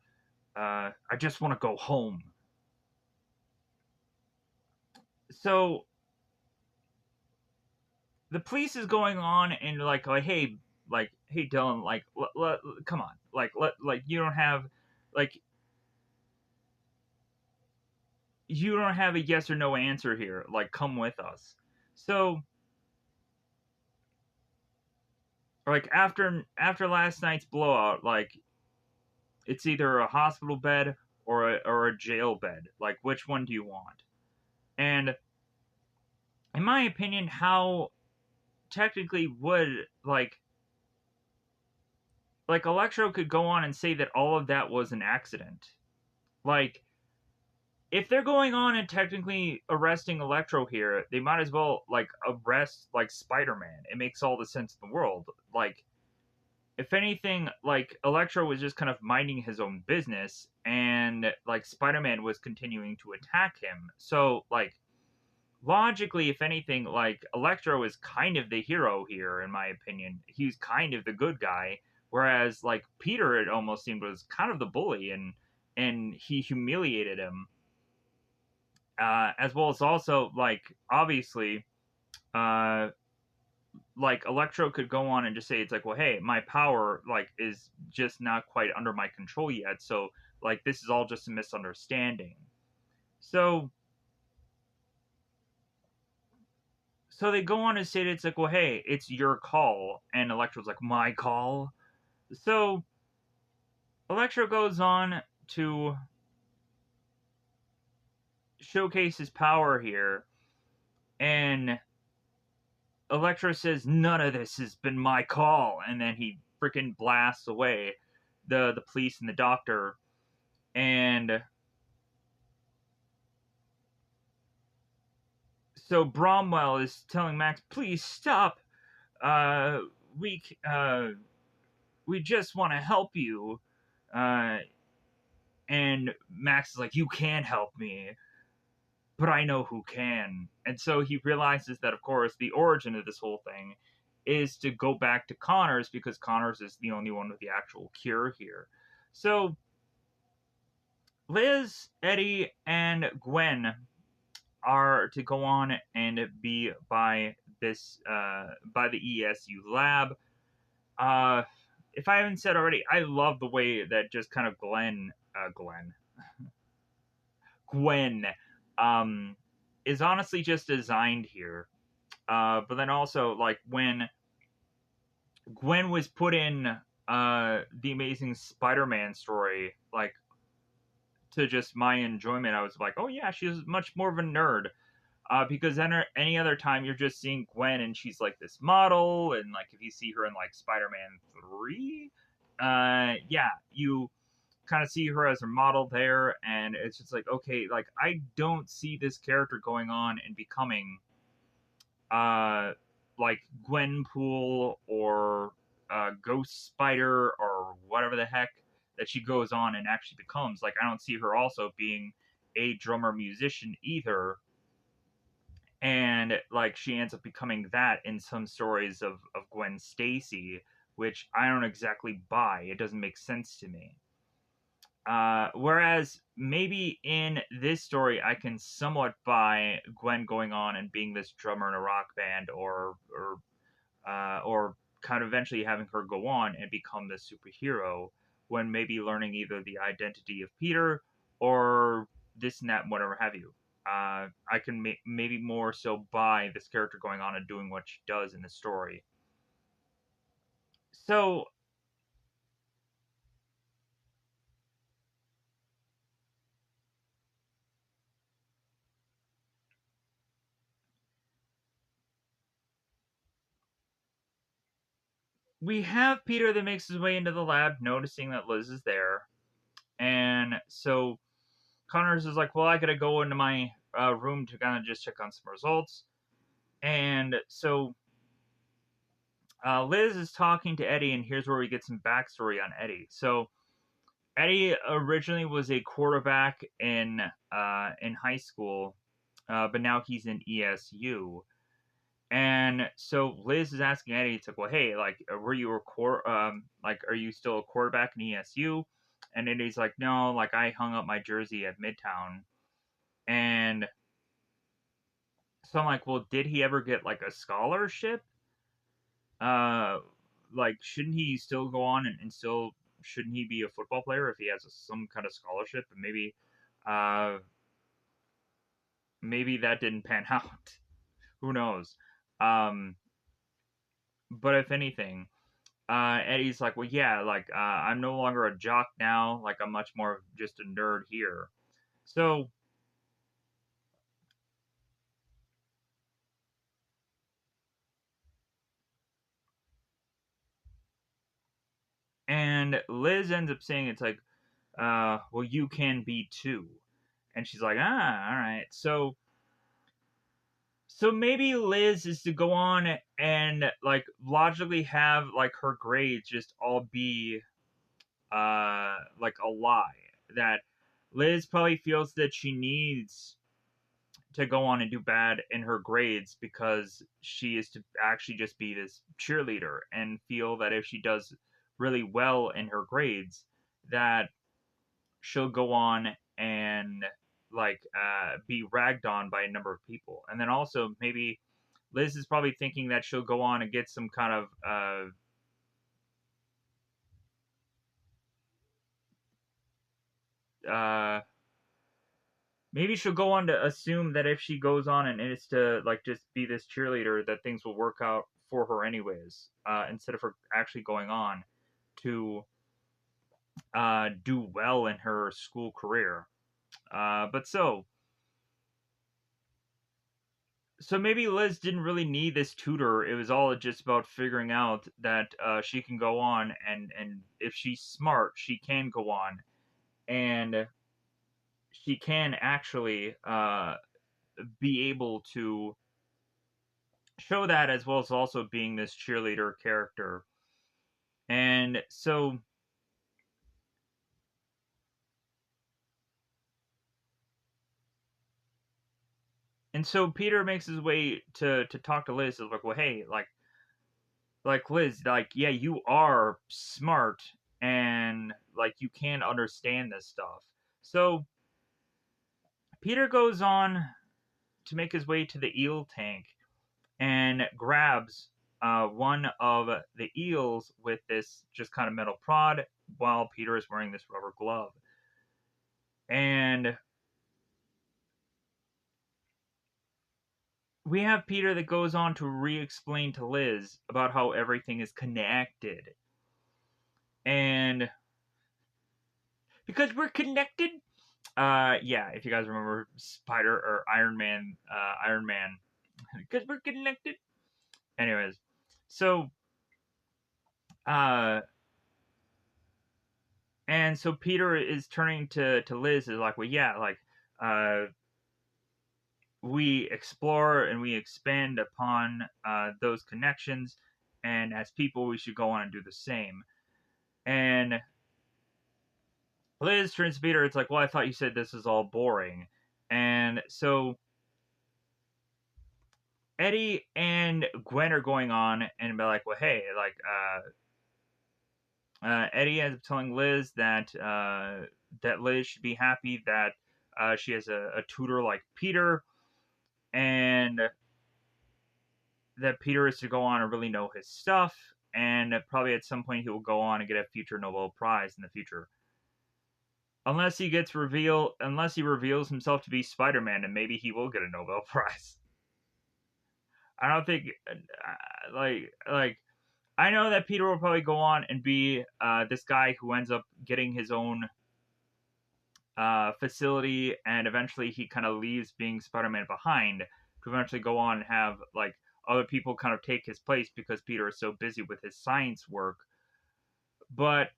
I just want to go home. So the police is going on and like, hey, Dylan, like, come on, like, you don't have, like, you don't have a yes or no answer here. Like, come with us. So, like, after last night's blowout, like, it's either a hospital bed or a jail bed. Like, which one do you want? And in my opinion, how technically would like Electro could go on and say that all of that was an accident. Like, if they're going on and technically arresting Electro here, they might as well like arrest like Spider-Man. It makes all the sense in the world. Like, if anything, like Electro was just kind of minding his own business, and like Spider-Man was continuing to attack him. So like logically, if anything, like Electro is kind of the hero here, in my opinion. He's kind of the good guy, whereas like Peter, it almost seemed was kind of the bully, and he humiliated him. As well as also like obviously, uh, like Electro could go on and just say it's like, well, hey, my power like is just not quite under my control yet, so like this is all just a misunderstanding. So so they go on and say it's like, well, hey, it's your call, and Electro's like, my call. So Electro goes on to showcase his power here, and Electro says, none of this has been my call, and then he freaking blasts away the police and the doctor, and so Bromwell is telling Max, please stop. Uh, we uh, we just want to help you. Uh, and Max is like, you can help me, but I know who can. And so he realizes that, of course, the origin of this whole thing is to go back to Connors because Connors is the only one with the actual cure here. So Liz, Eddie, and Gwen are to go on and be by this by the ESU lab. Uh, if I haven't said already, I love the way that just kind of Gwen is honestly just designed here. But then also like when Gwen was put in the Amazing Spider-Man story, like to just my enjoyment, I was like, oh yeah, she's much more of a nerd. Because then any other time you're just seeing Gwen and she's like this model, and like if you see her in like Spider-Man 3, yeah, you kind of see her as a model there, and it's just like, okay, like I don't see this character going on and becoming uh like Gwenpool or Ghost Spider or whatever the heck that she goes on and actually becomes. Like I don't see her also being a drummer musician either, and like she ends up becoming that in some stories of Gwen Stacy. which I don't exactly buy. It doesn't make sense to me. Whereas maybe in this story, I can somewhat buy Gwen going on and being this drummer in a rock band, or kind of eventually having her go on and become this superhero when maybe learning either the identity of Peter or this and that, whatever have you. I can maybe more so buy this character going on and doing what she does in the story. So we have Peter that makes his way into the lab, noticing that Liz is there. And so Connors is like, well, I gotta go into my room to kind of just check on some results. And so Liz is talking to Eddie, and here's where we get some backstory on Eddie. So Eddie originally was a quarterback in high school, but now he's in ESU. And so Liz is asking Eddie, it's like, well, hey, like, were you like, are you still a quarterback in ESU? And Eddie's like, no, like, I hung up my jersey at Midtown. And so I'm like, well, did he ever get like a scholarship? Uh, like, shouldn't he still go on and still shouldn't he be a football player if he has some kind of scholarship? And uh, maybe that didn't pan out. Who knows? Um, but if anything, Eddie's like, well, yeah, like, I'm no longer a jock now. Like, I'm much more of just a nerd here. So, and Liz ends up saying, it's like, well, you can be too. And she's like, ah, all right. So maybe Liz is to go on and like logically have like her grades just all be like a lie. That Liz probably feels that she needs to go on and do bad in her grades because she is to actually just be this cheerleader, and feel that if she does really well in her grades, that she'll go on and like be ragged on by a number of people. And then also maybe Liz is probably thinking that she'll go on and get some kind of maybe she'll go on to assume that if she goes on and is to like just be this cheerleader, that things will work out for her anyways, instead of her actually going on to do well in her school career. But so maybe Liz didn't really need this tutor. It was all just about figuring out that she can go on, and if she's smart, she can go on, and she can actually be able to show that, as well as also being this cheerleader character. And so Peter makes his way to talk to Liz. He's like, well, hey, like Liz, like, yeah, you are smart, and like you can understand this stuff. So Peter goes on to make his way to the eel tank and grabs one of the eels with this just kind of metal prod, while Peter is wearing this rubber glove. And we have Peter that goes on to re-explain to Liz about how everything is connected. And because we're connected, yeah, if you guys remember Spider or Iron Man, because we're connected. Anyways, so uh, and so Peter is turning to Liz, is like, well, yeah, like, uh, we explore and we expand upon those connections, and as people, we should go on and do the same. And Liz turns to Peter. It's like, well, I thought you said this is all boring. And so Eddie and Gwen are going on and be like, well, hey, like, Eddie ends up telling Liz that that Liz should be happy that she has a tutor like Peter, and that Peter is to go on and really know his stuff, and probably at some point he will go on and get a future Nobel Prize in the future. Unless he reveals himself to be Spider-Man, and maybe he will get a Nobel Prize. I don't think, like I know that Peter will probably go on and be this guy who ends up getting his own facility, and eventually he kind of leaves being Spider-Man behind to eventually go on and have like other people kind of take his place because Peter is so busy with his science work. But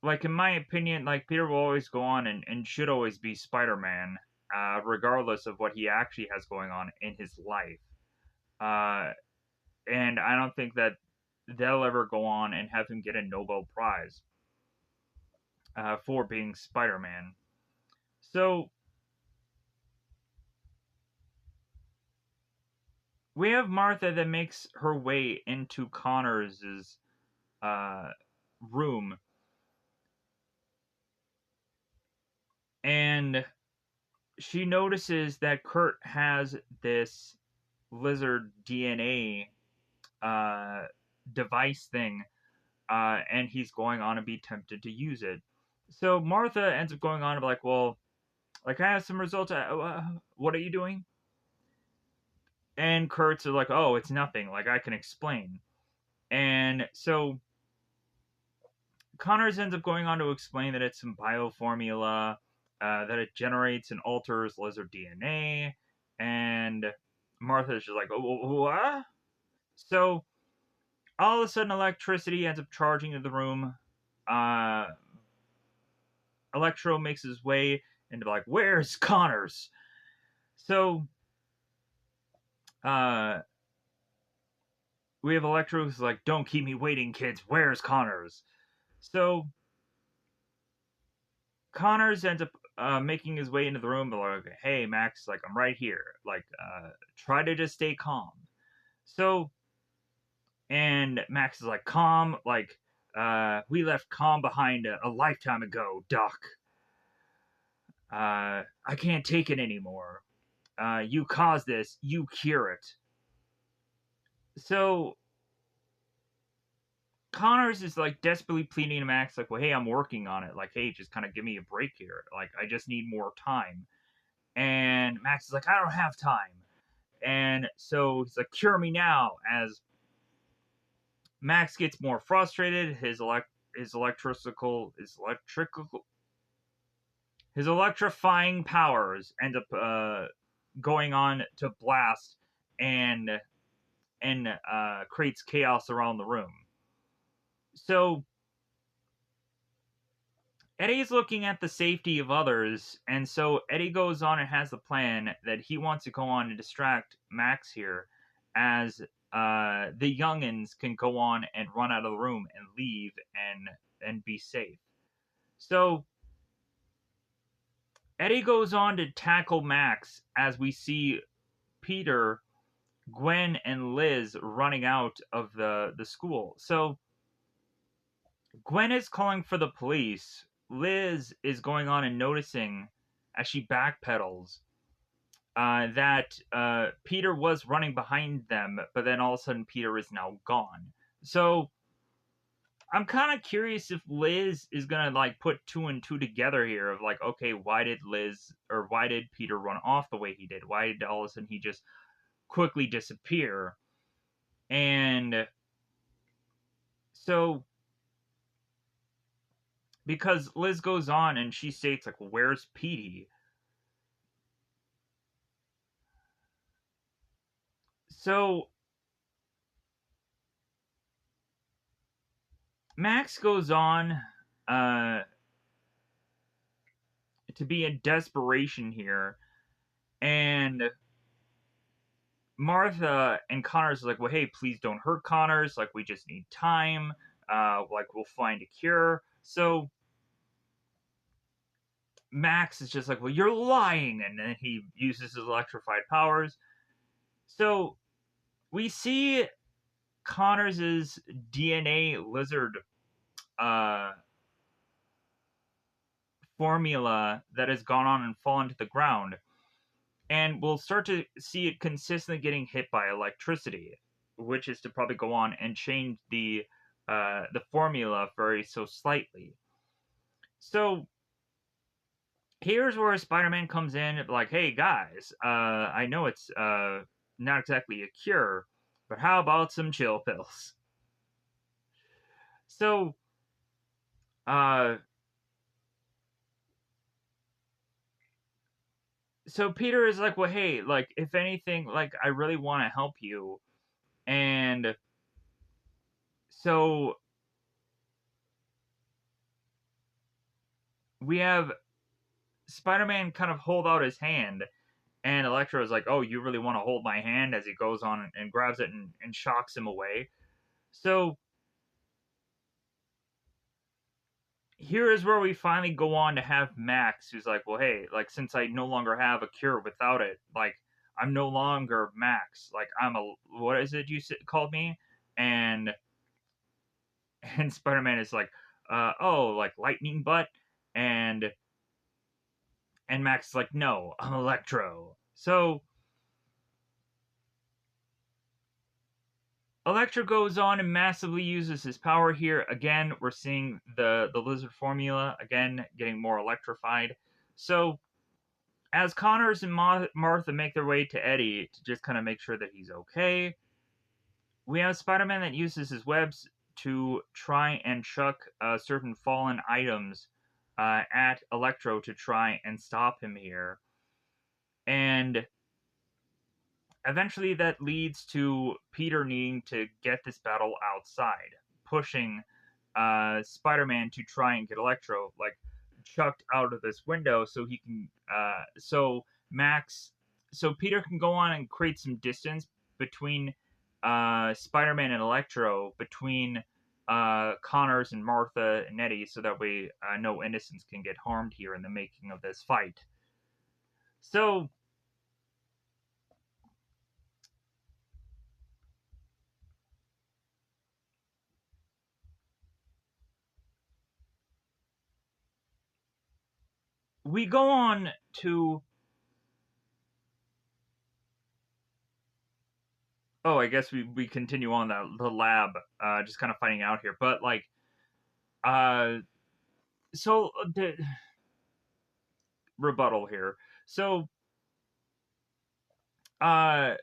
like in my opinion, like Peter will always go on and should always be Spider-Man, regardless of what he actually has going on in his life. Uh, and I don't think that they'll ever go on and have him get a Nobel Prize for being Spider-Man. So we have Martha that makes her way into Connors's uh, room, and she notices that Kurt has this lizard DNA device thing, and he's going on to be tempted to use it. So Martha ends up going on to be like, well, like I have some results. What are you doing? And Kurt's like, oh, it's nothing. Like I can explain. And so Connors ends up going on to explain that it's some bioformula, that it generates and alters lizard DNA, and Martha's just like, oh, what? So all of a sudden, electricity ends up charging into the room. Uh, Electro makes his way into like, where's Connors? So uh, we have Electro who's like, don't keep me waiting, kids. Where's Connors? So Connors ends up making his way into the room, but like, hey, Max, like, I'm right here. Like, try to just stay calm. So, and Max is like, calm? Like, we left calm behind a lifetime ago, Doc. I can't take it anymore. You caused this, you cure it. So, Connors is like desperately pleading to Max, like, well, hey, I'm working on it. Like, hey, just kind of give me a break here. Like, I just need more time. And Max is like, I don't have time. And so he's like, cure me now. As Max gets more frustrated, his electrifying powers end up going on to blast and creates chaos around the room. So Eddie's looking at the safety of others, and so Eddie goes on and has the plan that he wants to go on and distract Max here, as the youngins can go on and run out of the room and leave and be safe. So Eddie goes on to tackle Max as we see Peter, Gwen, and Liz running out of the school. So Gwen is calling for the police. Liz is going on and noticing as she backpedals that Peter was running behind them, but then all of a sudden Peter is now gone. So I'm kind of curious if Liz is gonna like put two and two together here of like, okay, why did Peter run off the way he did? Why did all of a sudden he just quickly disappear? And so because Liz goes on and she states like, well, where's Petey? So Max goes on uh, to be in desperation here, and Martha and Connors are like, well, hey, please don't hurt Connors. Like, we just need time. Like, we'll find a cure. So Max is just like, well, you're lying. And then he uses his electrified powers. So we see Connors's DNA lizard uh, formula that has gone on and fallen to the ground. And we'll start to see it consistently getting hit by electricity, which is to probably go on and change the formula very so slightly. So here's where Spider-Man comes in, like, hey guys, I know it's not exactly a cure, but how about some chill pills? So uh, so Peter is like, well, hey, like, if anything, like, I really want to help you, and so we have Spider-Man kind of hold out his hand, and Electro is like, "Oh, you really want to hold my hand?" As he goes on and grabs it and shocks him away. So here is where we finally go on to have Max, who's like, "Well, hey, like since I no longer have a cure without it, like I'm no longer Max. Like I'm a what is it called me?" And and Spider-Man is like, "Oh, like lightning butt," and Max is like, "No, I'm Electro." So Electro goes on and massively uses his power here. Again, we're seeing the lizard formula again getting more electrified. So as Connors and Martha make their way to Eddie to just kind of make sure that he's okay, we have Spider-Man that uses his webs to try and chuck certain fallen items at Electro to try and stop him here. And eventually that leads to Peter needing to get this battle outside, pushing Spider-Man to try and get Electro like chucked out of this window so he can so Peter can go on and create some distance between Spider-Man and Electro, between Connors and Martha and Eddie, so that way no innocents can get harmed here in the making of this fight. So we go on to I guess we continue on the lab, just kind of finding out here. But like, uh, so the rebuttal here. So, uh,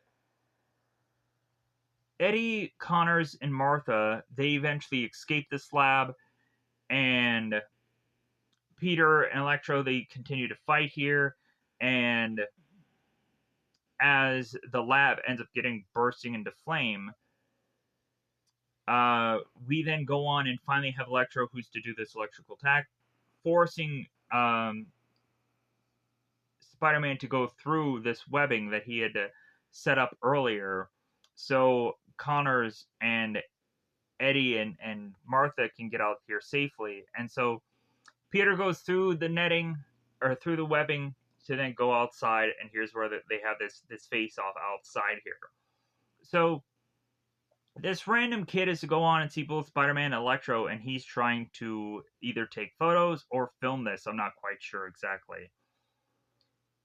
Eddie, Connors, and Martha they eventually escape this lab, and Peter and Electro they continue to fight here, and as the lab ends up getting bursting into flame, we then go on and finally have Electro who's to do this electrical attack, forcing Spider-Man to go through this webbing that he had set up earlier, so Connors and Eddie and Martha can get out here safely. And so Peter goes through the netting or through the webbing to then go outside, and here's where they have this face off outside here. So this random kid is to go on and see both Spider-Man and Electro, and he's trying to either take photos or film this. I'm not quite sure exactly.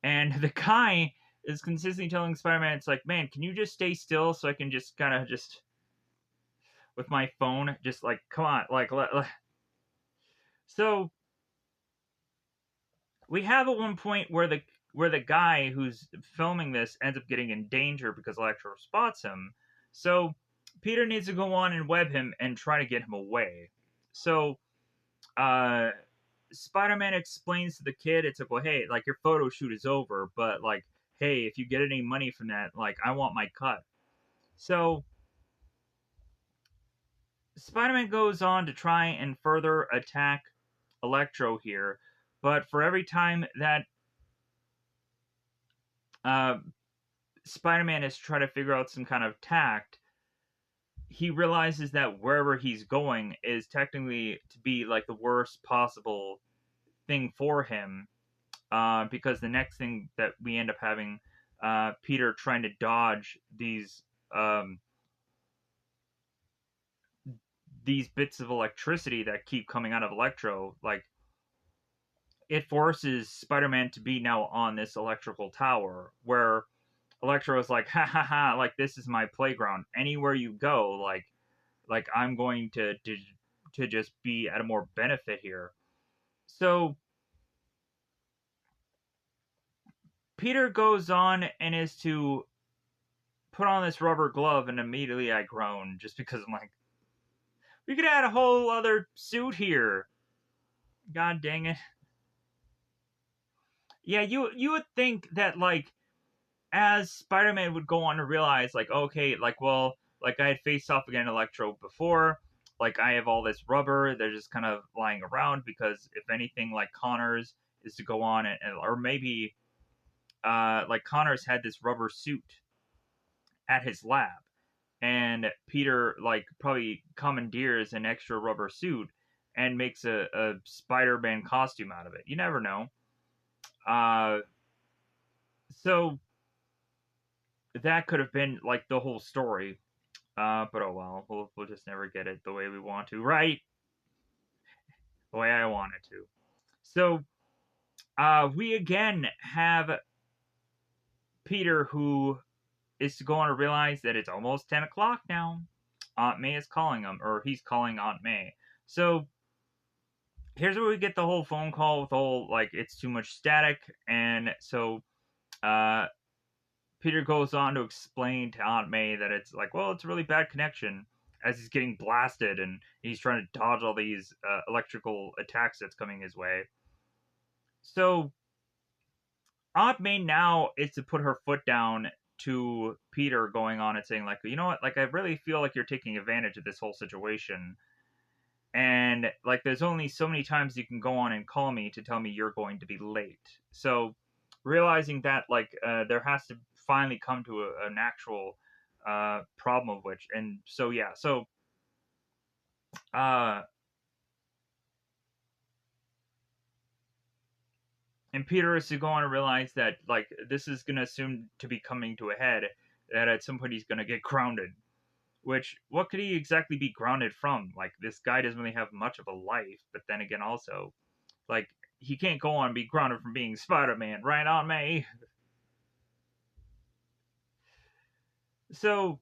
And the guy is consistently telling Spider-Man, it's like, man, can you just stay still so I can just kind of just with my phone, just like, come on, like, so we have at one point where the guy who's filming this ends up getting in danger because Electro spots him. So Peter needs to go on and web him and try to get him away. So uh Spider-Man explains to the kid, it's like, well, hey, like your photo shoot is over, but like, hey, if you get any money from that, like, I want my cut. So Spider-Man goes on to try and further attack Electro here, but for every time that uh, Spider-Man is trying to figure out some kind of tact, he realizes that wherever he's going is technically to be like the worst possible thing for him, because the next thing that we end up having Peter trying to dodge um, these bits of electricity that keep coming out of Electro, like it forces Spider-Man to be now on this electrical tower where Electro is like, ha ha ha, like this is my playground. Anywhere you go, like I'm going to just be at a more benefit here. So Peter goes on and is to put on this rubber glove, and immediately I groan just because I'm like, we could add a whole other suit here. God dang it. Yeah, you would think that like as Spider-Man would go on to realize like, okay, like well, like I had faced off against Electro before, like I have all this rubber, they're just kind of lying around because if anything like Connors is to go on and or maybe like Connors had this rubber suit at his lab and Peter like probably commandeers an extra rubber suit and makes a Spider-Man costume out of it. You never know. Uh, so that could have been like the whole story. But oh well, we'll just never get it the way we want to, right? The way I want it to. So we again have Peter who is going to realize that it's almost 10 o'clock now. Aunt May is calling him, or he's calling Aunt May. So here's where we get the whole phone call with the whole like it's too much static, and so uh, Peter goes on to explain to Aunt May that it's like, well, it's a really bad connection as he's getting blasted and he's trying to dodge all these electrical attacks that's coming his way. So Aunt May now is to put her foot down to Peter going on and saying like, you know what, like I really feel like you're taking advantage of this whole situation. And like there's only so many times you can go on and call me to tell me you're going to be late. So realizing that like there has to finally come to an actual problem of which, and so yeah, so uh and Peter is to go on and realize that like this is gonna soon to be coming to a head, that at some point he's gonna get grounded. Which what could he exactly be grounded from? Like this guy doesn't really have much of a life, but then again also like he can't go on and be grounded from being Spider-Man, right on May? So,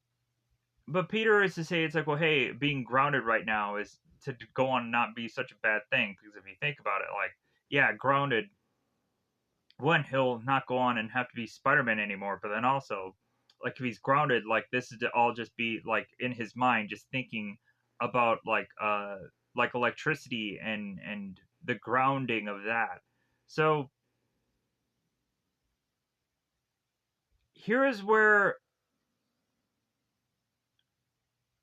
but Peter is to say it's like, well, hey, being grounded right now is to go on and not be such a bad thing because if you think about it, like, yeah, grounded, one, he'll not go on and have to be Spider-Man anymore, but then also, like, if he's grounded, like, this is to all just be like in his mind, just thinking about like electricity and the grounding of that. So here is where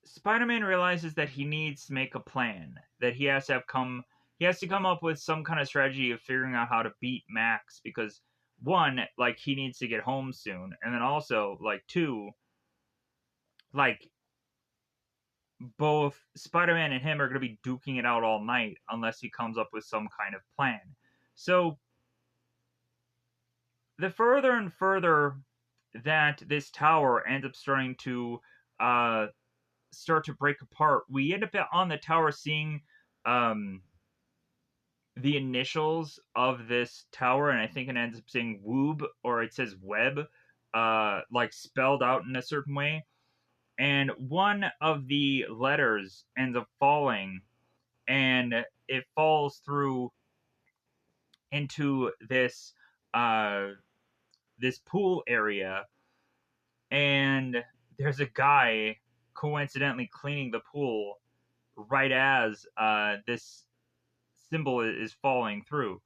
Spider-Man realizes that he needs to make a plan. That he has to come up with some kind of strategy of figuring out how to beat Max because one, like he needs to get home soon, and then also like two, like both Spider-Man and him are going to be duking it out all night unless he comes up with some kind of plan. So the further and further that this tower ends up starting to uh start to break apart, we end up on the tower seeing um, the initials of this tower, and I think it ends up saying Woob or it says Web, like spelled out in a certain way. And one of the letters ends up falling, and it falls through into uh, this pool area, and there's a guy coincidentally cleaning the pool right as this symbol is falling through.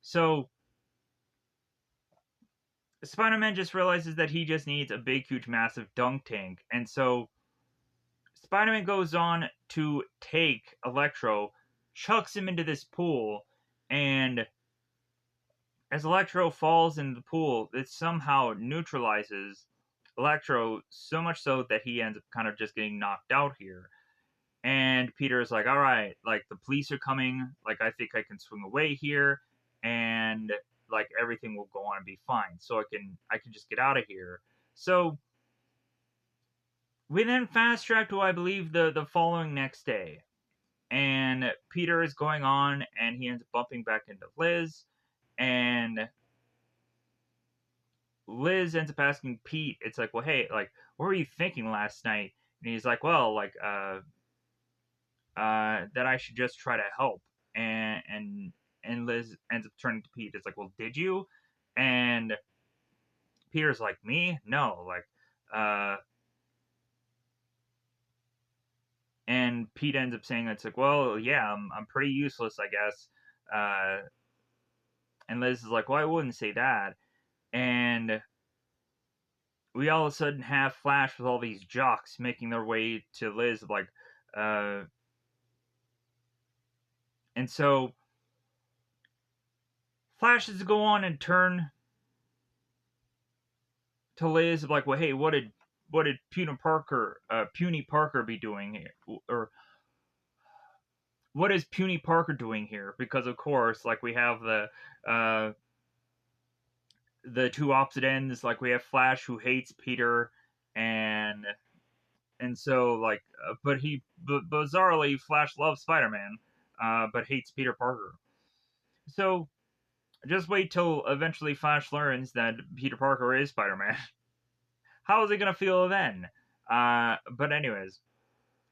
So Spider-Man just realizes that he just needs a big, huge, massive dunk tank, and so Spider-Man goes on to take Electro, chucks him into this pool, and as Electro falls in the pool, it somehow neutralizes Electro so much so that he ends up kind of just getting knocked out here. And Peter is like, all right, like the police are coming, like I think I can swing away here, and like everything will go on and be fine. So I can just get out of here. So we then fast track to I believe the following next day. and Peter is going on, and he ends up bumping back into Liz, and Liz ends up asking Pete, it's like, well, hey, like, what were you thinking last night? And he's like, well, like, that I should just try to help. And Liz ends up turning to Pete. It's like, well, did you? And Peter's like, me? No, like, and Pete ends up saying, it's like, well, yeah, I'm pretty useless, I guess. Uh, and Liz is like, well, I wouldn't say that. And we all of a sudden have Flash with all these jocks making their way to Liz, like, uh, and so Flash is to go on and turn to Liz, like, well, hey, what did Puny Parker be doing here, or what is Puny Parker doing here? Because of course, like we have uh, the two opposite ends, like we have Flash who hates Peter, and so like, but bizarrely, Flash loves Spider-Man, but hates Peter Parker. So just wait till eventually Flash learns that Peter Parker is Spider-Man. How is he gonna feel then? But anyways,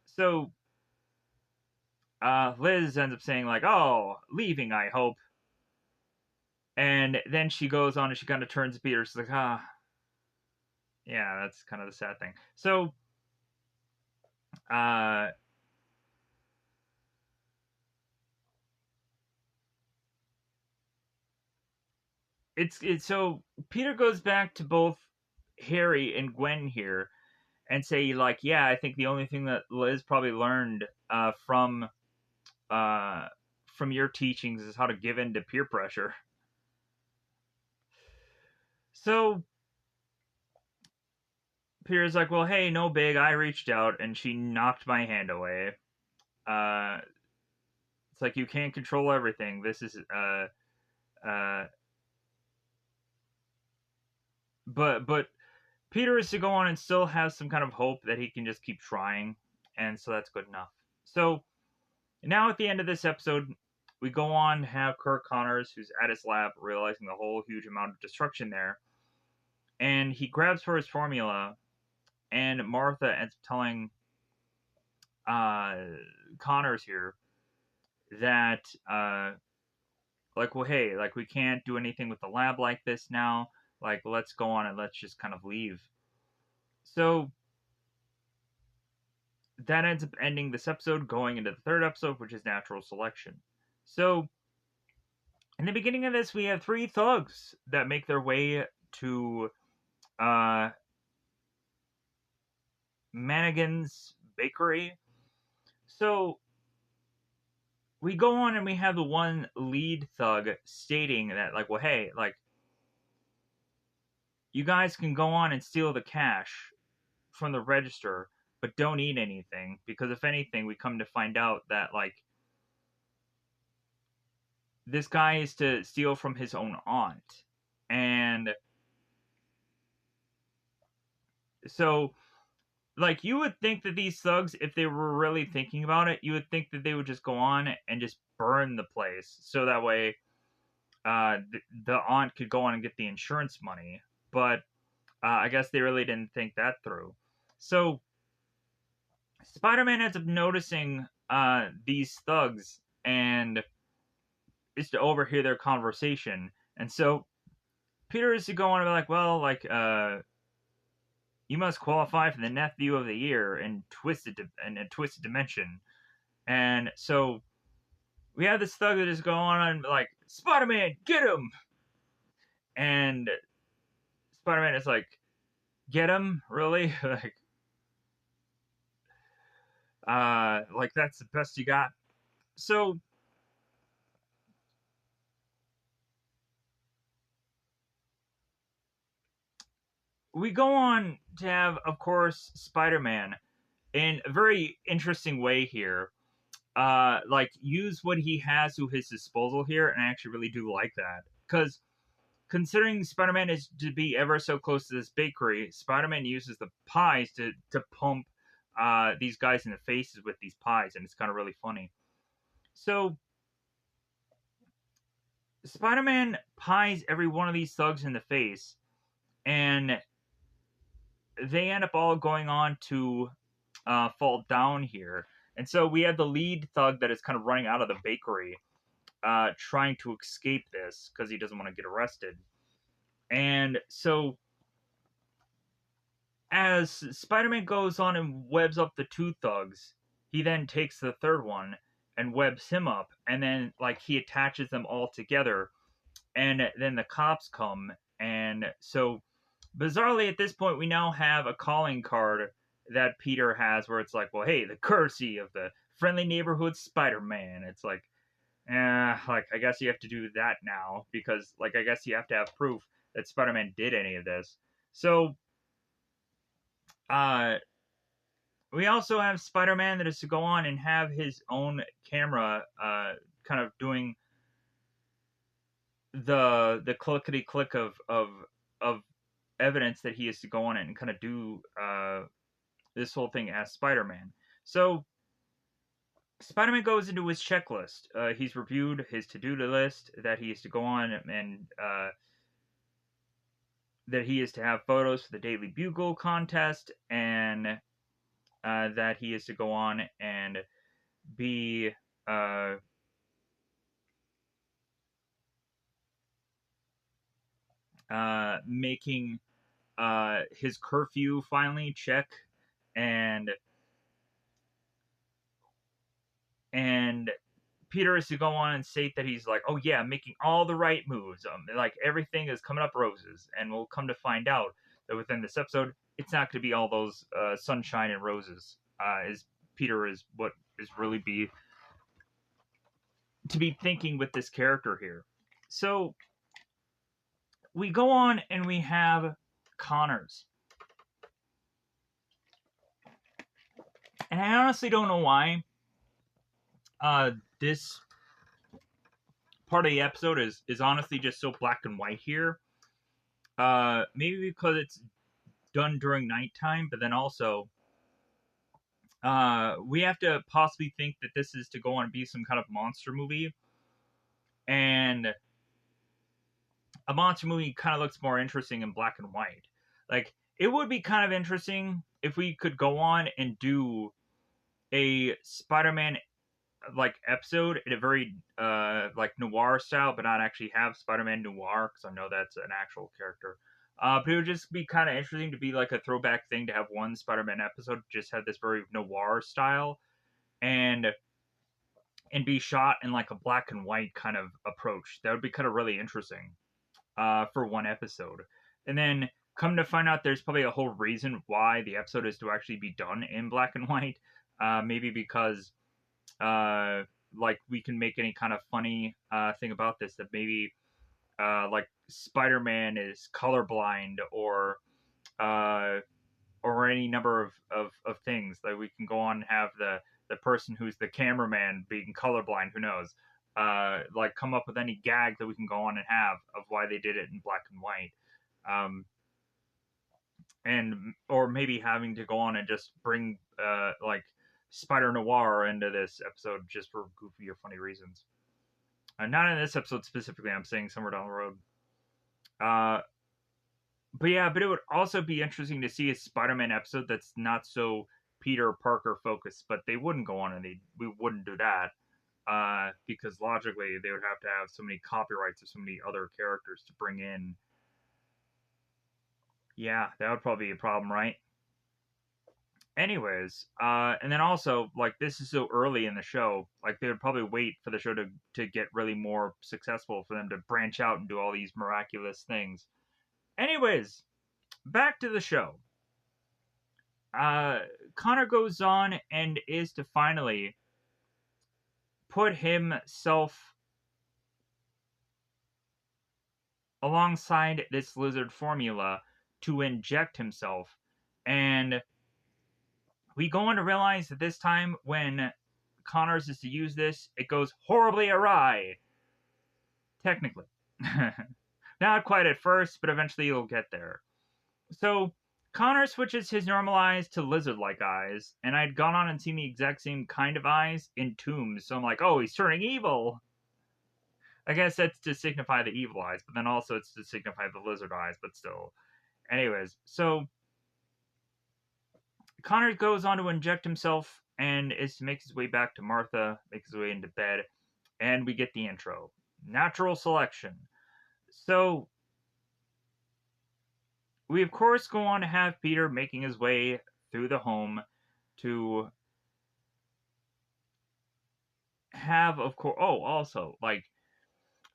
so Liz ends up saying like, "Oh, leaving, I hope." And then she goes on and she kind of turns to Peter. She's like, "Ah, yeah, that's kind of the sad thing." So, uh, it's so Peter goes back to both Harry and Gwen here and say like, "Yeah, I think the only thing that Liz probably learned uh, from your teachings is how to give in to peer pressure." So Peter's like, well, hey, no big. I reached out and she knocked my hand away. Uh, it's like you can't control everything. This is uh, but Peter is to go on and still have some kind of hope that he can just keep trying, and so that's good enough. So now at the end of this episode, we go on to have Kirk Connors, who's at his lab, realizing the whole huge amount of destruction there, and he grabs for his formula, and Martha ends up telling uh, Connors here that like, well, hey, like we can't do anything with the lab like this now. Like, let's go on and let's just kind of leave. So that ends up ending this episode, going into the third episode, which is natural selection. So in the beginning of this, we have three thugs that make their way to uh, Manigan's bakery. So we go on and we have the one lead thug stating that, like, well, hey, like, you guys can go on and steal the cash from the register, but don't eat anything, because if anything, we come to find out that like this guy is to steal from his own aunt. And so like you would think that these thugs, if they were really thinking about it, you would think that they would just go on and just burn the place so that way the aunt could go on and get the insurance money. But I guess they really didn't think that through. So Spider-Man ends up noticing these thugs and is to overhear their conversation. And so Peter is to go on and be like, well, like, you must qualify for the nephew of the year in Twisted Dimension. And so we have this thug that is going on and like, Spider-Man, get him! And Spider-Man is like, get him? Really? like that's the best you got? So we go on to have, of course, Spider-Man in a very interesting way here. Like use what he has to his disposal here, and I actually really do like that because considering Spider-Man is to be ever so close to this bakery, Spider-Man uses the pies to pump these guys in the faces with these pies, and it's kind of really funny. So Spider-Man pies every one of these thugs in the face, and they end up all going on to fall down here. And so we have the lead thug that is kind of running out of the bakery, trying to escape this because he doesn't want to get arrested. And so as Spider-Man goes on and webs up the two thugs, he then takes the third one and webs him up, and then like he attaches them all together, and then the cops come, and so bizarrely at this point we now have a calling card that Peter has where it's like, well, hey, the courtesy of the friendly neighborhood Spider-Man. It's like, like I guess you have to do that now because like I guess you have to have proof that Spider-Man did any of this. So uh we also have Spider-Man that is to go on and have his own camera kind of doing the clickety click of evidence that he is to go on and kind of do this whole thing as Spider-Man. So Spider-Man goes into his checklist. He's reviewed his to-do list that he is to go on and that he is to have photos for the Daily Bugle contest, and that he is to go on and be uh, making his curfew finally check, and and Peter is to go on and state that he's like, oh yeah, making all the right moves. Like everything is coming up roses, and we'll come to find out that within this episode, it's not going to be all those sunshine and roses. Is Peter is what is really be to be thinking with this character here. So we go on and we have Connors, and I honestly don't know why this part of the episode is honestly just so black and white here. Maybe because it's done during nighttime, but then also we have to possibly think that this is to go on and be some kind of monster movie, and a monster movie kind of looks more interesting in black and white. Like it would be kind of interesting if we could go on and do a Spider-Man like episode in a very like noir style, but not actually have Spider-Man noir because I know that's an actual character. But it would just be kind of interesting to be like a throwback thing to have one Spider-Man episode just have this very noir style and be shot in like a black and white kind of approach. That would be kind of really interesting for one episode. And then come to find out, there's probably a whole reason why the episode is to actually be done in black and white. Maybe because like we can make any kind of funny thing about this that maybe like Spider-Man is colorblind uh, or any number of things that we can go on and have the person who's the cameraman being colorblind, who knows, like come up with any gag that we can go on and have of why they did it in black and white, um, and or maybe having to go on and just bring like Spider Noir into this episode just for goofy or funny reasons. Not in this episode specifically. I'm saying somewhere down the road. Uh, but yeah, but it would also be interesting to see a Spider-Man episode that's not so Peter Parker focused. But they wouldn't go on and we wouldn't do that because logically they would have to have so many copyrights of so many other characters to bring in. Yeah, that would probably be a problem, right? Anyways, and then also like this is so early in the show, like they would probably wait for the show to get really more successful for them to branch out and do all these miraculous things. Anyways, back to the show. Uh, Connor goes on and is to finally put himself alongside this lizard formula to inject himself, and we go on to realize that this time when Connors is to use this, it goes horribly awry. Technically. Not quite at first, but eventually you'll get there. So Connor switches his normal eyes to lizard-like eyes, and I'd gone on and seen the exact same kind of eyes in Tombs, so I'm like, oh, he's turning evil. I guess that's to signify the evil eyes, but then also it's to signify the lizard eyes, but still. Anyways, so Connor goes on to inject himself and is to make his way back to Martha, makes his way into bed, and we get the intro. Natural selection. So we of course go on to have Peter making his way through the home to have, of course, also, like,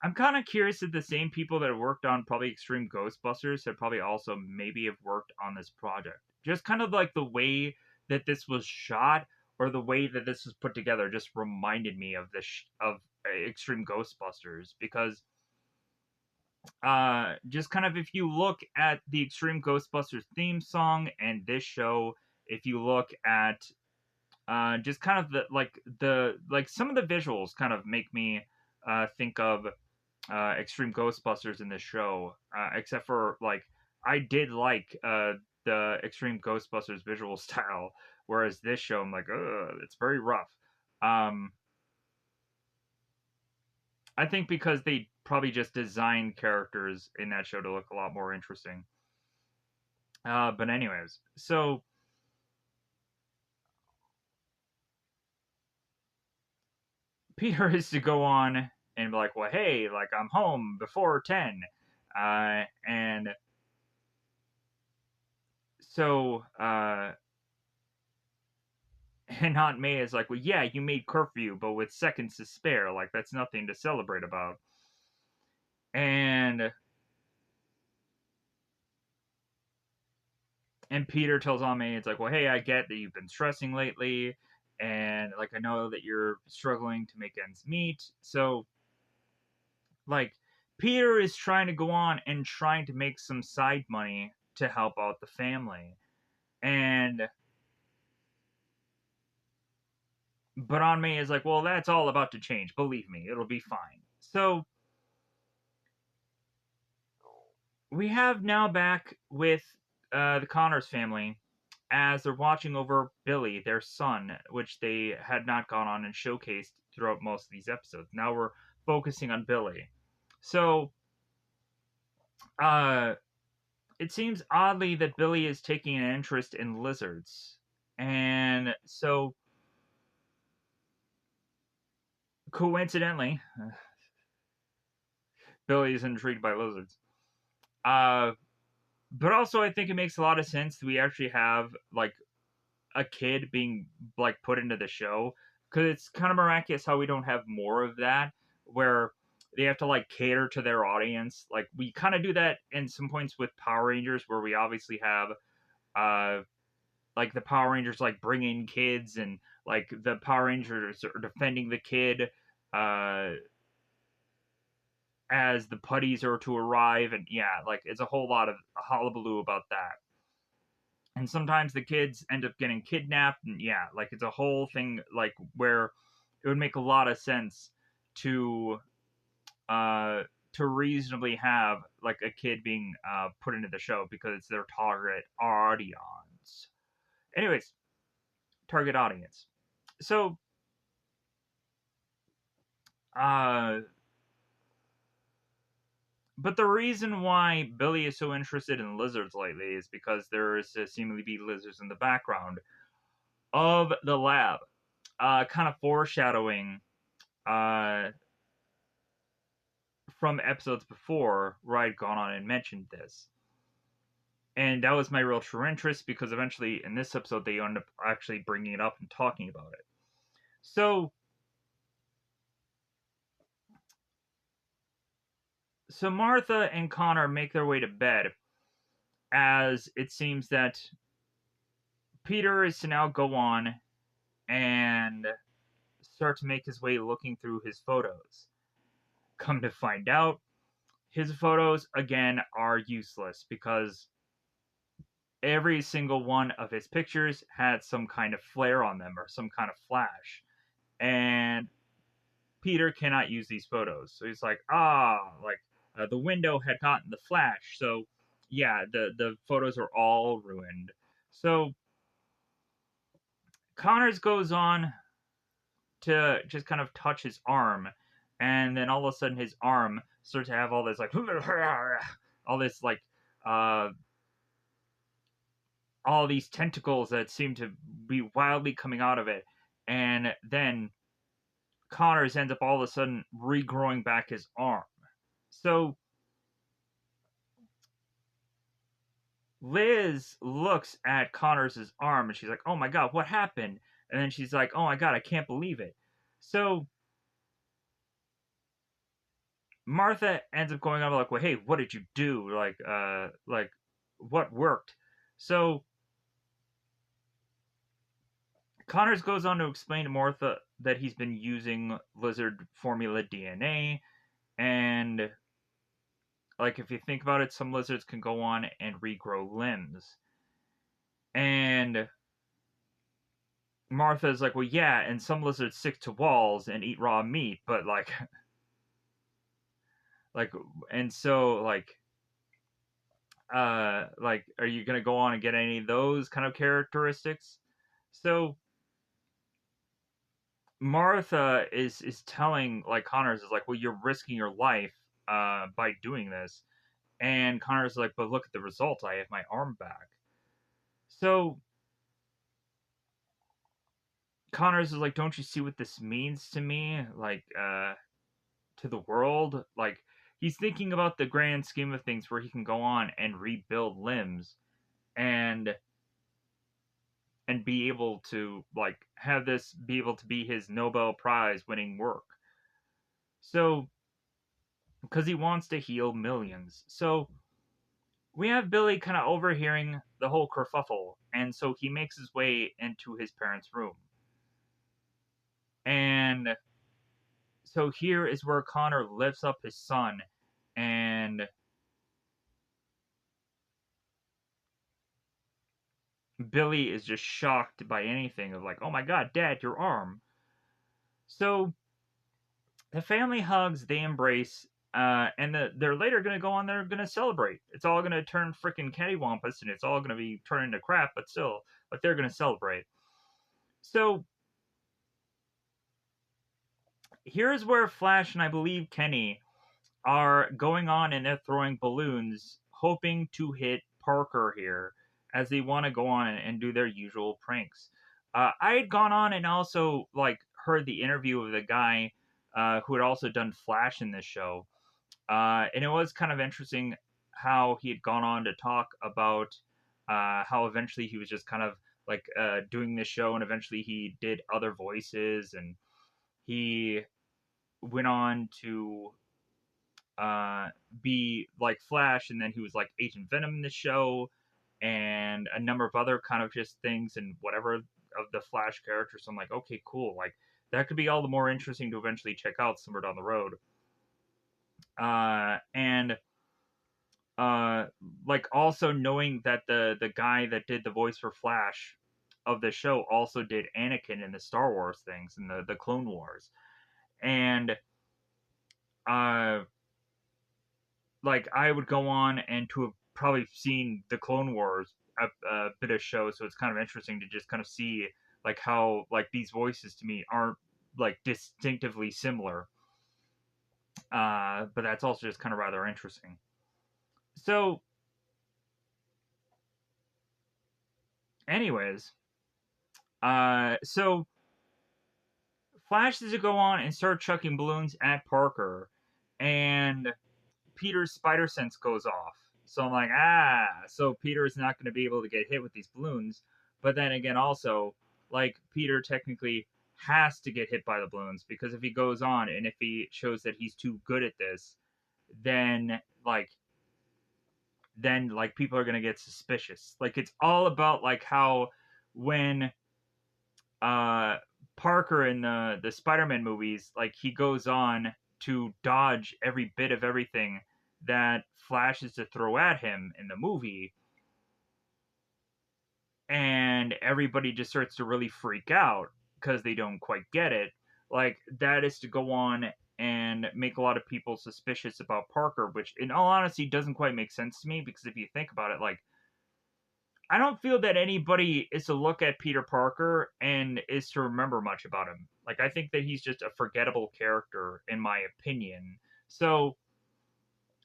I'm kind of curious if the same people that worked on probably Extreme Ghostbusters have probably also maybe have worked on this project. Just kind of like the way that this was shot or the way that this was put together just reminded me of Extreme Ghostbusters, because just kind of, if you look at the Extreme Ghostbusters theme song and this show, if you look at just kind of the some of the visuals kind of make me think of Extreme Ghostbusters in this show, except for, like, I did like the Extreme Ghostbusters visual style, whereas this show I'm like, ugh, it's very rough. I think because they probably just designed characters in that show to look a lot more interesting. But anyways, so Peter is to go on and be like, well, hey, like, I'm home before 10. And so, and Aunt May is like, well, yeah, you made curfew, but with seconds to spare. Like, that's nothing to celebrate about. And Peter tells Aunt May, it's like, well, hey, I get that you've been stressing lately, and, like, I know that you're struggling to make ends meet. So, like, Peter is trying to go on and trying to make some side money to help out the family. But Aunt May is like, well, that's all about to change. Believe me, it'll be fine. So we have now back with the Connors family as they're watching over Billy, their son, which they had not gone on and showcased throughout most of these episodes. Now we're focusing on Billy. So, uh, it seems oddly that Billy is taking an interest in lizards. And so, coincidentally, Billy is intrigued by lizards. But also, I think it makes a lot of sense that we actually have, like, a kid being, like, put into the show, because it's kind of miraculous how we don't have more of that, where they have to, like, cater to their audience. Like, we kind of do that in some points with Power Rangers, where we obviously have like, the Power Rangers, like, bring in kids, and, like, the Power Rangers are defending the kid uh as the putties are to arrive, and yeah, like, it's a whole lot of hullabaloo about that. And sometimes the kids end up getting kidnapped, and yeah, like, it's a whole thing, like, where it would make a lot of sense to uh to reasonably have, like, a kid being put into the show because it's their target audience. Anyways, target audience. So uh but the reason why Billy is so interested in lizards lately is because there is seemingly be lizards in the background of the lab, kind of foreshadowing uh, from episodes before where I'd gone on and mentioned this. And that was my real true interest, because eventually in this episode they end up actually bringing it up and talking about it. So Martha and Connor make their way to bed, as it seems that Peter is to now go on and start to make his way looking through his photos. Come to find out, his photos again are useless, because every single one of his pictures had some kind of flare on them or some kind of flash. And Peter cannot use these photos. So he's like, the window had gotten the flash. So yeah, the photos are all ruined. So Connors goes on to just kind of touch his arm, and then all of a sudden his arm starts to have all this like all this like uh all these tentacles that seem to be wildly coming out of it, and then Connors ends up all of a sudden regrowing back his arm. So Liz looks at Connors' arm and she's like, "Oh my god, what happened?" And then she's like, "Oh my god, I can't believe it." So Martha ends up going on like, "Well, hey, what did you do? Like what worked?" So Connors goes on to explain to Martha that he's been using lizard formula DNA, and like if you think about it, some lizards can go on and regrow limbs. And Martha's like, "Well, yeah, and some lizards stick to walls and eat raw meat, but like like and so like are you going to go on and get any of those kind of characteristics?" So Martha is telling like Connors is like, "Well, you're risking your life by doing this." And Connors is like, "But look at the result. I have my arm back." So Connors is like, "Don't you see what this means to me? Like to the world?" Like he's thinking about the grand scheme of things where he can go on and rebuild limbs and be able to like have this be able to be his Nobel Prize winning work. So because he wants to heal millions. So we have Billy kind of overhearing the whole kerfuffle, and so he makes his way into his parents' room. And so here is where Connor lifts up his son, and Billy is just shocked by anything of like, "Oh my god, Dad, your arm." So the family hugs, they embrace, and they're later going to go on. They're going to celebrate. It's all going to turn freaking cattywampus, and it's all going to be turned into crap. But still, like they're going to celebrate. So here's where Flash and I believe Kenny are going on, and they're throwing balloons, hoping to hit Parker here, as they want to go on and do their usual pranks. I had gone on and also like heard the interview of the guy who had also done Flash in this show. And it was kind of interesting how he had gone on to talk about how eventually he was just kind of like doing this show, and eventually he did other voices, and he went on to uh, be like Flash, and then he was like Agent Venom in the show, and a number of other kind of just things and whatever of the Flash characters. So I'm like, okay, cool. Like that could be all the more interesting to eventually check out somewhere down the road. And uh like also knowing that the guy that did the voice for Flash of the show also did Anakin in the Star Wars things and the Clone Wars. And uh like I would go on and to have probably seen the Clone Wars a bit of show, so it's kind of interesting to just kind of see like how like these voices to me aren't like distinctively similar. But that's also just kind of rather interesting. So anyways, so Flash is to go on and start chucking balloons at Parker, and Peter's spider sense goes off. So I'm like, so Peter is not going to be able to get hit with these balloons. But then again, also, like, Peter technically has to get hit by the balloons because if he goes on and if he shows that he's too good at this, then, like people are going to get suspicious. Like, it's all about, like, how when uh Parker in the Spider-Man movies, like he goes on to dodge every bit of everything that Flash is to throw at him in the movie, and everybody just starts to really freak out because they don't quite get it. Like that is to go on and make a lot of people suspicious about Parker, which in all honesty doesn't quite make sense to me, because if you think about it, like, I don't feel that anybody is to look at Peter Parker and is to remember much about him. Like, I think that he's just a forgettable character, in my opinion. So,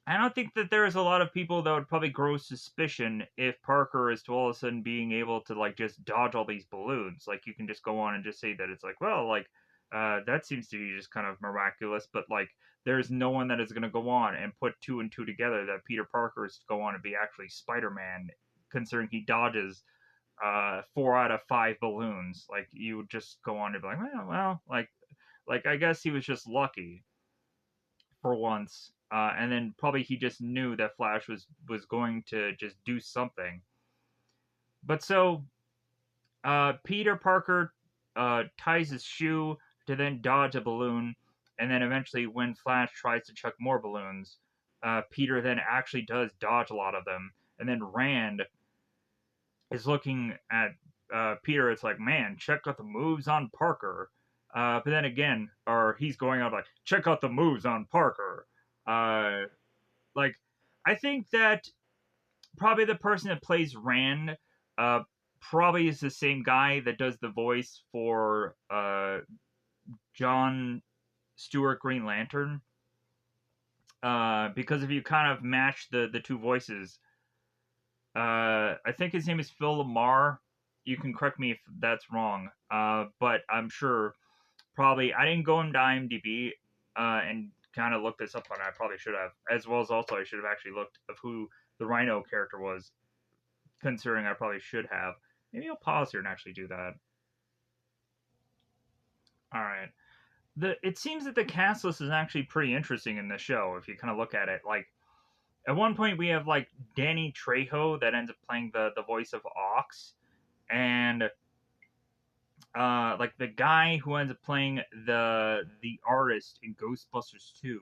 I don't think that there's a lot of people that would probably grow suspicion if Parker is to all of a sudden being able to, like, just dodge all these balloons. Like, you can just go on and just say that it's like, well, like, that seems to be just kind of miraculous, but, like, there's no one that is going to go on and put two and two together that Peter Parker is to go on and be actually Spider-Man, considering he dodges 4 out of 5 balloons. Like, you would just go on and be like, well, like I guess he was just lucky for once. And then probably he just knew that Flash was going to just do something. But so Peter Parker ties his shoe to then dodge a balloon, and then eventually, when Flash tries to chuck more balloons, Peter then actually does dodge a lot of them, and then Rand is looking at Peter. It's like, man, check out the moves on Parker. But then again, or he's going out like, check out the moves on Parker. Uh, like, I think that probably the person that plays Rand uh, probably is the same guy that does the voice for John Stewart Green Lantern. Because if you kind of match the two voices, I think his name is Phil Lamar. You can correct me if that's wrong, but I'm sure probably I didn't go into IMDb and kind of look this up on it. I probably should have, as well as also I should have actually looked of who the Rhino character was, considering I probably should have. Maybe I'll pause here and actually do that. All right. It seems that the cast list is actually pretty interesting in this show if you kind of look at it. Like, at one point we have like Danny Trejo that ends up playing the voice of Ox, and like the guy who ends up playing the artist in Ghostbusters 2,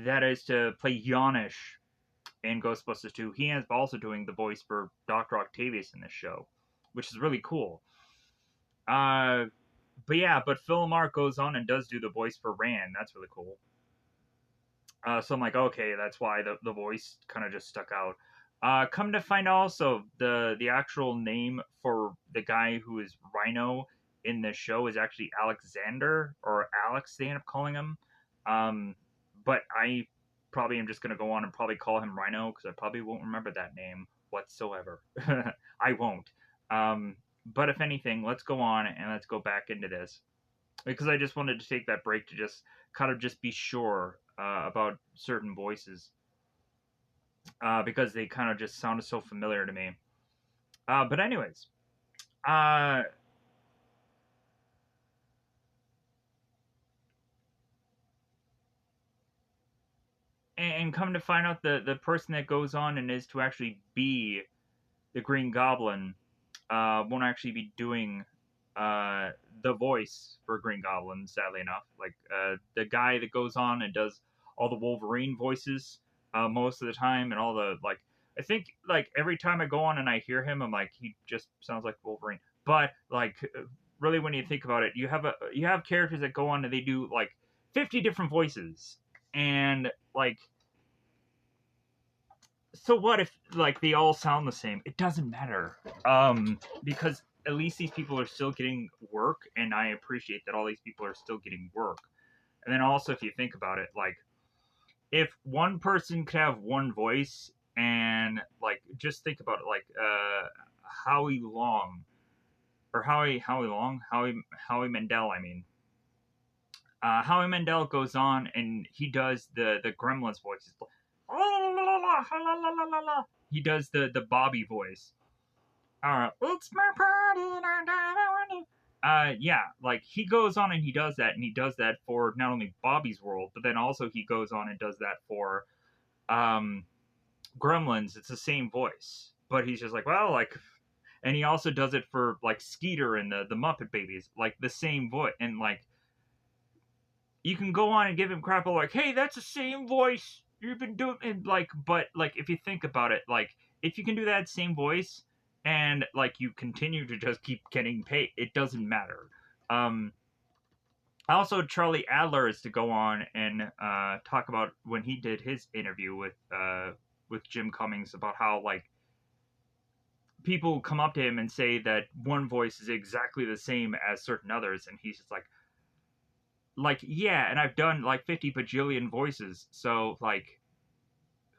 that is to play Yanish in Ghostbusters 2. He ends up also doing the voice for Dr. Octavius in this show, which is really cool. But yeah, but Phil Lamar goes on and does do the voice for Rand. That's really cool. So I'm like, okay, that's why the voice kind of just stuck out. Come to find also, the actual name for the guy who is Rhino in this show is actually Alexander, or Alex, they end up calling him. But I probably am just going to go on and probably call him Rhino, because I probably won't remember that name whatsoever. I won't. But if anything, let's go on and let's go back into this, because I just wanted to take that break to just kind of just be sure about certain voices, because they kind of just sounded so familiar to me. But anyways, uh, and come to find out, the person that goes on and is to actually be the Green Goblin won't actually be doing the voice for Green Goblin, sadly enough. Like, the guy that goes on and does all the Wolverine voices most of the time, and all the, like, I think, like, every time I go on and I hear him, I'm like, he just sounds like Wolverine. But, like, really, when you think about it, you have characters that go on and they do like 50 different voices, and like, so what if like they all sound the same? It doesn't matter, because at least these people are still getting work, and I appreciate that all these people are still getting work. And then also, if you think about it, like, if one person could have one voice, and like, just think about it, like, Howie Long, or Howie Mandel, I mean. Howie Mandel goes on and he does the Gremlins voices. He does the Bobby voice. It's my party. Yeah, like, he goes on and he does that, and he does that for not only Bobby's World, but then also he goes on and does that for Gremlins. It's the same voice, but he's just like, well, like, and he also does it for like Skeeter and the Muppet Babies, like the same voice, and like, you can go on and give him crap like, hey, that's the same voice you've been doing, and like, but like, if you think about it, like, if you can do that same voice and like you continue to just keep getting paid, it doesn't matter. um Also, Charlie Adler is to go on and talk about when he did his interview with Jim Cummings about how like people come up to him and say that one voice is exactly the same as certain others, and he's just like yeah, and I've done like 50 bajillion voices, so like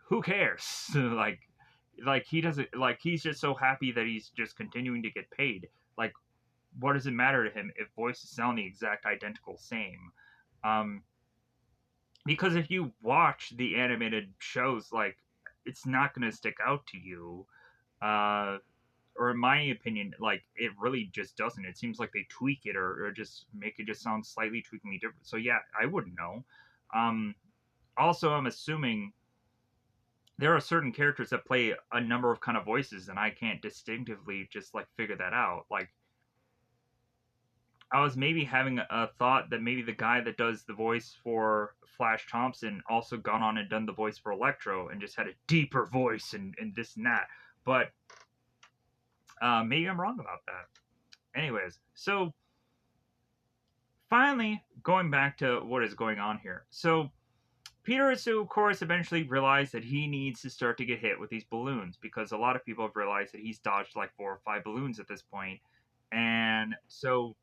who cares? like he doesn't like he's just so happy that he's just continuing to get paid. Like what does it matter to him if voices sound the exact identical same? Um, because if you watch the animated shows, like it's not going to stick out to you. Uh, or in my opinion, like it really just doesn't. It seems like they tweak it or just make it just sound slightly tweakingly different. So yeah, I wouldn't know. Um, Also, I'm assuming there are certain characters that play a number of kind of voices, and I can't distinctively just like figure that out. Like I was maybe having a thought that maybe the guy that does the voice for Flash Thompson also gone on and done the voice for Electro and just had a deeper voice and this and that. But maybe I'm wrong about that. Anyways, so finally, going back to what is going on here. So Peter is to, of course, eventually realize that he needs to start to get hit with these balloons because a lot of people have realized that he's dodged like 4 or 5 balloons at this point. And so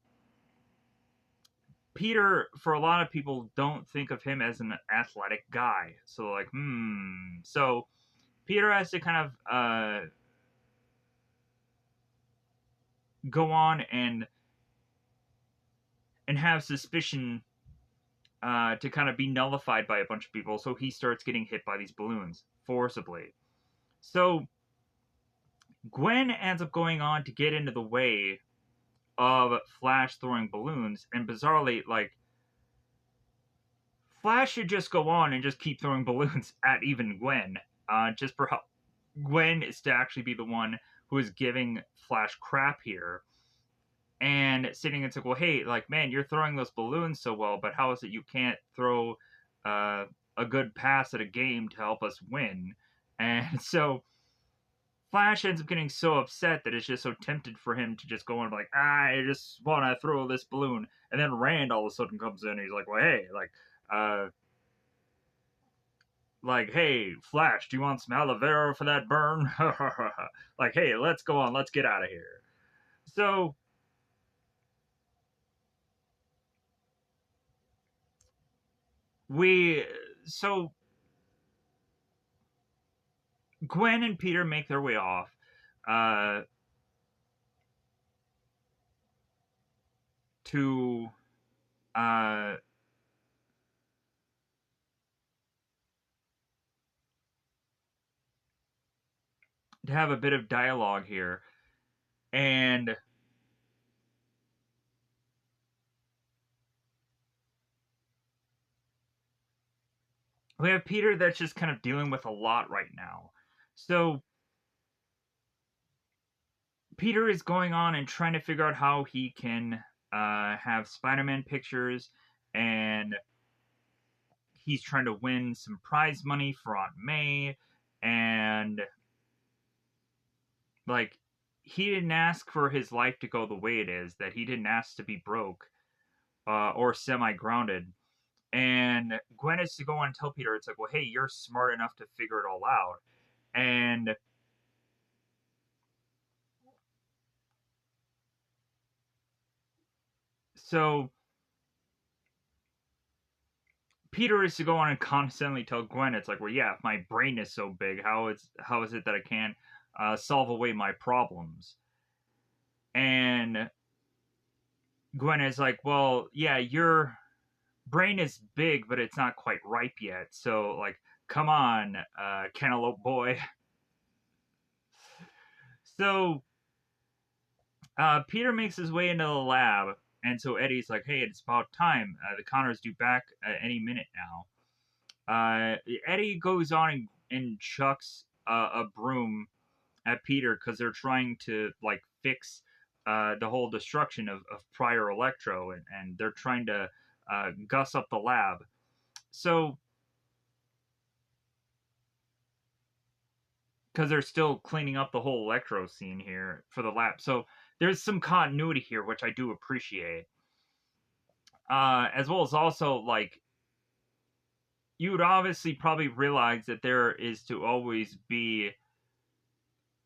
Peter, for a lot of people, don't think of him as an athletic guy. So like, So Peter has to kind of go on and have suspicion to kind of be nullified by a bunch of people. So he starts getting hit by these balloons forcibly. So Gwen ends up going on to get into the way of Flash throwing balloons, and bizarrely, like Flash should just go on and just keep throwing balloons at even Gwen, just for how Gwen is to actually be the one who is giving Flash crap here. And sitting and like, well, hey, like, man, you're throwing those balloons so well, but how is it you can't throw uh, a good pass at a game to help us win? And so Flash ends up getting so upset that it's just so tempted for him to just go and be like, I just want to throw this balloon. And then Rand all of a sudden comes in and he's like, well, hey, hey, Flash, do you want some aloe vera for that burn? Like, hey, let's go on, let's get out of here. So we, so Gwen and Peter make their way off. Uh, to uh, to have a bit of dialogue here, and we have Peter that's just kind of dealing with a lot right now. So Peter is going on and trying to figure out how he can have Spider-Man pictures, and he's trying to win some prize money for Aunt May, and like he didn't ask for his life to go the way it is. That he didn't ask to be broke or semi-grounded. And Gwen is to go on and tell Peter, it's like, well, hey, you're smart enough to figure it all out. And so Peter is to go on and constantly tell Gwen, it's like, well, yeah, if my brain is so big, how is it that I can't solve away my problems? And Gwen is like, well, yeah, your brain is big, but it's not quite ripe yet. So, like, come on, cantaloupe boy. So Peter makes his way into the lab, and so Eddie's like, "Hey, it's about time. The Connors due back any minute now." Eddie goes on and chucks a broom at Peter because they're trying to like fix the whole destruction of prior Electro, and they're trying to guss up the lab. So because they're still cleaning up the whole Electro scene here for the lab, so there's some continuity here, which I do appreciate. As well as also, like, you would obviously probably realize that there is to always be,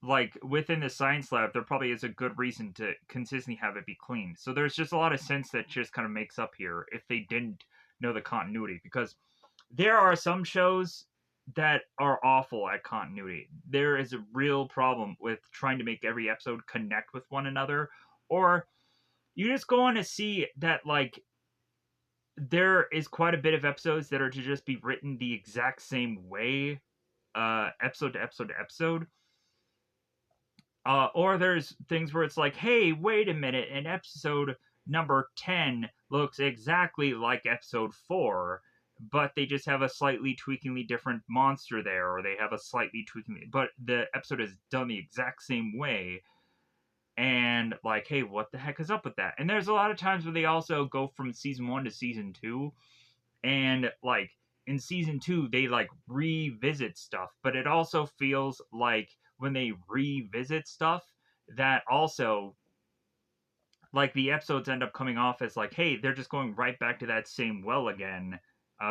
like, within the science lab, there probably is a good reason to consistently have it be clean. So there's just a lot of sense that just kind of makes up here if they didn't know the continuity, because there are some shows that are awful at continuity. There is a real problem with trying to make every episode connect with one another, or you just go on to see that, like, there is quite a bit of episodes that are to just be written the exact same way, episode to episode to episode. Or there's things where it's like, hey, wait a minute, an episode number 10 looks exactly like episode 4, but they just have a slightly tweakingly different monster there, or they have a slightly tweakingly, but the episode is done the exact same way. And, like, hey, what the heck is up with that? And there's a lot of times where they also go from season 1 to season 2, and, like, in season 2 they, like, revisit stuff, but it also feels like when they revisit stuff, that also, like, the episodes end up coming off as like, hey, they're just going right back to that same well again,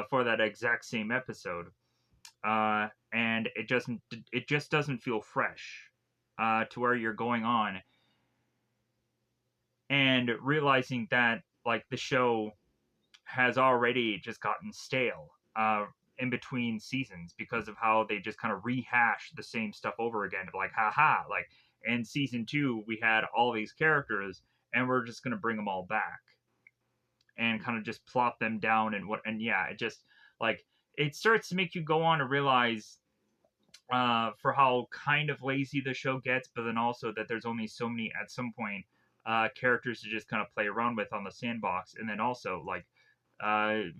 for that exact same episode, and it just doesn't feel fresh, to where you're going on and realizing that, like, the show has already just gotten stale, in between seasons, because of how they just kind of rehash the same stuff over again. Like, haha, like, in season 2 we had all these characters, and we're just gonna bring them all back and kind of just plop them down, and yeah, it just, like, it starts to make you go on to realize, for how kind of lazy the show gets, but then also that there's only so many at some point, characters to just kind of play around with on the sandbox, and then also, like,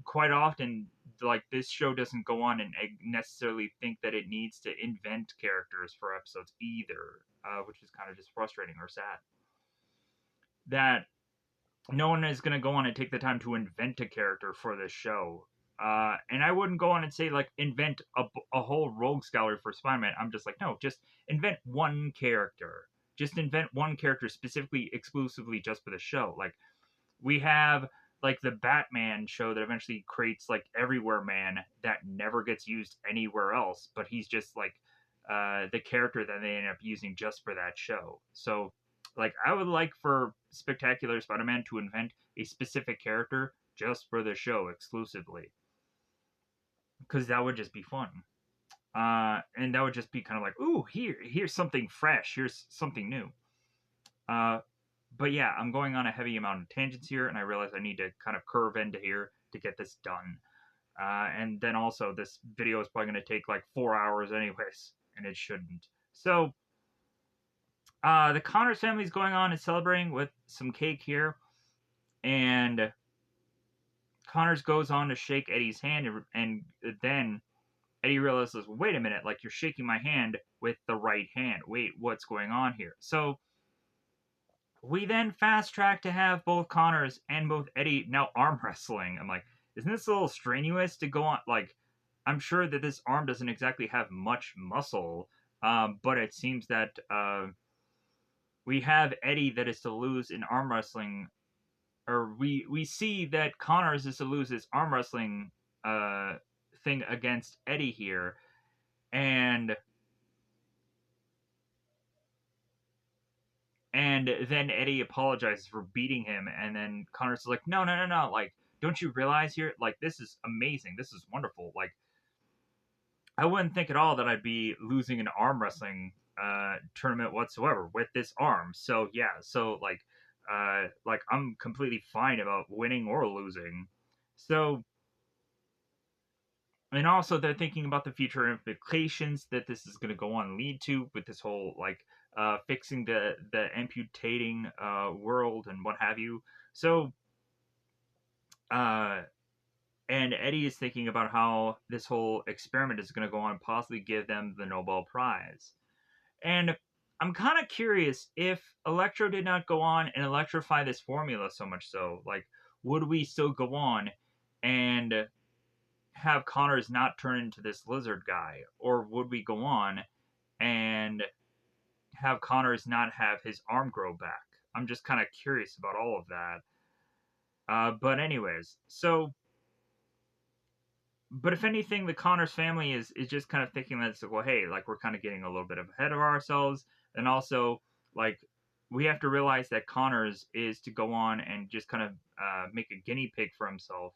quite often, like, this show doesn't go on and necessarily think that it needs to invent characters for episodes either, which is kind of just frustrating or sad. That no one is going to go on and take the time to invent a character for this show. And I wouldn't go on and say, like, invent a whole rogues gallery for Spider-Man. I'm just like, no, just invent one character. Just invent one character specifically, exclusively just for the show. Like, we have, like, the Batman show that eventually creates, like, Everywhere Man that never gets used anywhere else, but he's just, like, the character that they end up using just for that show. So, like, I would like for Spectacular Spider-Man to invent a specific character just for the show exclusively, because that would just be fun. And that would just be kind of like, ooh, here's something fresh, here's something new. But yeah, I'm going on a heavy amount of tangents here, and I realize I need to kind of curve into here to get this done. And then also, this video is probably going to take like 4 hours anyways, and it shouldn't. So, the Connors family is going on and celebrating with some cake here, and Connors goes on to shake Eddie's hand, and then Eddie realizes, wait a minute, like, you're shaking my hand with the right hand. Wait, what's going on here? So, we then fast track to have both Connors and both Eddie now arm wrestling. I'm like, isn't this a little strenuous to go on? Like, I'm sure that this arm doesn't exactly have much muscle, but it seems that, we have Eddie that is to lose in arm wrestling, or we see that Connors is to lose his arm wrestling, thing against Eddie here, and then Eddie apologizes for beating him, and then Connors is like, no, no, no, no, like, don't you realize here, like, this is amazing, this is wonderful, like, I wouldn't think at all that I'd be losing an arm wrestling, tournament whatsoever with this arm. So yeah, so, like, I'm completely fine about winning or losing. So, and also they're thinking about the future implications that this is going to go on and lead to with this whole, like, fixing the amputating, world and what have you. So, uh, and Eddie is thinking about how this whole experiment is going to go on and possibly give them the Nobel Prize. And I'm kind of curious, if Electro did not go on and electrify this formula so much so, like, would we still go on and have Connors not turn into this lizard guy? Or would we go on and have Connors not have his arm grow back? I'm just kind of curious about all of that. But anyways, so but if anything, the Connors family is just kind of thinking that it's like, well, hey, like we're kind of getting a little bit ahead of ourselves, and also like we have to realize that Connors is to go on and just kind of make a guinea pig for himself,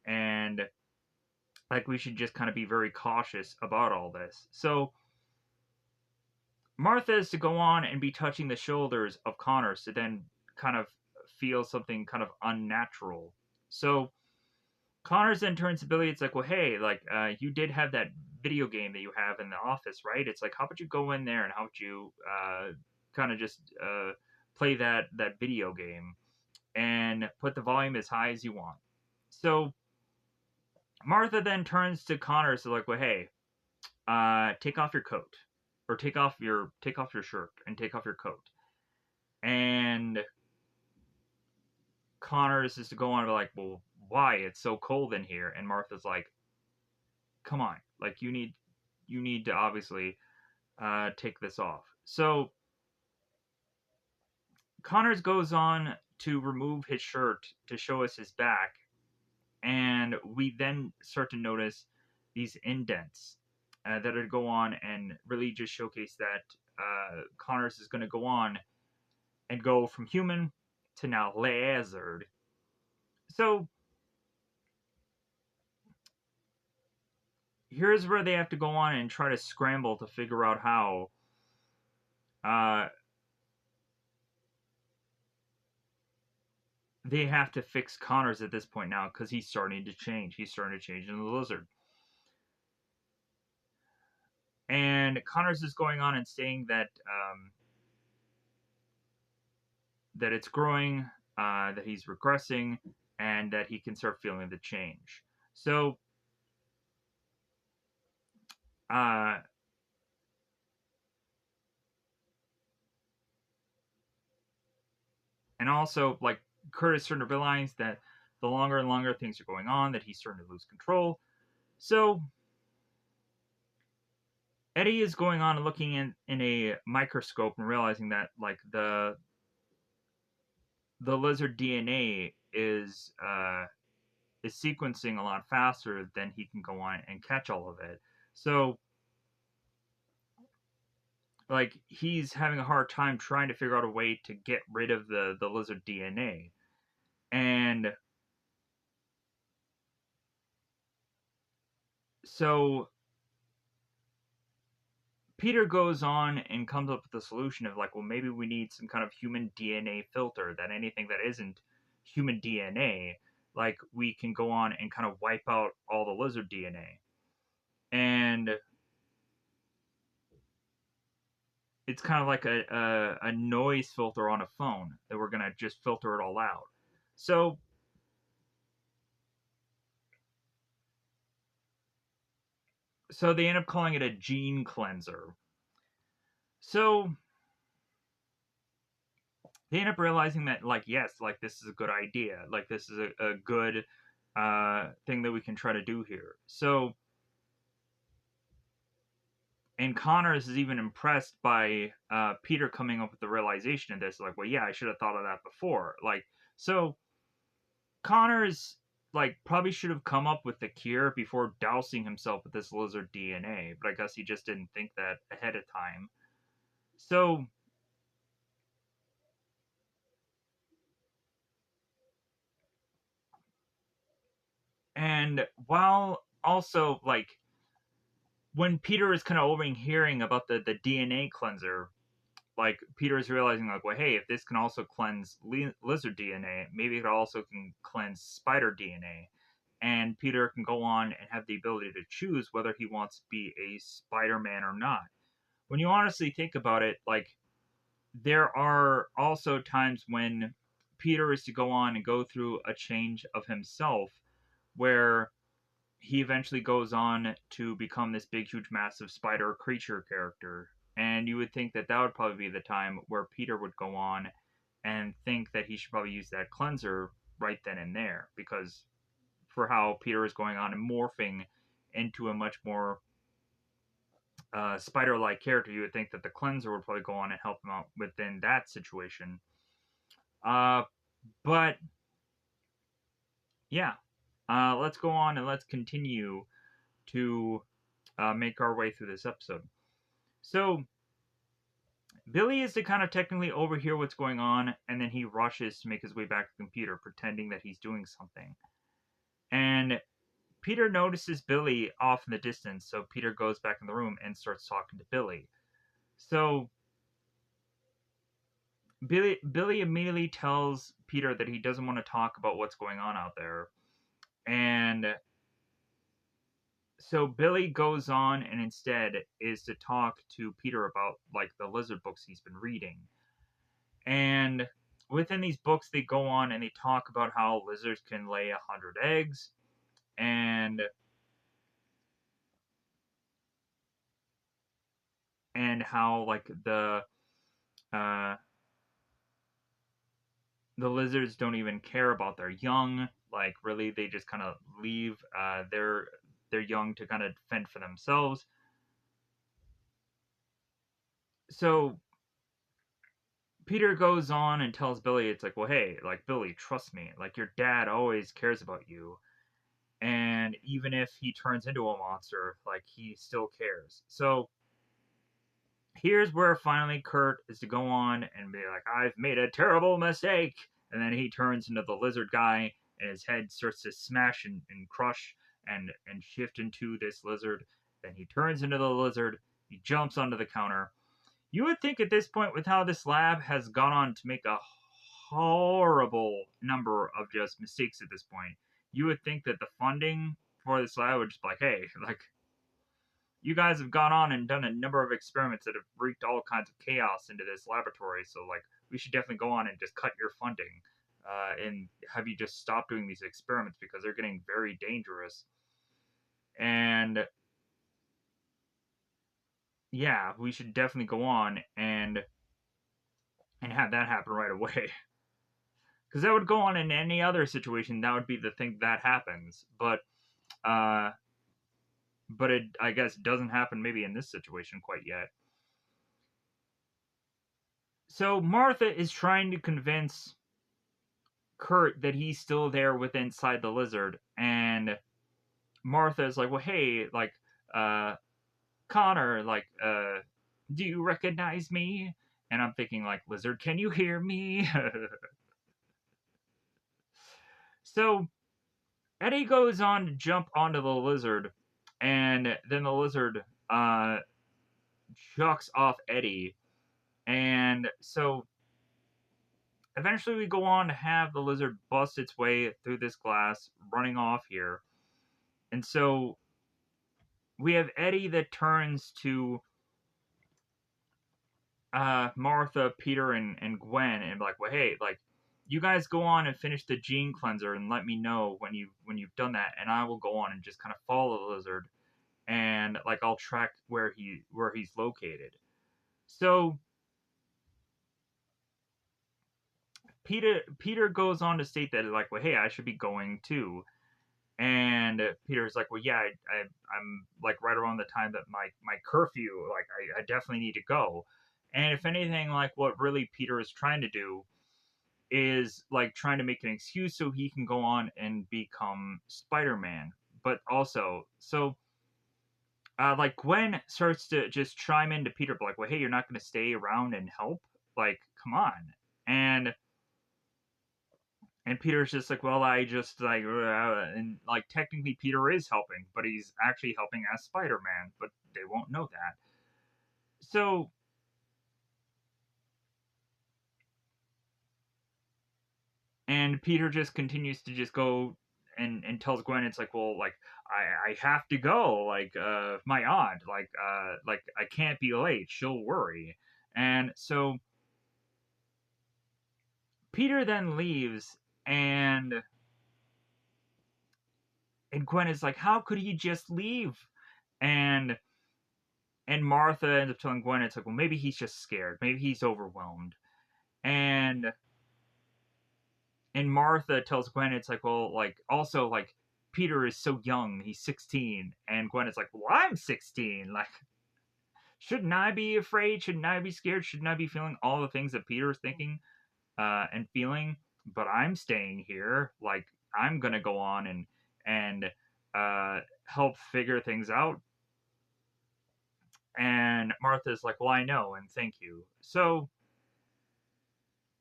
and like we should just kind of be very cautious about all this. So Martha is to go on and be touching the shoulders of Connors to then kind of feel something kind of unnatural. So Connors then turns to Billy. It's like, well, hey, like you did have that video game that you have in the office, right? It's like, how about you go in there and how about you kind of just play that video game and put the volume as high as you want. So Martha then turns to Connors to like, well, hey, take off your coat or take off your shirt and take off your coat. And Connors is to go on and be like, well, why? It's so cold in here. And Martha's like, come on, like you need to obviously take this off. So Connors goes on to remove his shirt to show us his back, and we then start to notice these indents that are go on and really just showcase that Connors is going to go on and go from human to now lizard. So here's where they have to go on and try to scramble to figure out how uh, they have to fix Connors at this point now because he's starting to change. He's starting to change into the lizard. And Connors is going on and saying that it's growing, that he's regressing, and that he can start feeling the change. So, uh, and also like Curtis starting to realize that the longer and longer things are going on, that he's starting to lose control. So Eddie is going on and looking in a microscope and realizing that like the lizard DNA is sequencing a lot faster than he can go on and catch all of it. So like he's having a hard time trying to figure out a way to get rid of the lizard DNA. And so Peter goes on and comes up with the solution of like, well, maybe we need some kind of human DNA filter that anything that isn't human DNA, like we can go on and kind of wipe out all the lizard DNA. And it's kind of like a noise filter on a phone that we're gonna just filter it all out. So they end up calling it a gene cleanser. So they end up realizing that like yes, like this is a good idea, like this is a good thing that we can try to do here. So and Connors is even impressed by Peter coming up with the realization of this, like, well, yeah, I should have thought of that before. Like, so Connors like probably should have come up with the cure before dousing himself with this lizard DNA, but I guess he just didn't think that ahead of time. So and while also like when Peter is kind of overhearing about the DNA cleanser, like Peter is realizing like, well, hey, if this can also cleanse lizard DNA, maybe it also can cleanse spider DNA. And Peter can go on and have the ability to choose whether he wants to be a Spider-Man or not. When you honestly think about it, like there are also times when Peter is to go on and go through a change of himself where he eventually goes on to become this big, huge, massive spider creature character. And you would think that that would probably be the time where Peter would go on and think that he should probably use that cleanser right then and there. Because for how Peter is going on and morphing into a much more spider like character, you would think that the cleanser would probably go on and help him out within that situation. Uh, but yeah, let's go on and let's continue to make our way through this episode. So Billy is to kind of technically overhear what's going on, and then he rushes to make his way back to the computer, pretending that he's doing something. And Peter notices Billy off in the distance, so Peter goes back in the room and starts talking to Billy. So Billy immediately tells Peter that he doesn't want to talk about what's going on out there. And so Billy goes on and instead is to talk to Peter about like the lizard books he's been reading. And within these books they go on and they talk about how lizards can lay 100 eggs and how like uh the lizards don't even care about their young. Like really, they just kind of leave their young to kind of fend for themselves. So Peter goes on and tells Billy, it's like, well, hey, like Billy, trust me. Like your dad always cares about you, and even if he turns into a monster, like he still cares. So here's where finally Kurt is to go on and be like, I've made a terrible mistake. And then he turns into the lizard guy and his head starts to smash and crush and shift into this lizard. Then he turns into the lizard. He jumps onto the counter. You would think at this point, with how this lab has gone on to make a horrible number of just mistakes at this point, you would think that the funding for this lab would just be like, hey, like you guys have gone on and done a number of experiments that have wreaked all kinds of chaos into this laboratory. So, like, we should definitely go on and just cut your funding and have you just stop doing these experiments because they're getting very dangerous. And yeah, we should definitely go on and have that happen right away. Because that would go on in any other situation. That would be the thing that happens. Uh, but it, I guess, doesn't happen maybe in this situation quite yet. So Martha is trying to convince Kurt that he's still there with inside the lizard, and Martha is like, "Well, hey, like, uh, Connor, like, do you recognize me?" And I'm thinking, like, "Lizard, can you hear me?" So Eddie goes on to jump onto the lizard, and then the lizard chucks off Eddie, and so eventually we go on to have the lizard bust its way through this glass, running off here, and so we have Eddie that turns to Martha, Peter, and Gwen, and be like, well, hey, like, you guys go on and finish the gene cleanser, and let me know when you've done that, and I will go on and just kind of follow the lizard, and like I'll track where he's located. So Peter goes on to state that like, well, hey, I should be going too. And Peter's like, well, yeah, I'm like right around the time that my curfew, like I definitely need to go. And if anything, like what really Peter is trying to do is like trying to make an excuse so he can go on and become Spider-Man. But also, so like Gwen starts to just chime into Peter, like, well, hey, you're not going to stay around and help? Like, come on. And Peter's just like, well, I just like, and like technically Peter is helping, but he's actually helping as Spider-Man, but they won't know that. So, and Peter just continues to just go and tells Gwen, it's like, well, like I have to go, like my aunt, like I can't be late, she'll worry. And so Peter then leaves, and Gwen is like, how could he just leave? And Martha ends up telling Gwen, it's like, well, maybe he's just scared. Maybe he's overwhelmed. And Martha tells Gwen, it's like, well, like, also, like, Peter is so young. He's 16. And Gwen is like, well, I'm 16. Like, shouldn't I be afraid? Shouldn't I be scared? Shouldn't I be feeling all the things that Peter is thinking and feeling? But I'm staying here. Like, I'm gonna go on and help figure things out. And Martha's like, well, I know, and thank you. So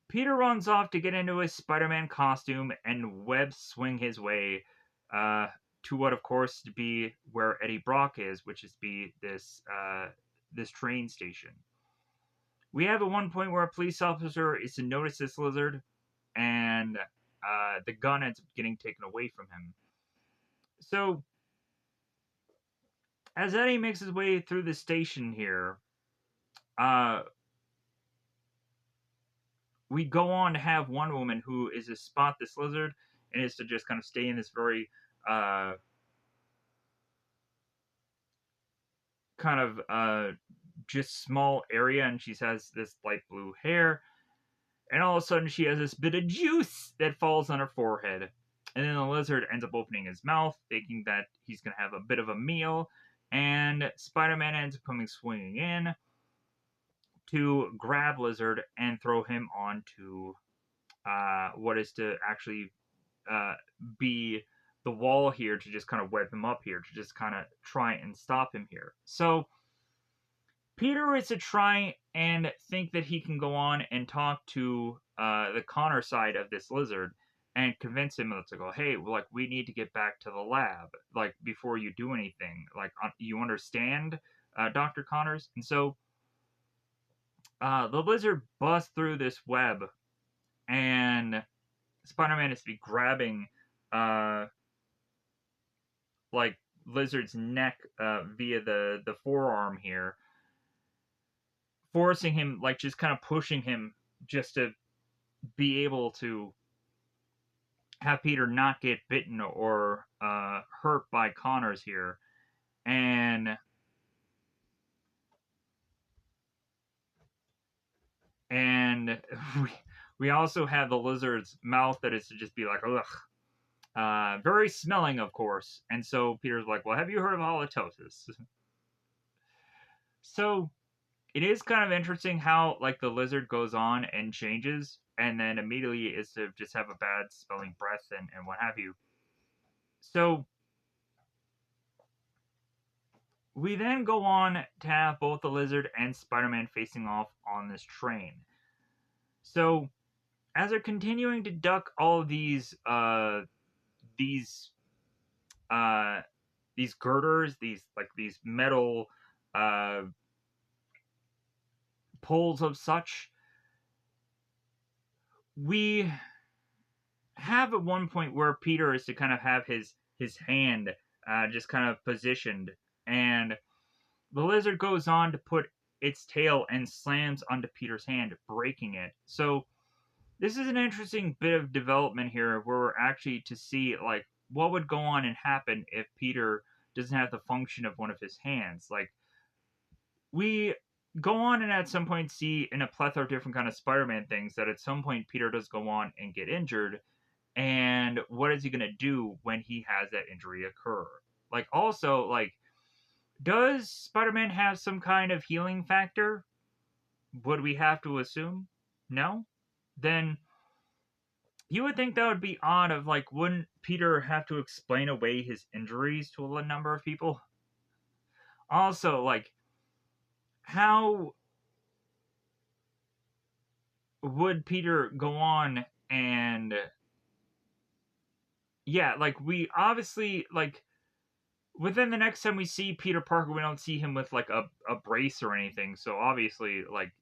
Peter runs off to get into his Spider-Man costume and web swing his way uh, to what, of course, to be where Eddie Brock is, which is be this train station. We have at one point where a police officer is to notice this lizard, and the gun ends up getting taken away from him. So as Eddie makes his way through the station here, uh, we go on to have one woman who is to spot this lizard and is to just kind of stay in this very uh, kind of just small area, and she has this light blue hair, and all of a sudden she has this bit of juice that falls on her forehead, and then the lizard ends up opening his mouth, thinking that he's gonna have a bit of a meal, and Spider-Man ends up coming swinging in to grab Lizard and throw him onto what is to actually uh, be the wall here to just kind of web him up here to just kind of try and stop him here. So Peter is to try and think that he can go on and talk to the Connor side of this lizard and convince him to go, hey, like we need to get back to the lab, like before you do anything, like you understand, Dr. Connors. And so the lizard busts through this web, and Spider-Man is to be grabbing uh, like lizard's neck via the forearm here, forcing him, like just kind of pushing him just to be able to have Peter not get bitten or hurt by Connors here. And we also have the lizard's mouth that is to just be like, ugh. Very smelling, of course. And so Peter's like, well, have you heard of halitosis? So it is kind of interesting how like the lizard goes on and changes and then immediately is to just have a bad smelling breath and what have you. So we then go on to have both the lizard and Spider-Man facing off on this train. So as they're continuing to duck all of these uh these girders, these metal uh poles of such, we have at one point where Peter is to kind of have his hand just kind of positioned, and the lizard goes on to put its tail and slams onto Peter's hand, breaking it. So this is an interesting bit of development here, where we're actually to see like what would go on and happen if Peter doesn't have the function of one of his hands. Like we go on and at some point see in a plethora of different kind of Spider-Man things that at some point Peter does go on and get injured, and what is he going to do when he has that injury occur? Like also like does Spider-Man have some kind of healing factor? Would we have to assume no? Then you would think that would be odd of like wouldn't Peter have to explain away his injuries to a number of people? Also like how would Peter go on and yeah, like we obviously like within the next time we see Peter Parker, we don't see him with like a brace or anything. So obviously, like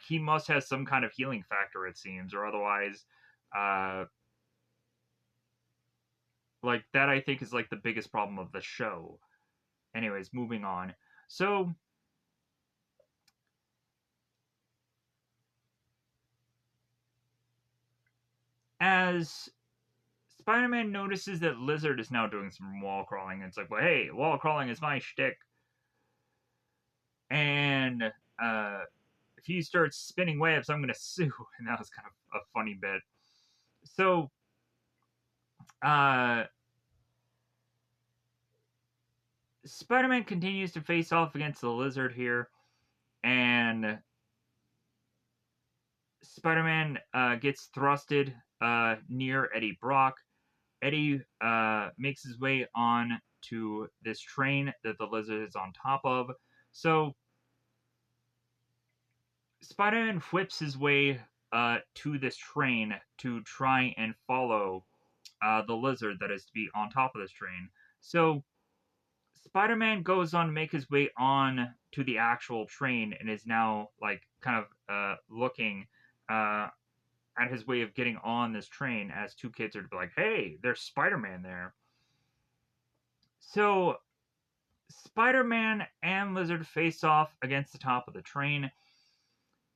he must have some kind of healing factor, it seems, or otherwise, uh, like that I think is like the biggest problem of the show. Anyways, moving on. So as Spider-Man notices that Lizard is now doing some wall crawling, and it's like, well, hey, wall crawling is my shtick, and if he starts spinning webs, I'm gonna sue. And that was kind of a funny bit. So uh Spider-Man continues to face off against the lizard here, and Spider-Man gets thrusted near Eddie Brock, Eddie makes his way on to this train that the lizard is on top of. So Spider-Man whips his way to this train to try and follow the lizard that is to be on top of this train. So Spider-Man goes on to make his way on to the actual train and is now like kind of looking uh, at his way of getting on this train as two kids are like, "Hey, there's Spider-Man there." So Spider-Man and Lizard face off against the top of the train,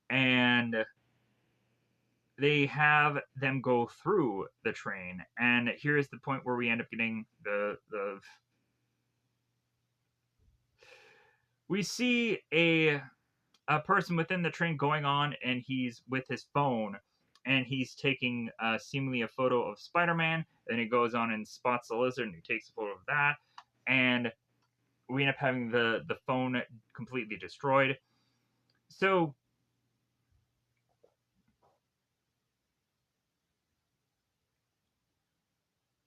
and they have them go through the train. And here's the point where we end up getting the we see a person within the train going on, and he's with his phone, and he's taking seemingly a photo of Spider-Man. Then he goes on and spots the lizard, and he takes a photo of that, and we end up having the phone completely destroyed. So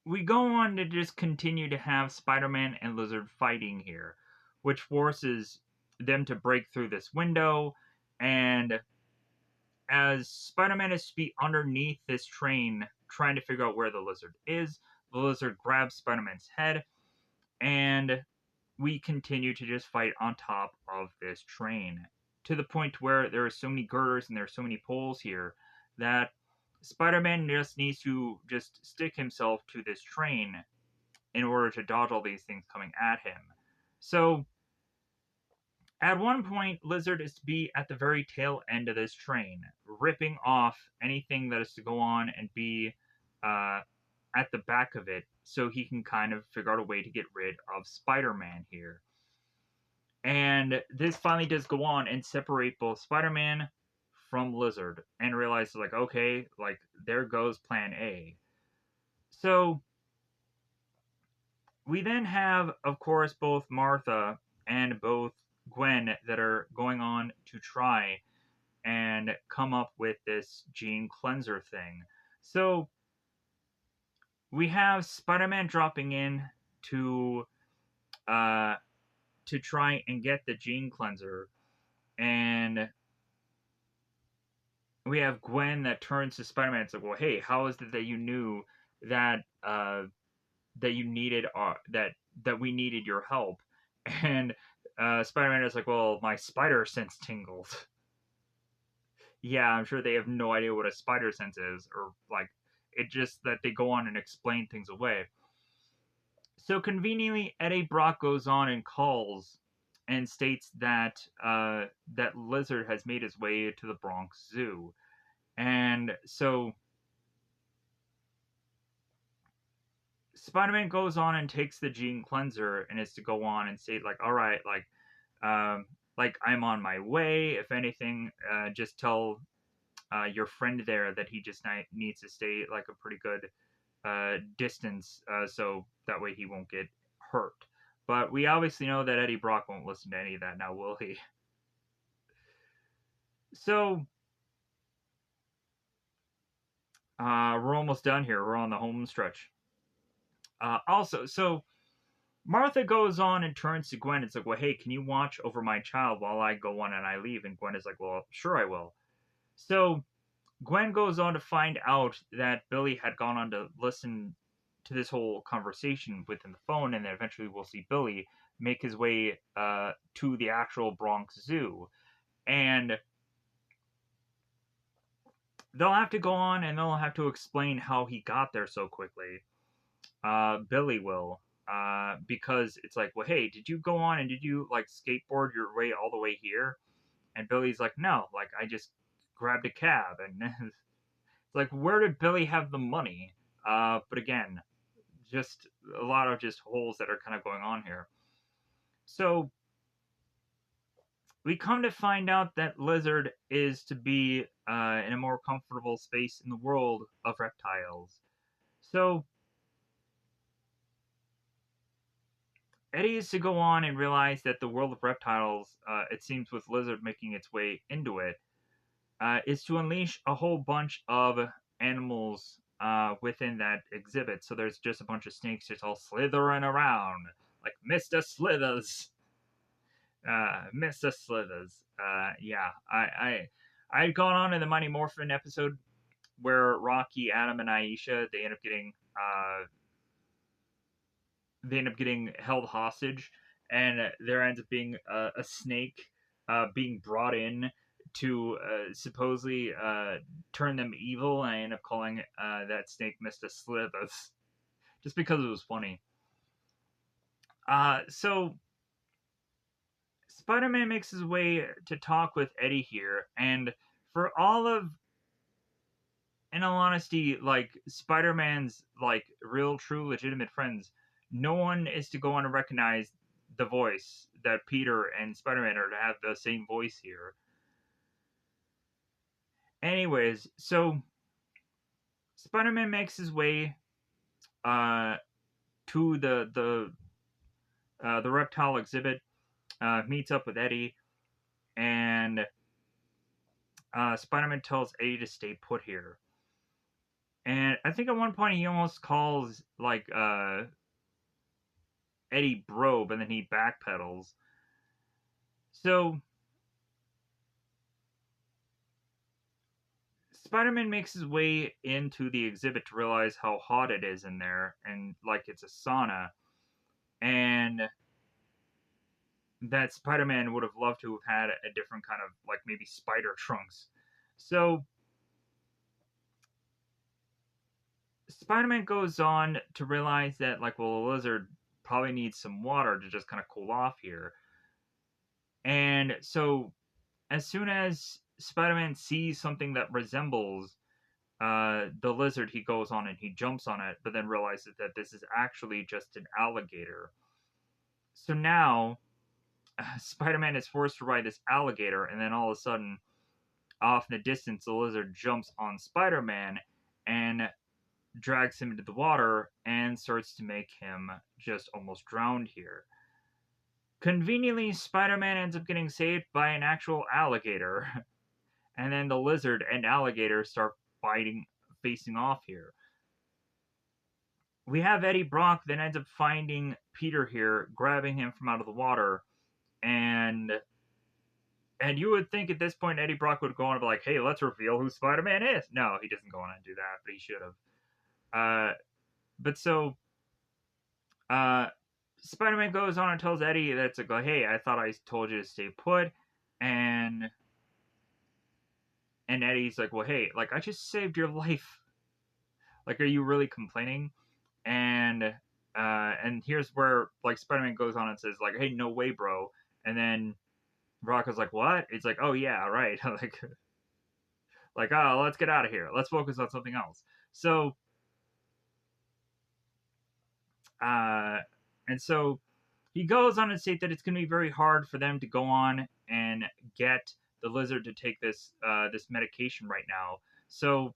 we go on to just continue to have Spider-Man and Lizard fighting here, which forces them to break through this window. And as Spider-Man is to be underneath this train trying to figure out where the lizard is, the lizard grabs Spider-Man's head, and we continue to just fight on top of this train to the point where there are so many girders and there are so many poles here that Spider-Man just needs to just stick himself to this train in order to dodge all these things coming at him. So at one point, Lizard is to be at the very tail end of this train, ripping off anything that is to go on and be uh, at the back of it so he can kind of figure out a way to get rid of Spider Man here. And this finally does go on and separate both Spider Man from Lizard and realize, like, okay, like, there goes plan A. So we then have, of course, both Martha and both Gwen that are going on to try and come up with this gene cleanser thing. So we have Spider-Man dropping in to uh, to try and get the gene cleanser, and we have Gwen that turns to Spider-Man. It's like, well, hey, how is it that you knew that that you needed that we needed your help? And Spider-Man is like, well, my spider sense tingled. Yeah, I'm sure they have no idea what a spider sense is, or like it just that they go on and explain things away. So conveniently, Eddie Brock goes on and calls and states that that Lizard has made his way to the Bronx Zoo, and so Spider-Man goes on and takes the gene cleanser and is to go on and say like, all right, um, like I'm on my way. If anything, just tell your friend there that he just needs to stay like a pretty good distance, so that way he won't get hurt. But we obviously know that Eddie Brock won't listen to any of that now, will he? So we're almost done here. We're on the home stretch. Also, so Martha goes on and turns to Gwen. It's like, well, hey, can you watch over my child while I go on and I leave? And Gwen is like, well, sure, I will. So Gwen goes on to find out that Billy had gone on to listen to this whole conversation within the phone, and then eventually we'll see Billy make his way to the actual Bronx Zoo. And they'll have to go on and they'll have to explain how he got there so quickly. Billy will. Because it's like, well, hey, did you go on and did you like skateboard your way all the way here? And Billy's like, no, like I just grabbed a cab. And it's like, where did Billy have the money? But again, just a lot of just holes that are kind of going on here. So we come to find out that Lizard is to be in a more comfortable space in the world of reptiles. So Eddie is to go on and realize that the world of reptiles, it seems with Lizard making its way into it, is to unleash a whole bunch of animals within that exhibit. So there's just a bunch of snakes just all slithering around, like Mr. Slithers. Mr. Slithers. Yeah, I'd gone on in the Mighty Morphin episode where Rocky, Adam, and Aisha they end up getting held hostage, and there ends up being a snake being brought in to supposedly turn them evil, and I end up calling that snake Mr. Slithers just because it was funny. So Spider-Man makes his way to talk with Eddie here, and for all of, in all honesty, like Spider-Man's like real, true, legitimate friends, no one is to go on to recognize the voice that Peter and Spider-Man are to have the same voice here. Anyways, so Spider-Man makes his way uh, to the reptile exhibit, meets up with Eddie, and Spider-Man tells Eddie to stay put here. And I think at one point he almost calls like Eddie bro, but then he backpedals. So Spider-Man makes his way into the exhibit to realize how hot it is in there, and like it's a sauna, and that Spider-Man would have loved to have had a different kind of like maybe spider trunks. So Spider-Man goes on to realize that like well a lizard probably needs some water to just kind of cool off here. And so as soon as Spider-Man sees something that resembles the lizard, he goes on and he jumps on it, but then realizes that this is actually just an alligator. So now Spider-Man is forced to ride this alligator, and then all of a sudden, off in the distance, the lizard jumps on Spider-Man and drags him into the water and starts to make him just almost drowned here. Conveniently, Spider-Man ends up getting saved by an actual alligator, and then the lizard and alligator start fighting, facing off here. We have Eddie Brock then ends up finding Peter here, grabbing him from out of the water, and you would think at this point Eddie Brock would go on and be like, "Hey, let's reveal who Spider-Man is." No, he doesn't go on and do that, but he should have. But so uh, Spider-Man goes on and tells Eddie that it's like, "Hey, I thought I told you to stay put," and Eddie's like, "Well, hey, like I just saved your life. Like, are you really complaining?" And here's where like Spider-Man goes on and says like, "Hey, no way, bro." And then Rocco's like, "What?" It's like, "Oh yeah, right." like, "Oh, let's get out of here. Let's focus on something else." So, uh, and so he goes on to state that it's going to be very hard for them to go on and get the lizard to take this medication right now. So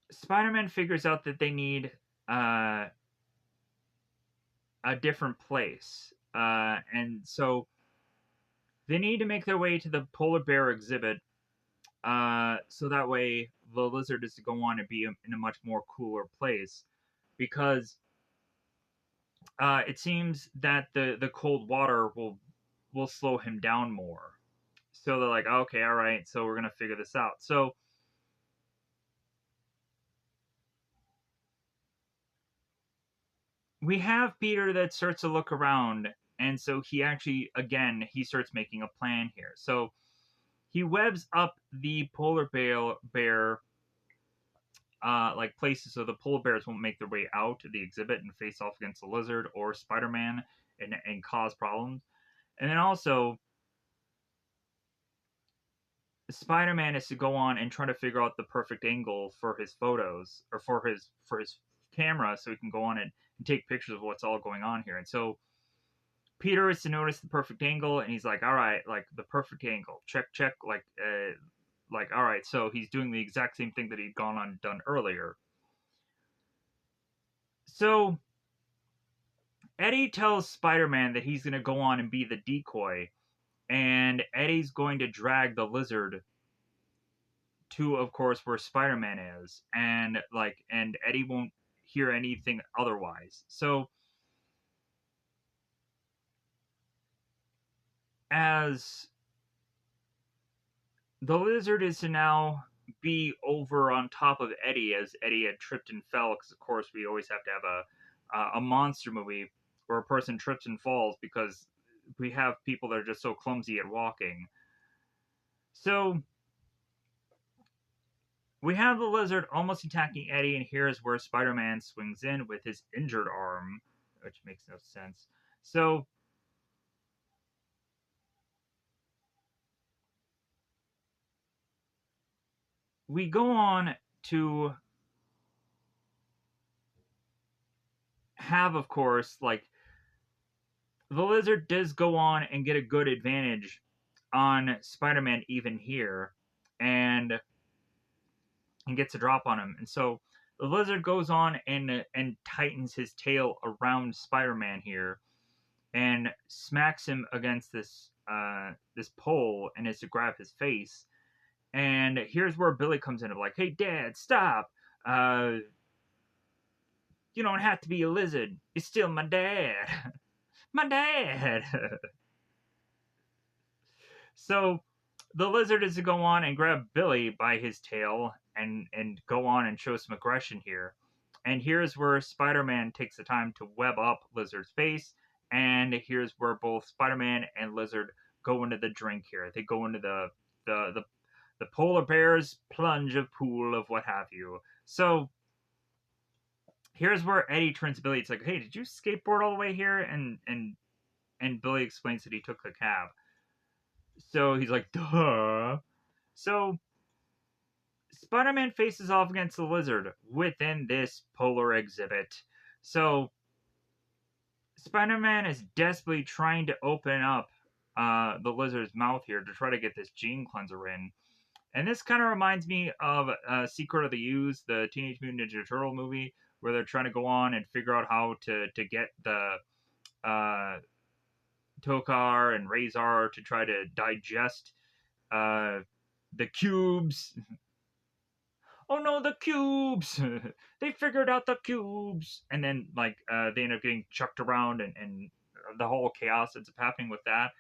Spider-Man figures out that they need uh, a different place, and so they need to make their way to the polar bear exhibit, so that way the lizard is to go on and be in a much more cooler place, because it seems that the cold water will slow him down more. So they're like, okay, all right, so we're gonna figure this out. So we have Peter that starts to look around, and so he actually again he starts making a plan here. So he webs up the polar bear like places so the polar bears won't make their way out to the exhibit and face off against the lizard or Spider-Man and cause problems. And then also Spider-Man is to go on and try to figure out the perfect angle for his photos or for his camera so he can go on and take pictures of what's all going on here. And so Peter is to notice the perfect angle, and he's like, "All right, like the perfect angle, check, check." Like all right, so he's doing the exact same thing that he'd gone on done earlier. So Eddie tells Spider-Man that he's going to go on and be the decoy, and Eddie's going to drag the lizard to, of course, where Spider-Man is, and Eddie won't hear anything otherwise. So as the Lizard is to now be over on top of Eddie, as Eddie had tripped and fell, because of course we always have to have a monster movie where a person trips and falls, because we have people that are just so clumsy at walking. So we have the Lizard almost attacking Eddie, and here's where Spider-Man swings in with his injured arm, which makes no sense. So we go on to have, of course, like, the Lizard does go on and get a good advantage on Spider-Man even here, and gets a drop on him. And so the Lizard goes on and tightens his tail around Spider-Man here, and smacks him against this pole, and is to grab his face. And here's where Billy comes in, of like, "Hey, Dad, stop! Uh, you don't have to be a lizard. It's still my dad, my dad." So the Lizard is to go on and grab Billy by his tail, and go on and show some aggression here. And here's where Spider-Man takes the time to web up Lizard's face, and here's where both Spider-Man and Lizard go into the drink here. They go into the polar bear's plunge of pool of what have you. So here's where Eddie turns to Billy. It's like, "Hey, did you skateboard all the way here?" And Billy explains that he took the cab. So he's like, "Duh." So Spider-Man faces off against the Lizard within this polar exhibit. So Spider-Man is desperately trying to open up the Lizard's mouth here to try to get this gene cleanser in. And this kind of reminds me of Secret of the Ooze, the Teenage Mutant Ninja Turtle movie, where they're trying to go on and figure out how to get the uh, Tokar and Razor to try to digest the cubes. "Oh no, the cubes!" "They figured out the cubes!" And then, like, they end up getting chucked around, and the whole chaos ends up happening with that.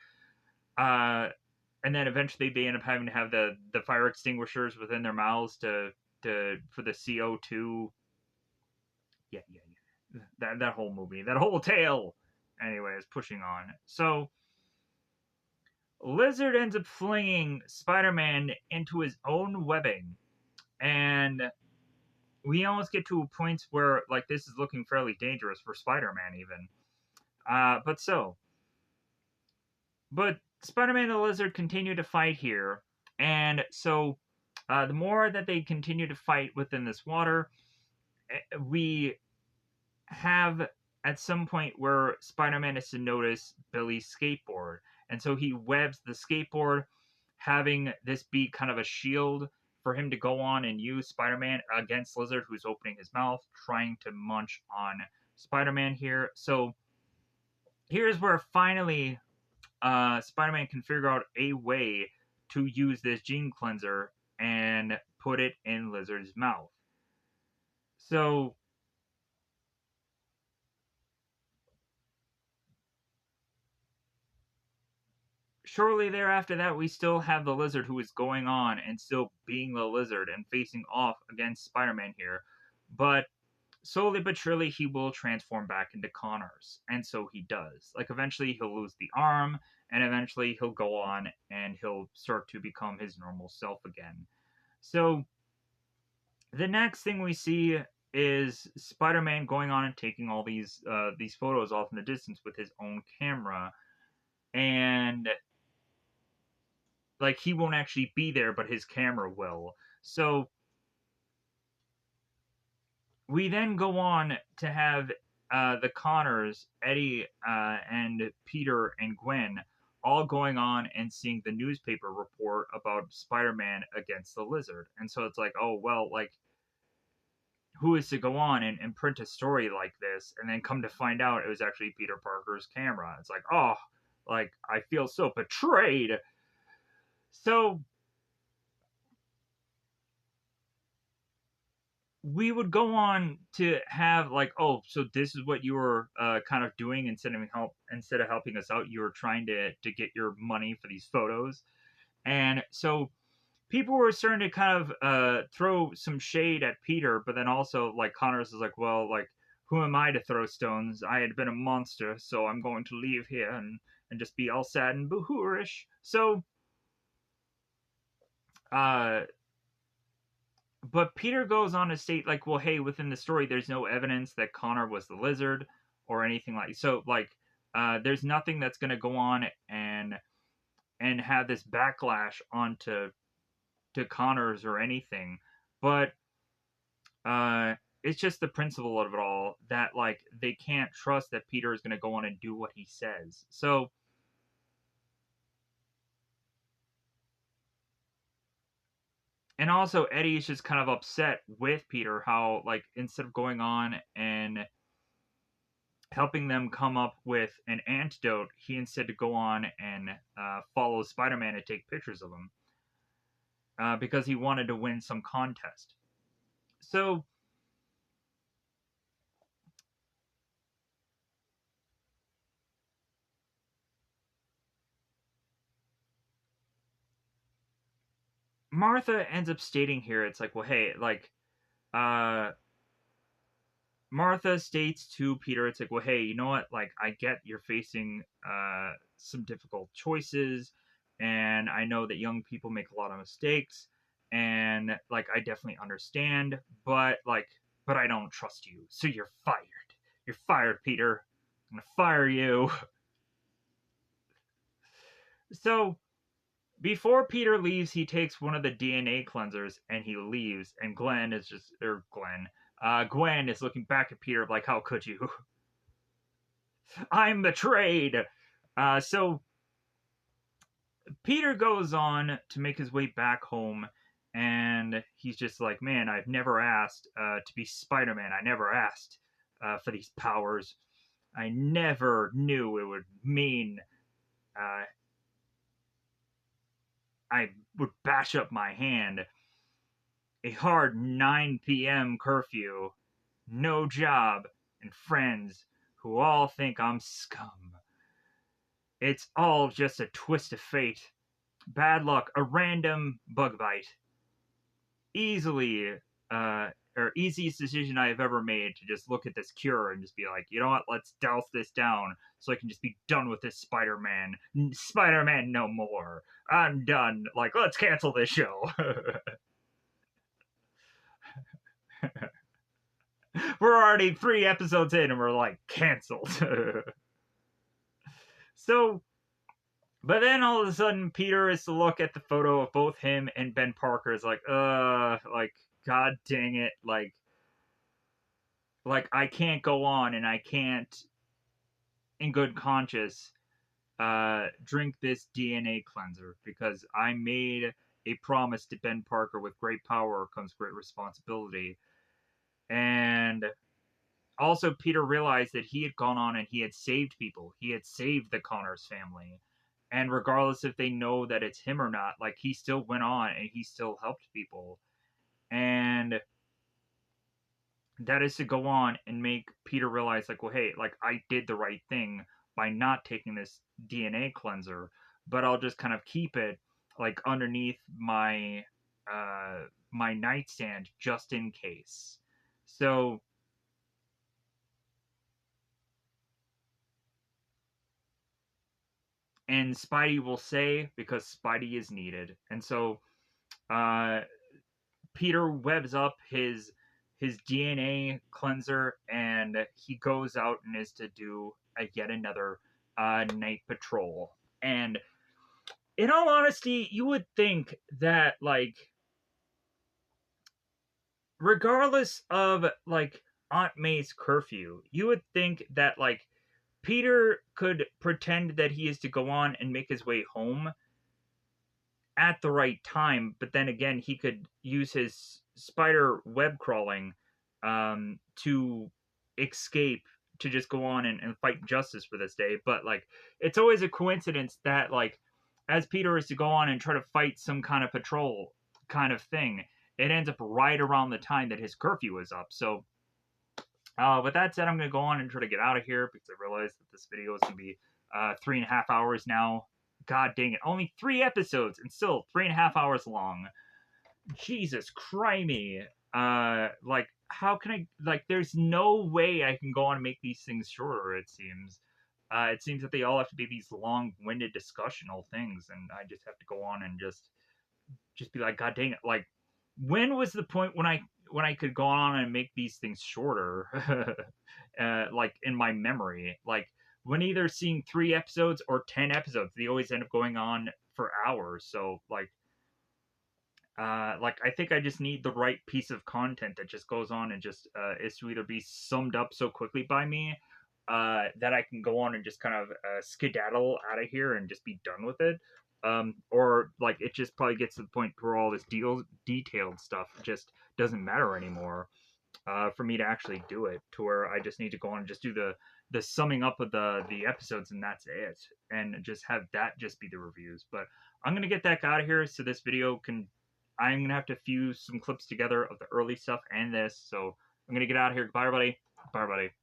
And then eventually they end up having to have the fire extinguishers within their mouths to for the CO2. Yeah, yeah, yeah. That whole movie, that whole tale, anyway, is pushing on. So Lizard ends up flinging Spider-Man into his own webbing, and we almost get to a point where, like, this is looking fairly dangerous for Spider-Man even. But so, but Spider-Man and the Lizard continue to fight here, and so the more that they continue to fight within this water, we have at some point where Spider-Man is to notice Billy's skateboard, and so he webs the skateboard, having this be kind of a shield for him to go on and use Spider-Man against Lizard, who's opening his mouth, trying to munch on Spider-Man here. So here's where finally Spider-Man can figure out a way to use this gene cleanser and put it in Lizard's mouth. So shortly thereafter that, we still have the Lizard, who is going on and still being the Lizard and facing off against Spider-Man here. But slowly but surely he will transform back into Connors, and so he does. Like, eventually he'll lose the arm, and eventually he'll go on and he'll start to become his normal self again. So the next thing we see is Spider-Man going on and taking all these photos off in the distance with his own camera, and like, he won't actually be there, but his camera will. So we then go on to have the Connors, Eddie, and Peter and Gwen, all going on and seeing the newspaper report about Spider-Man against the Lizard. And so it's like, oh, well, like, who is to go on and print a story like this, and then come to find out it was actually Peter Parker's camera? It's like, oh, like, I feel so betrayed. So we would go on to have like, oh, so this is what you were kind of doing instead of helping us out, you were trying to get your money for these photos. And so people were starting to kind of throw some shade at Peter, but then also like Connors is like, well, like who am I to throw stones? I had been a monster, so I'm going to leave here and just be all sad and boohooish. So uh but Peter goes on to state like, well, hey, within the story, there's no evidence that Connor was the lizard or anything like so. Like, there's nothing that's going to go on and have this backlash onto to Connors or anything. But it's just the principle of it all that like they can't trust that Peter is going to go on and do what he says. So and also Eddie's just kind of upset with Peter how like instead of going on and helping them come up with an antidote, he instead to go on and follow Spider-Man and take pictures of him because he wanted to win some contest. So Martha ends up stating here, it's like, well, hey, like, uh, Martha states to Peter, it's like, well, hey, you know what? Like, I get you're facing some difficult choices, and I know that young people make a lot of mistakes, and like, I definitely understand, but like, but I don't trust you, so you're fired. You're fired, Peter. I'm gonna fire you. So before Peter leaves, he takes one of the DNA cleansers and he leaves. And Glenn is just, or Glenn, Gwen is looking back at Peter like, how could you? I'm betrayed. So Peter goes on to make his way back home, and he's just like, man, I've never asked to be Spider Man. I never asked for these powers. I never knew it would mean uh, I would bash up my hand. A hard 9 p.m. curfew, no job, and friends who all think I'm scum. It's all just a twist of fate. Bad luck, a random bug bite. Easily, easiest decision I have ever made to just look at this cure and just be like, you know what, let's douse this down so I can just be done with this Spider-Man. Spider-Man no more. I'm done. Like, let's cancel this show. We're already 3 episodes in and we're like, canceled. So but then all of a sudden, Peter is to look at the photo of both him and Ben Parker. Is like, god dang it, like I can't go on, and I can't, in good conscience, drink this DNA cleanser because I made a promise to Ben Parker. With great power comes great responsibility, and also Peter realized that he had gone on and he had saved people. He had saved the Connors family. And regardless if they know that it's him or not, like he still went on and he still helped people. And that is to go on and make Peter realize, like, well, hey, like I did the right thing by not taking this DNA cleanser, but I'll just kind of keep it like underneath my nightstand just in case. So and Spidey will say because Spidey is needed. And so uh, Peter webs up his DNA cleanser and he goes out and is to do yet another night patrol. And in all honesty, you would think that like regardless of like Aunt May's curfew, you would think that like Peter could pretend that he is to go on and make his way home at the right time, but then again, he could use his spider web crawling to escape to just go on and fight justice for this day. But like, it's always a coincidence that like, as Peter is to go on and try to fight some kind of patrol kind of thing, it ends up right around the time that his curfew is up. So with that said, I'm going to go on and try to get out of here because I realize that this video is going to be 3.5 hours now. God dang it. Only 3 episodes and still 3.5 hours long. Jesus crimey. Like, how can I, like, there's no way I can go on and make these things shorter, it seems. It seems that they all have to be these long-winded discussional things, and I just have to go on and just be like, God dang it. Like, when was the point when I could go on and make these things shorter? Like, in my memory. Like, when either seeing 3 episodes or 10 episodes, they always end up going on for hours. So, like I think I just need the right piece of content that just goes on and just is to either be summed up so quickly by me that I can go on and just kind of skedaddle out of here and just be done with it. Or like it just probably gets to the point where all this detailed stuff just doesn't matter anymore for me to actually do it. To where I just need to go on and just do the summing up of the episodes and that's it, and just have that just be the reviews. But I'm gonna get that out of here so this video can. I'm gonna have to fuse some clips together of the early stuff and this. So I'm gonna get out of here. Goodbye, everybody. Bye, everybody.